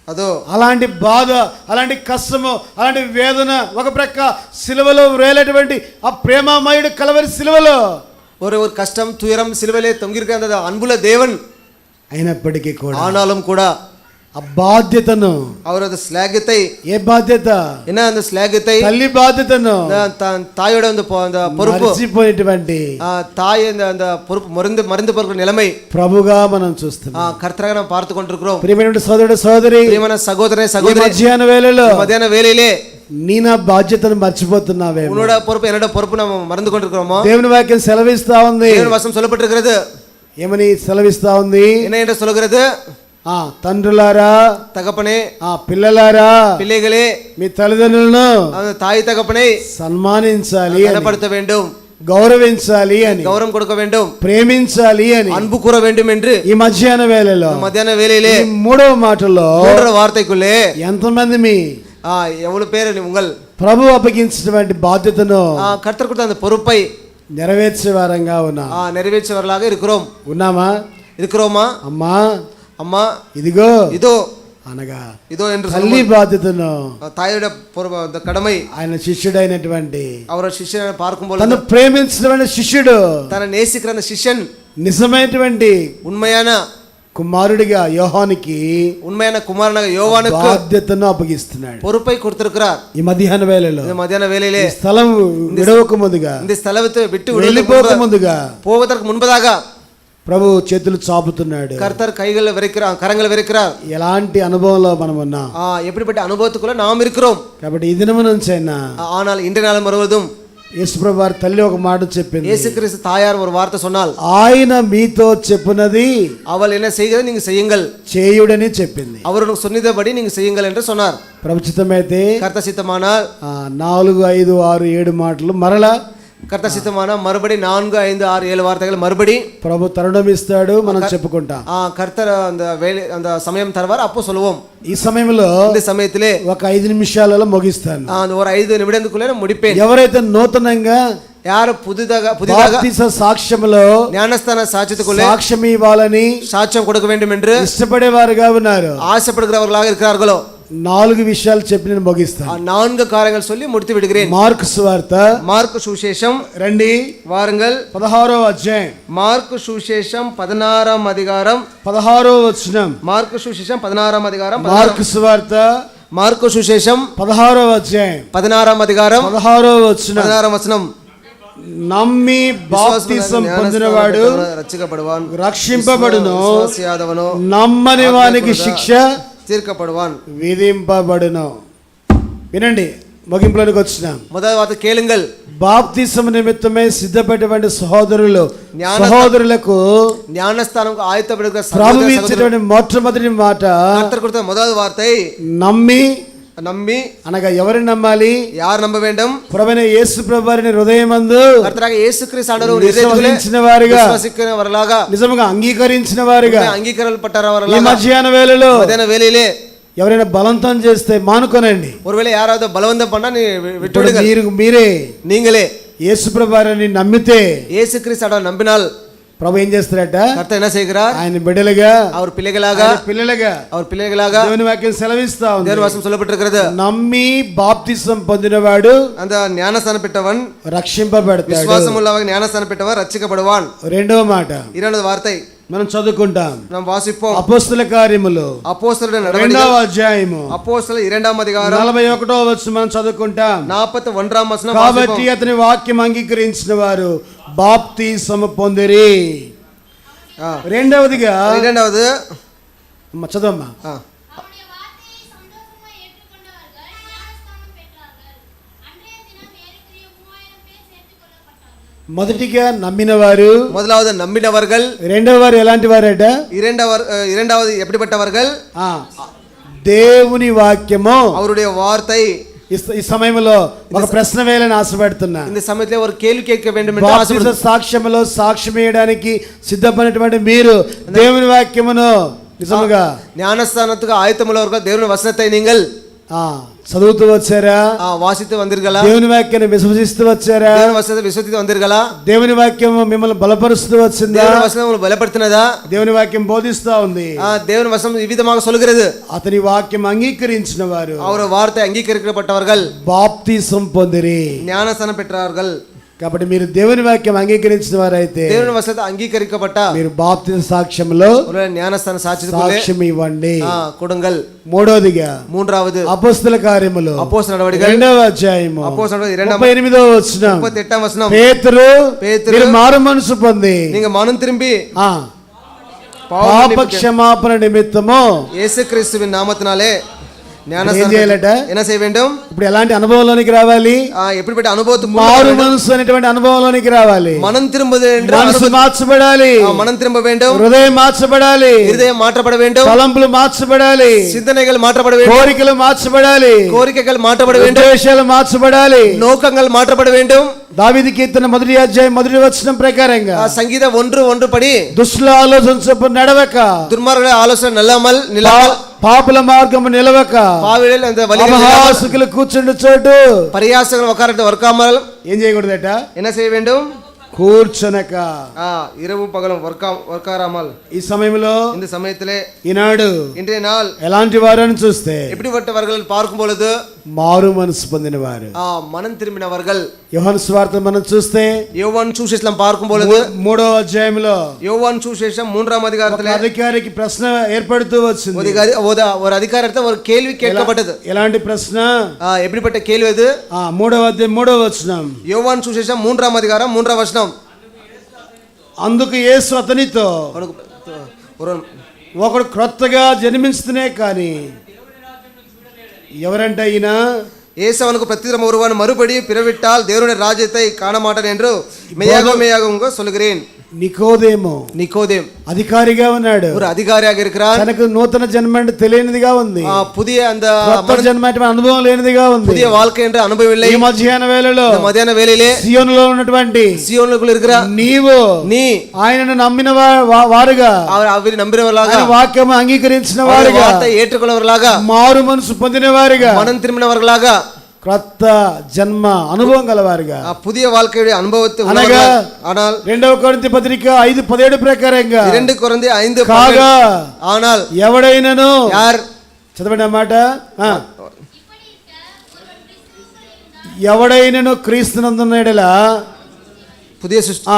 Speaker 2: అదో
Speaker 1: అలాంటి బాధ, అలాంటి కష్టము, అలాంటి వేదన, ఒక ప్రక్క సిలువలో వేలేటువంటి ఆ ప్రేమమయుడు కలవరి సిలువలో
Speaker 2: ஒரு கஷ்டம் துயரம் சிலுவையிலே தொங்கியிருக்கிற அந்த அன்புள்ள தேவன்
Speaker 1: అయినప్పటికీ కూడా
Speaker 2: ஆனாலும் கூட
Speaker 1: ఆ బాధ్యతను,
Speaker 2: அவர் அந்த ஸ்லாகத்தை
Speaker 1: ఏ బాధ్యత,
Speaker 2: என்ன அந்த ஸ்லாகத்தை
Speaker 1: తల్లి బాధ్యతను
Speaker 2: தாயோட அந்த பொறுப்பு,
Speaker 1: మర్చిపోయినటువంటి
Speaker 2: தாய் அந்த பொறுப்பு மருந்து பொறுப்பு நிலைமை
Speaker 1: ప్రభుగా మనం చూస్తున్నాం.
Speaker 2: கர்த்தராக நாம் பார்த்து கொண்டிருக்கிறோம்.
Speaker 1: ప్రియమైన సోదరుడు సోదరి,
Speaker 2: ప్రియమైన సహోదరనే సహోదరి,
Speaker 1: మధ్యాహ్న వేళలో
Speaker 2: మధ్యాహ్న వేళயிலே
Speaker 1: నీ నా బాధ్యతను మర్చిపోతున్నావే.
Speaker 2: உன்னோட பொறுப்பு என்னோட பொறுப்பு நம்ம மறந்து கொண்டிருக்கிறோமோ?
Speaker 1: దేవుని వాక్యం సెలవిస్తా ఉంది.
Speaker 2: దేవుని వచనం சொல்லப்பட்டிருக்கிறது.
Speaker 1: ఏమని సెలవిస్తా ఉంది?
Speaker 2: என்ன என்று சொல்கிறது?
Speaker 1: తండ్రులారా,
Speaker 2: தகப்பனே,
Speaker 1: పిల్లలారా,
Speaker 2: பிள்ளைகளே,
Speaker 1: మీ తల్లిదండ్రులను
Speaker 2: தாய் தகப்பனை
Speaker 1: సన్మానించాలి,
Speaker 2: கனப்படுத்த வேண்டும்,
Speaker 1: గౌరవించాలి అని,
Speaker 2: கௌரவம் கொடுக்க வேண்டும்,
Speaker 1: ప్రేమించాలి అని,
Speaker 2: அன்பு கூற வேண்டும் என்று
Speaker 1: ఈ మధ్యాహ్న వేళలో,
Speaker 2: மத்தியான வேளையிலே
Speaker 1: మూడవ మాటలో
Speaker 2: மூன்றாவது வார்த்தைக்குள்ளே
Speaker 1: ఎంతమంది మీ
Speaker 2: எவ்வளவு பேர் உங்கள்
Speaker 1: ప్రభు అప్పగించినటువంటి బాధ్యతను
Speaker 2: கர்த்தர் கொடுத்த அந்த பொறுப்பை
Speaker 1: నెరవేర్చే వారంగా
Speaker 2: நிறைவேற்றவர்களாக
Speaker 1: ఉన్నామా?
Speaker 2: இருக்கிறோமா?
Speaker 1: అమ్మా,
Speaker 2: அம்மா,
Speaker 1: ఇదిగో
Speaker 2: இதோ
Speaker 1: అనగా
Speaker 2: இதோ என்று
Speaker 1: తల్లి బాధ్యతను,
Speaker 2: தாயோட கடமை,
Speaker 1: ఆయన శిష్యుడైనటువంటి,
Speaker 2: அவரோட சிஷ்யனை பார்க்கும்போது
Speaker 1: తను ప్రేమించినటువంటి శిష్యుడు,
Speaker 2: తన నేసిக்கிற அந்த சிஷ்யன்
Speaker 1: నిజమైనటువంటి
Speaker 2: உண்மையான
Speaker 1: కుమారుడిగా యోహానికి,
Speaker 2: உண்மையான குமாரனாக யோவானுக்கு
Speaker 1: బాధ్యతను అప్పగిస్తున్నాడు,
Speaker 2: பொறுப்பை கொடுத்திருக்கிறார்.
Speaker 1: ఈ మధ్యాహ్న వేళలో,
Speaker 2: இந்த మధ్యాహ్న వేళயிலே
Speaker 1: స్థలం విడవక ముందుగా,
Speaker 2: இந்த స్థలத்தை விட்டு
Speaker 1: వెళ్ళిపోక ముందుగా
Speaker 2: போவதற்கு முன்பதாக
Speaker 1: ప్రభు చేతులు చాపుతున్నాడు.
Speaker 2: கர்த்தர் கைகளை விரிக்கிறார், கரங்களை விரிக்கிறார்.
Speaker 1: ఎలాంటి అనుభవంలో మనం ఉన్నాం?
Speaker 2: எப்படிப்பட்ட అనుభవத்துக்குள்ள நாம் இருக்கிறோம்.
Speaker 1: కాబట్టి ఈ దినము నుంచైనా,
Speaker 2: ஆனால் இன்றைய நாள் முழுவதும்
Speaker 1: యేసుప్రభు వారి తల్లి ఒక మాట చెప్పింది.
Speaker 2: இயேசு கிறிஸ்து தாயார் ஒரு வார்த்தை சொன்னால்,
Speaker 1: ఆయన మీతో చెప్పునది
Speaker 2: அவள் என்ன செய்கிறது நீங்க செய்யுங்கள்,
Speaker 1: చేయుడని చెప్పింది.
Speaker 2: அவருக்கு சொன்னதபடி நீங்க செய்யுங்கள் என்று சொன்னார்.
Speaker 1: ప్రభుచితమైతే
Speaker 2: கர்த்தர் சித்தமானால்
Speaker 1: 4, 5, 6, 7 మాటలు మరలా,
Speaker 2: கர்த்தர் சித்தமானால் மறுபடி 4, 5, 6, 7 வார்த்தைகள் மறுபடி
Speaker 1: ప్రభు తరుణం ఇస్తాడు, మనం చెప్పుకుంటాం.
Speaker 2: கர்த்தர் அந்த சமயம் தருவார், அப்போ சொல்லுவோம்.
Speaker 1: ఈ సమయంలో,
Speaker 2: இந்த సమయத்திலே
Speaker 1: ఒక 5 నిమిషాలలో ముగిస్తాను.
Speaker 2: அந்த ஒரு 5 నిమిడములే முடிப்பேன்.
Speaker 1: ఎవరైతే నూతనంగా
Speaker 2: யார் புதிதாக
Speaker 1: బాప్తిస సాక్ష్యములో
Speaker 2: ஞானஸ்தான சாட்சியத்துக்குள்ளே
Speaker 1: సాక్ష్యం ఇవ్వాలని
Speaker 2: சாட்சியம் கொடுக்க வேண்டும் என்று
Speaker 1: ఇష్టపడేవారుగా ఉన్నారు,
Speaker 2: ஆசைப்படுகிறவர்களாக இருக்கிறார்களோ,
Speaker 1: 4 విషయాలు చెప్పి నేను ముగిస్తాను.
Speaker 2: 4 காரியங்கள் சொல்லி முடித்து விடுகிறேன்.
Speaker 1: మార్కు సువార్త,
Speaker 2: మార్కు సువిశేషం,
Speaker 1: రండి
Speaker 2: వారంగల్
Speaker 1: 16వ అధ్యాయం,
Speaker 2: మార్కు సువిశేషం 16వ అధికారం
Speaker 1: 16వ వచనం.
Speaker 2: మార్కు సువిశేషం 16వ అధికారం,
Speaker 1: మార్కు సువార్త
Speaker 2: మార్కు సువిశేషం
Speaker 1: 16వ అధ్యాయం
Speaker 2: 16వ అధికారం
Speaker 1: 16వ వచనం.
Speaker 2: 16వ వచనం.
Speaker 1: నమ్మి బాప్తిసం పొందినవాడు
Speaker 2: రక్షింపబడువాన్,
Speaker 1: రక్షింపబడును,
Speaker 2: విశ్వాసయాదవను
Speaker 1: నమ్మని వానికి శిక్ష
Speaker 2: తీర్చబడువాన్,
Speaker 1: విధింపబడును. వినండి, ముగింపులోనికి వచ్చినాం.
Speaker 2: మొదటి వార్త కేளுங்கள்.
Speaker 1: బాప్తిసం నిమిత్తమై సిద్ధపడేటువంటి సహోదరులకు
Speaker 2: ஞானஸ்தானம் ஆயத்தப்படுகிற
Speaker 1: ప్రభు ఇచ్చినటువంటి మొట్టమొదటి మాట,
Speaker 2: கர்த்தர் கொடுத்த முதல் வார்த்தை
Speaker 1: నమ్మి.
Speaker 2: நம்பி
Speaker 1: అనగా ఎవరిని నమ్మాలి?
Speaker 2: யார் நம்ப வேண்டும்?
Speaker 1: ప్రభువైన యేసు ప్రభు వారిని హృదయమందు
Speaker 2: కర్తరాగా యేసుక్రీస్తు ఆండవరు
Speaker 1: విశ్వసించిన వారుగా,
Speaker 2: విశ్వసించినవారుగా,
Speaker 1: నిజముగా అంగీకరించిన వారుగా,
Speaker 2: అంగీకరింపబడ్డవారుగా,
Speaker 1: ఈ మధ్యాహ్న వేళలో
Speaker 2: మధ్యాహ్న వేళయిலே
Speaker 1: ఎవరైనా బలవంతం చేస్తే మానుకోనండి.
Speaker 2: ஒருவேளை யாராவது பலவந்தம் பண்ணா நீ விட்டுடுங்க.
Speaker 1: మీరే
Speaker 2: நீங்களே
Speaker 1: యేసు ప్రభు వారిని నమ్మితే,
Speaker 2: యేసుక్రీస్తు ఆండవరు నమ్మిனால்
Speaker 1: ప్రభు ఏం చేస్తారట?
Speaker 2: కర్త என்ன செய்கிறார்?
Speaker 1: ఆయన బిడ్డలుగా,
Speaker 2: அவர் பிள்ளைகளாக
Speaker 1: దేవుని వాక్యం సెలవిస్తా ఉంది.
Speaker 2: దేవుని వచనం சொல்லப்பட்டிருக்கிறது.
Speaker 1: నమ్మి బాప్తిసం పొందినవాడు,
Speaker 2: அந்த ஞானஸ்தானம் பெற்றவன்
Speaker 1: రక్షింపబడతాడు.
Speaker 2: విశ్వాసం உள்ளவன் ஞானஸ்தானம் பெற்றவன் రక్షింపబడువాన్.
Speaker 1: రెండవ మాట,
Speaker 2: இரண்டாவது வார்த்தை
Speaker 1: మనం చదువుకుంటాం.
Speaker 2: நாம் వాసిப்போம்.
Speaker 1: అపోస్తల కార్యములు
Speaker 2: అపోస్తలుల
Speaker 1: 2వ అధ్యాయము
Speaker 2: అపోస్తల 2వ అధికారం
Speaker 1: 41వ వచనం మనం చదువుకుంటాం.
Speaker 2: 41వ వచనం.
Speaker 1: కాబట్టి అతని వాక్యం అంగీకరించిన వారు బాప్తిసము పొందిరి. రెండవదిగా,
Speaker 2: రెండవది
Speaker 1: చదవమ్మా. మొదటిగా నమ్మిన వారు,
Speaker 2: முதலாவது நம்பினவர்கள்.
Speaker 1: రెండవ వారు ఎలాంటి వారట?
Speaker 2: இரண்டாவது எப்படிப்பட்டவர்கள்?
Speaker 1: దేవుని వాక్యము,
Speaker 2: அவருடைய வார்த்தை.
Speaker 1: ఈ సమయంలో ఒక ప్రశ్న వేయాలని ఆశపడుతున్నా.
Speaker 2: இந்த சமயத்திலே ஒரு கேள்வி கேட்க வேண்டும் என்று ஆசைப்படுகிறேன்.
Speaker 1: సాక్ష్యములో సాక్ష్యం వేయడానికి సిద్ధపడినటువంటి మీరు దేవుని వాక్యమును నిజముగా
Speaker 2: ஞானஸ்தானத்துக்கு ஆயத்தமுள்ளவர்கள் దేవుని వచనத்தை நீங்கள்
Speaker 1: చదువుతూ వచ్చారా?
Speaker 2: వాసిస్తూ వందిరగలా?
Speaker 1: దేవుని వాక్యాన్ని విశ్వసిస్తూ వచ్చారా?
Speaker 2: దేవుని వచనத்தை విశ్వసిస్తూ వందిరగలా?
Speaker 1: దేవుని వాక్యం మిమ్మల్ని బలపరుస్తూ వచ్చిందా?
Speaker 2: దేవుని వచనం మిమ్మల్ని బలపడుతున్నదా?
Speaker 1: దేవుని వాక్యం బోధిస్తా ఉంది.
Speaker 2: దేవుని వచనం ఈ విధంగా சொல்கிறது.
Speaker 1: అతని వాక్యం అంగీకరించిన వారు,
Speaker 2: அவர் வார்த்தை அங்கீகரிக்கப்பட்டவர்கள்
Speaker 1: బాప్తిసం పొందిరి.
Speaker 2: ஞானஸ்தானம் பெற்றார்கள்.
Speaker 1: కాబట్టి మీరు దేవుని వాక్యం అంగీకరించిన వారైతే
Speaker 2: தேவனுடைய வசனத்தை அங்கீகரிக்கப்பட்ட
Speaker 1: మీరు బాప్తిజ సాక్ష్యంలో
Speaker 2: ஒரு ஞானஸ்தான சாட்சியத்துக்குள்ளே
Speaker 1: సాక్ష్యం ఇవ్వండి.
Speaker 2: கொடுங்கள்.
Speaker 1: మూడోదిగా
Speaker 2: மூன்றாவது
Speaker 1: అపొస్తల కార్యములు
Speaker 2: அப்போஸ்தலர் நடவடிக்கைகள்
Speaker 1: 2వ అధ్యాయము
Speaker 2: அப்போஸ்தலர் 2వ
Speaker 1: 38వ వచనం
Speaker 2: 38వ వచనం
Speaker 1: పేతురు
Speaker 2: పేతురు
Speaker 1: మీరు మారు మనసు పొంది
Speaker 2: நீங்க மனம் திரும்பி
Speaker 1: పాప క్షమాపణ నిమిత్తము
Speaker 2: యేసుక్రీస్తుவின் நாமத்தினாலே
Speaker 1: ఏం చేయాలట?
Speaker 2: என்ன செய்ய வேண்டும்?
Speaker 1: ఇప్పుడు ఎలాంటి అనుభవంలోనికి రావాలి?
Speaker 2: எப்படிப்பட்ட அனுபவத்துக்கு
Speaker 1: మారు మనసు అనేటువంటి అనుభవంలోనికి రావాలి.
Speaker 2: மனம் திரும்புவது என்ற
Speaker 1: మనసు మార్చబడాలి,
Speaker 2: மனம் திரும்ப வேண்டும்,
Speaker 1: హృదయం మార్చబడాలి,
Speaker 2: இருதயம் மாற்றப்பட வேண்டும்,
Speaker 1: తలంపులు మార్చబడాలి,
Speaker 2: சிந்தனைகள் மாற்றப்பட வேண்டும்,
Speaker 1: కోరికలు మార్చబడాలి,
Speaker 2: கோரிக்கைகள் மாற்றப்பட வேண்டும்,
Speaker 1: ఉద్దేశాలు మార్చబడాలి,
Speaker 2: நோக்கங்கள் மாற்றப்பட வேண்டும்.
Speaker 1: దావీదు కీర్తన 1వ అధ్యాయం 1వ వచనం ప్రకారంగా
Speaker 2: సంగీతం 1:1 పడి
Speaker 1: దుష్టుల ఆలోచన చొప్పున నడవక,
Speaker 2: దుర్మార్గుల ఆలోచన నిలవల్
Speaker 1: పాపుల మార్గము నిలవక,
Speaker 2: పావిల அந்த வழியில்
Speaker 1: అపహాసకులు కూర్చుండు చోటు
Speaker 2: பரியாசங்கள் உட்கார்ந்து வர்க்காமல்
Speaker 1: ఏం చేయకూడదట?
Speaker 2: என்ன செய்ய வேண்டும்?
Speaker 1: కూర్చొనక.
Speaker 2: இரவு పగలం వర్కారాமல்.
Speaker 1: ఈ సమయంలో
Speaker 2: இந்த சமயத்திலே
Speaker 1: ఈనాడు
Speaker 2: இன்றைய நாள்
Speaker 1: ఎలాంటి వారని చూస్తే
Speaker 2: எப்படிப்பட்டவர்கள் பார்க்கும் பொழுது
Speaker 1: మారు మనసు పొందిన వారు,
Speaker 2: மனம் திரும்பினவர்கள்.
Speaker 1: యోహాను సువార్త మనం చూస్తే
Speaker 2: யோவான் சுவிசேஷம் பார்க்கும் பொழுது
Speaker 1: 3వ అధ్యాయంలో
Speaker 2: யோவான் சுவிசேஷம் 3ஆம் அதிகாரத்திலே
Speaker 1: అధికారికి ప్రశ్న ఏర్పడుతూ వచ్చింది.
Speaker 2: ஒரு அதிகாரத்தை ஒரு கேள்வி கேட்கப்பட்டது.
Speaker 1: ఎలాంటి ప్రశ్న?
Speaker 2: எப்படிப்பட்ட கேள்வி அது?
Speaker 1: 3వ అధ్యాయం 3వ వచనం.
Speaker 2: யோவான் சுவிசேஷம் 3ஆம் அதிகாரம் 3వ వచనం.
Speaker 1: అందుకు యేసు అతనితో, ఒకడు క్రొత్తగా జన్మిస్తూనే కానీ ఎవరంట ఈయన?
Speaker 2: இயேசு அவனுக்கு பிரத்திரம் ஒருவன் மறுபடி பிறவிட்டால் தேவனுடைய ராஜ்யத்தை காண மாட்டான் என்று மெய்யாக சொல்லுகிறேன்.
Speaker 1: నికోదేము అధికారిగా ఉన్నాడు,
Speaker 2: ஒரு அதிகாரியாக இருக்கிறார்.
Speaker 1: తనకు నూతన జన్మ అంటే తెలియనిదిగా ఉంది,
Speaker 2: புதிய அந்த
Speaker 1: జన్మ అంటే అనుభవం లేనిదిగా ఉంది,
Speaker 2: புதிய வாழ்க்கை என்ற அனுபవం இல்லை.
Speaker 1: ఈ మధ్యాహ్న వేళలో
Speaker 2: మధ్యాహ్న వేళలో
Speaker 1: సియోనులో ఉన్నటువంటి
Speaker 2: సియోనులో இருக்கிற
Speaker 1: నీ ఆయనను నమ్మిన వారుగా,
Speaker 2: அவர் நம்பினவர்களாக,
Speaker 1: వాక్యం అంగీకరించిన వారుగా,
Speaker 2: వార్త ఏற்றுకొన్నవர்களாக,
Speaker 1: మారు మనసు పొందిన వారుగా,
Speaker 2: மனம் திரும்பினவர்களாக,
Speaker 1: క్రొత్త జన్మ అనుభవం గలవారుగా,
Speaker 2: புதிய வாழ்க்கையுடைய அனுபவத்தை
Speaker 1: అనగా
Speaker 2: ஆனால்
Speaker 1: 2వ కొరింథీ పత్రిక 5:17 ప్రకారంగా
Speaker 2: 2 కొరింథీ 5
Speaker 1: కాగా
Speaker 2: ஆனால்
Speaker 1: ఎవడైనను,
Speaker 2: யார்
Speaker 1: చదవండి అన్నమాట, ఎవడైనను క్రీస్తునందున్న యెడల
Speaker 2: புதிய సృష్టి,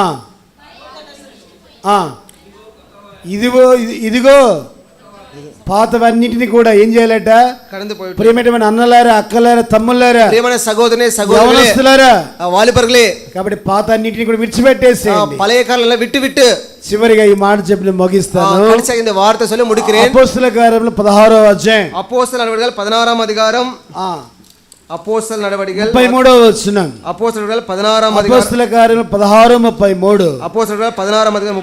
Speaker 1: ఇదిగో పాతవన్నిటిని కూడా ఏం చేయాలట? ప్రియమైన అన్నలారా, అక్కలారా, తమ్ముళ్ళారా,
Speaker 2: ప్రియమైన సహోదరుని
Speaker 1: సహోదరులారా,
Speaker 2: వాలిబర్లే,
Speaker 1: కాబట్టి పాత అన్నిటిని కూడా విడిచిపెట్టేసి
Speaker 2: పழைய కాలంలో విట్టు
Speaker 1: చివరిగా ఈ మాట చెప్పి ముగిస్తాను.
Speaker 2: இந்த வார்த்தை சொல்லி முடிக்கிறேன்.
Speaker 1: అపోస్తల కార్యములు 16వ అధ్యాయం,
Speaker 2: அப்போஸ்தலர் நடவடிக்கைகள் 16ஆம் அதிகாரம், அப்போஸ்தலர் நடவடிக்கைகள்
Speaker 1: 33వ వచనం,
Speaker 2: அப்போஸ்தலர் நடவடிக்கைகள் 16ஆம் அதிகாரம்,
Speaker 1: అపోస్తల కార్యములు 16:33,
Speaker 2: அப்போஸ்தலர் நடவடிக்கைகள் 16ஆம் அதிகாரம்,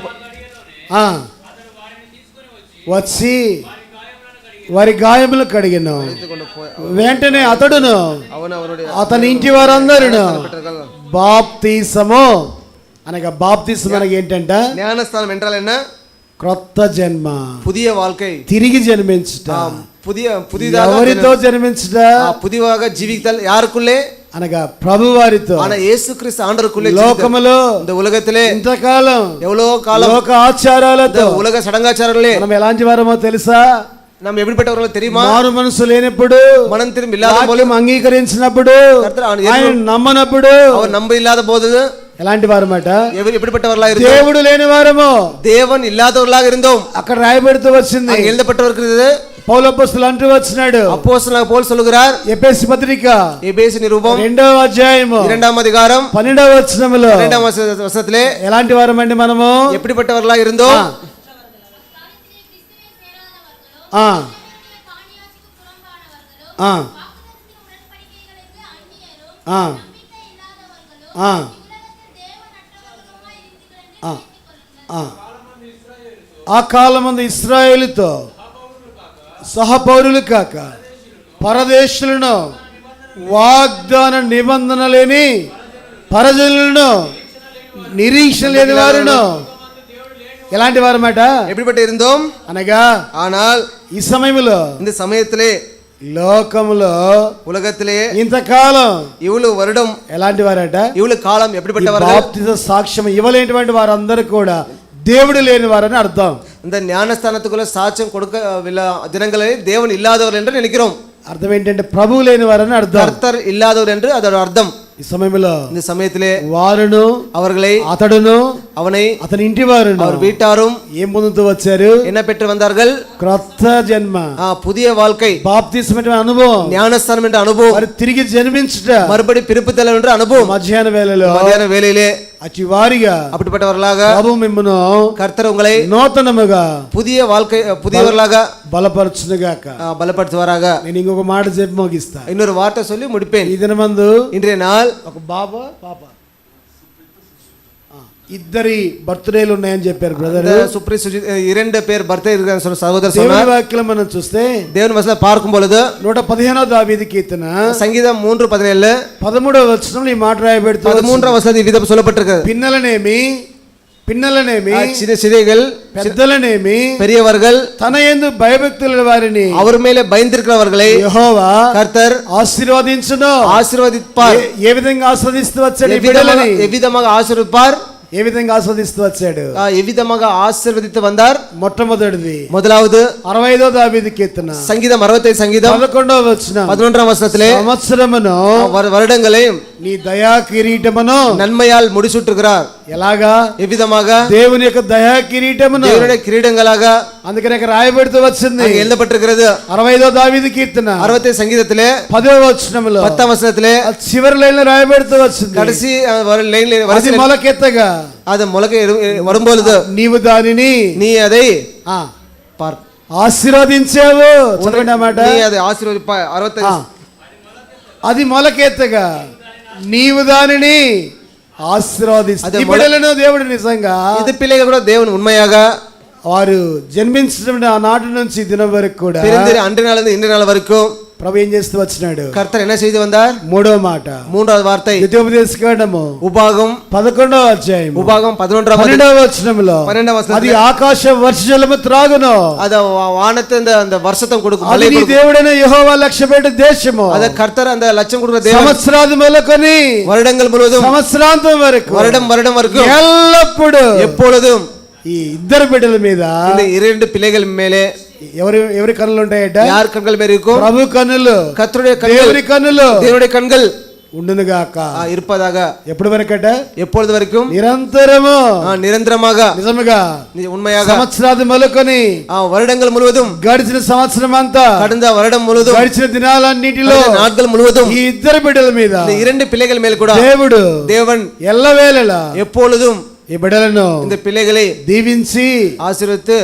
Speaker 1: వచ్చి వారి గాయములు కడిగెను, వెంటనే అతడును అతని ఇంటి వారందరూ బాప్తీసము, అనగా బాప్తీసం అనగా ఏంటంట?
Speaker 2: ஞானஸ்தானம் என்றால் என்ன?
Speaker 1: క్రొత్త జన్మ,
Speaker 2: புதிய வாழ்க்கை,
Speaker 1: తిరిగి జన్మించుట,
Speaker 2: புதிதாக
Speaker 1: ఎవరితో జన్మించుట?
Speaker 2: புதிதாக ஜீவித்தல். யாருக்குள்ளே?
Speaker 1: అనగా ప్రభువారితో,
Speaker 2: ஆனா இயேசுகிறிஸ்து ஆண்டவருக்குள்ளே.
Speaker 1: లోకములో,
Speaker 2: இந்த உலகத்திலே
Speaker 1: ఇంతకాలం
Speaker 2: எவ்வளவு காலம்
Speaker 1: లోక ఆచారాలతో,
Speaker 2: உலக சடங்காச்சாரங்களே
Speaker 1: మనం ఎలాంటి వారమో తెలుసా?
Speaker 2: நம்ம எப்படிப்பட்டவர்கள் தெரியுமா?
Speaker 1: మారు మనసు లేనప్పుడు,
Speaker 2: மனம் திரும்பி இல்லாத
Speaker 1: పోదు, అంగీకరించినప్పుడు, ఆయన నమ్మనప్పుడు,
Speaker 2: அவர் நம்ப இல்லாத போது
Speaker 1: ఎలాంటి వారమాట?
Speaker 2: எப்படிப்பட்டவர்களாக இருந்தோம்?
Speaker 1: దేవుడు లేని వారము,
Speaker 2: தேவன் இல்லாதவர்களாக இருந்தோம்.
Speaker 1: అక్కడ రాయబడుతూ వచ్చింది,
Speaker 2: எழுதப்பட்டிருக்கிறது.
Speaker 1: పౌలు అపోస్తలుడు అంటూ వచ్చినాడు,
Speaker 2: அப்போஸ்தலனாக பவுல் சொல்லுகிறார்,
Speaker 1: ఎఫెసీ పత్రిక
Speaker 2: ఎఫెసీ నిరూపం
Speaker 1: 2వ అధ్యాయము
Speaker 2: 2ஆம் அதிகாரம்
Speaker 1: 12వ వచనములో
Speaker 2: 2ஆம் వచనத்திலே
Speaker 1: ఎలాంటి వారమండి మనము?
Speaker 2: எப்படிப்பட்டவர்களாக இருந்தோம்?
Speaker 1: ఆ కాలమందు ఇశ్రాయేలుతో సహపౌరులు కాక పరదేశులను, వాగ్దాన నిబంధన లేని పరజనులను, నిరీక్షణ లేని వారును, ఎలాంటి వారమాట?
Speaker 2: எப்படிப்பட்ட இருந்தோம்
Speaker 1: అనగా,
Speaker 2: ஆனால்
Speaker 1: ఈ సమయంలో,
Speaker 2: இந்த சமயத்திலே,
Speaker 1: లోకములో,
Speaker 2: உலகத்திலே
Speaker 1: ఇంతకాలం
Speaker 2: இவ்வளவு வருடம்
Speaker 1: ఎలాంటి వారట?
Speaker 2: இவ்வளவு காலம் எப்படிப்பட்டவர்கள்?
Speaker 1: బాప్తిజ సాక్ష్యం ఇవ్వలేనటువంటి వారందరూ కూడా దేవుడు లేని వారని అర్థం.
Speaker 2: இந்த ஞானஸ்தானத்துக்குள்ள சாட்சியம் கொடுக்க ஜனங்களே தேவன் இல்லாதவர் என்று நினைக்கிறோம்.
Speaker 1: అర్థం ఏంటంటే ప్రభువు లేని వారని అర్థం,
Speaker 2: కర్తర్ ఇల్లాదవర్ என்று அதோட అర్థం.
Speaker 1: ఈ ఈ సమయంలో
Speaker 2: இந்த சமயத்திலே
Speaker 1: వారును
Speaker 2: அவர்களை
Speaker 1: అతడును
Speaker 2: அவனை
Speaker 1: అతని ఇంటి వారును
Speaker 2: அவர் வீட்டாரும்
Speaker 1: ఏం పొందుతూ వచ్చారు?
Speaker 2: என்ன பெற்று வந்தார்கள்?
Speaker 1: క్రొత్త జన్మ,
Speaker 2: புதிய வாழ்க்கை,
Speaker 1: బాప్తిస్మ అనుభవం,
Speaker 2: ஞானஸ்தானம் என்ற அனுபవం,
Speaker 1: మరి తిరిగి జన్మించుట,
Speaker 2: மறுபடி பிறப்புதல் என்ற அனுபవం.
Speaker 1: మధ్యాహ్న వేళలో
Speaker 2: மத்தியான வேளையிலே
Speaker 1: అట్టి వారిగా
Speaker 2: அப்படிப்பட்டவர்களாக
Speaker 1: ప్రభు మిమ్మును
Speaker 2: கர்த்தர் உங்களை
Speaker 1: నూతనముగా
Speaker 2: புதிய வாழ்க்கை புதியவர்களாக
Speaker 1: బలపరచునుగాక.
Speaker 2: బలపడుతువారాగా.
Speaker 1: నేను ఇంకొక మాట చెప్పి ముగిస్తా.
Speaker 2: இன்னொரு வார்த்தை சொல்லி முடிப்பேன்.
Speaker 1: ఈ దినమందు
Speaker 2: இன்றைய நாள்
Speaker 1: ఒక బాబా పాప ఇద్దరి బర్త్డేలు ఉన్నాయని చెప్పారు బ్రదర్.
Speaker 2: சுப்ரி சுஜித் இரண்டு பேர் பர்த்டே இருக்காங்க சொன்ன சகோதரர்
Speaker 1: దేవుని
Speaker 2: சொன்னார்.
Speaker 1: వాక్యం మనం చూస్తే
Speaker 2: தேவன் வசனம் பார்க்கும் பொழுது
Speaker 1: 115వ దావీదు కీర్తన
Speaker 2: సంగీతం 3:17
Speaker 1: 13వ వచనంలో ఈ మాట రాయబడుతుంది.
Speaker 2: 13వ వచనం విధం சொல்லப்பட்டிருக்கிறது.
Speaker 1: పిన్నలనేమి
Speaker 2: சிறு சிறிகள்
Speaker 1: పెద్దలనేమి
Speaker 2: பெரியவர்கள்
Speaker 1: తన యందు భయభక్తుల వారిని
Speaker 2: அவர் மேலே பயந்திருக்கிறவர்களை
Speaker 1: యెహోవా
Speaker 2: கர்த்தர்
Speaker 1: ఆశీర్వదించును.
Speaker 2: ஆசீர்வதிப்பார்.
Speaker 1: ఏ విధంగా ఆశీర్వదిస్తూ వచ్చాడు ఈ బిడ్డలని?
Speaker 2: எவ்விதமாக ஆசீர்வதிப்பார்?
Speaker 1: ఏ విధంగా ఆశీర్వదిస్తూ వచ్చాడు?
Speaker 2: எவ்விதமாக ஆசீர்வதித்து வந்தார்?
Speaker 1: మొట్టమొదటిది
Speaker 2: முதலாவது
Speaker 1: 65వ దావీదు కీర్తన
Speaker 2: సంగీతం 65 సంగీతం
Speaker 1: 11వ వచనం
Speaker 2: 11వ వచనத்திலே
Speaker 1: సంవత్సరమును
Speaker 2: வருடங்களையும்
Speaker 1: నీ దయా కిరీటమును
Speaker 2: நன்மையால் முடிசூட்டுகிறார்.
Speaker 1: ఎలాగా?
Speaker 2: எவ்விதமாக?
Speaker 1: దేవుని యొక్క దయా కిరీటమును.
Speaker 2: దేవుని కిరీటంగలాగా
Speaker 1: అందుకనే ఇక్కడ రాయబడుతూ వచ్చింది.
Speaker 2: எழுதப்பட்டிருக்கிறது.
Speaker 1: 65వ దావీదు కీర్తన
Speaker 2: 65 సంగీతத்திலே
Speaker 1: 10వ వచనములో
Speaker 2: 10వ వచనத்திலே
Speaker 1: చివరి లైన్లో రాయబడుతూ వచ్చింది.
Speaker 2: கடைசி லைன்ல
Speaker 1: అది మొలకెత్తగా
Speaker 2: அது మొలక வரும்பொழுது
Speaker 1: నీవు దానిని
Speaker 2: நீ அதை
Speaker 1: ఆశీర్వదించావు. చదవండి అన్నమాట.
Speaker 2: நீ அதை ஆசீர்வதிப்பாய். 65
Speaker 1: అది మొలకెత్తగా నీవు దానిని ఆశీర్వదిస్తావు. ఈ బిడ్డలను దేవుడు నిజంగా
Speaker 2: ఇది పిల్లలు కూడా దేవుని ఉన్మయాగ
Speaker 1: వారు జన్మించిన ఆ నాటి నుంచి దినం వరకు కూడా
Speaker 2: அன்று நாள் இன்று நாள் வரைக்கும்
Speaker 1: ప్రభు ఏం చేస్తూ వచ్చినాడు?
Speaker 2: கர்த்தர் என்ன செய்து வந்தார்?
Speaker 1: మూడో మాట,
Speaker 2: மூன்றாவது வார்த்தை
Speaker 1: ద్వితీయోపదేశకాండము
Speaker 2: உபாகம்
Speaker 1: 11వ అధ్యాయం
Speaker 2: உபாகம் 11వ
Speaker 1: 12వ వచనములో
Speaker 2: 12వ వచనం
Speaker 1: అది ఆకాశ వర్షజలము త్రాగును.
Speaker 2: அது வானத்தை அந்த வருஷத்தம் கொடுக்கும்.
Speaker 1: అది నీ దేవుడైన యెహోవా లక్ష్యపెట్టు దేశము.
Speaker 2: అద కర్తర్ அந்த లక్ష్యం கொடுக்கிற தேவன்
Speaker 1: సంవత్సరాది మొదలుకొని
Speaker 2: வருடங்கள் முழுவதும்
Speaker 1: సంవత్సరాంతం వరకు
Speaker 2: வருடம் வரைக்கும்
Speaker 1: ఎల్లప్పుడూ
Speaker 2: எப்பொழுதும்
Speaker 1: ఈ ఇద్దరు బిడ్డల మీద
Speaker 2: இந்த இரண்டு பிள்ளைகள் மேலே
Speaker 1: ఎవరి కన్నులు ఉంటాయట?
Speaker 2: யார் கண்கள் மேல இருக்கும்?
Speaker 1: ప్రభు కన్నులు,
Speaker 2: கர்த்தருடைய கண்கள்,
Speaker 1: దేవుని కన్నులు
Speaker 2: దేవుடைய கண்கள்
Speaker 1: ఉండునుగాక.
Speaker 2: இருப்பதாக.
Speaker 1: ఎప్పటి వరకట?
Speaker 2: எப்பொழுது வரைக்கும்?
Speaker 1: నిరంతరము,
Speaker 2: నిరంతరமாக,
Speaker 1: నిజముగా,
Speaker 2: உண்மையாக
Speaker 1: సంవత్సరాది మొదలుకొని
Speaker 2: வருடங்கள் முழுவதும்,
Speaker 1: గడిచిన సంవత్సరం అంతా,
Speaker 2: கடந்த வருடம் முழுவதும்,
Speaker 1: గడిచిన దినాలన్నిటిలో,
Speaker 2: நாட்கள் முழுவதும்
Speaker 1: ఈ ఇద్దరు బిడ్డల మీద
Speaker 2: இந்த இரண்டு பிள்ளைகள் மேல் கூட தேவன்
Speaker 1: ఎల్లవేళలా
Speaker 2: எப்பொழுதும்
Speaker 1: ఈ బిడ్డలను
Speaker 2: இந்த பிள்ளைகளை
Speaker 1: దీవించి
Speaker 2: ఆశీర్వదించి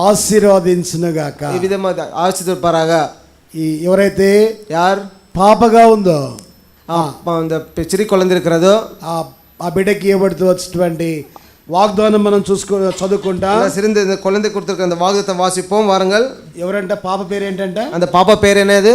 Speaker 1: ఆశీర్వదించునుగాక.
Speaker 2: ఈ విధంగా ఆశీర్వదింపారాగ.
Speaker 1: ఈ ఎవరైతే
Speaker 2: யார்
Speaker 1: పాపగా ఉందో,
Speaker 2: இந்த சிறு குழந்தை இருக்கிறதோ
Speaker 1: ఆ బిడ్డకి ఇవ్వబడుతూ వచ్చినటువంటి వాగ్దానం మనం చదువుకుంటాం.
Speaker 2: சிறந்த இந்த குழந்தை கொடுத்திருக்கிற அந்த வாக்குத்தத்தம் வாசிப்போம் வாருங்கள்.
Speaker 1: ఎవరంట? పాప పేరు ఏంటంట?
Speaker 2: அந்த பாப்பா பேர் என்னது?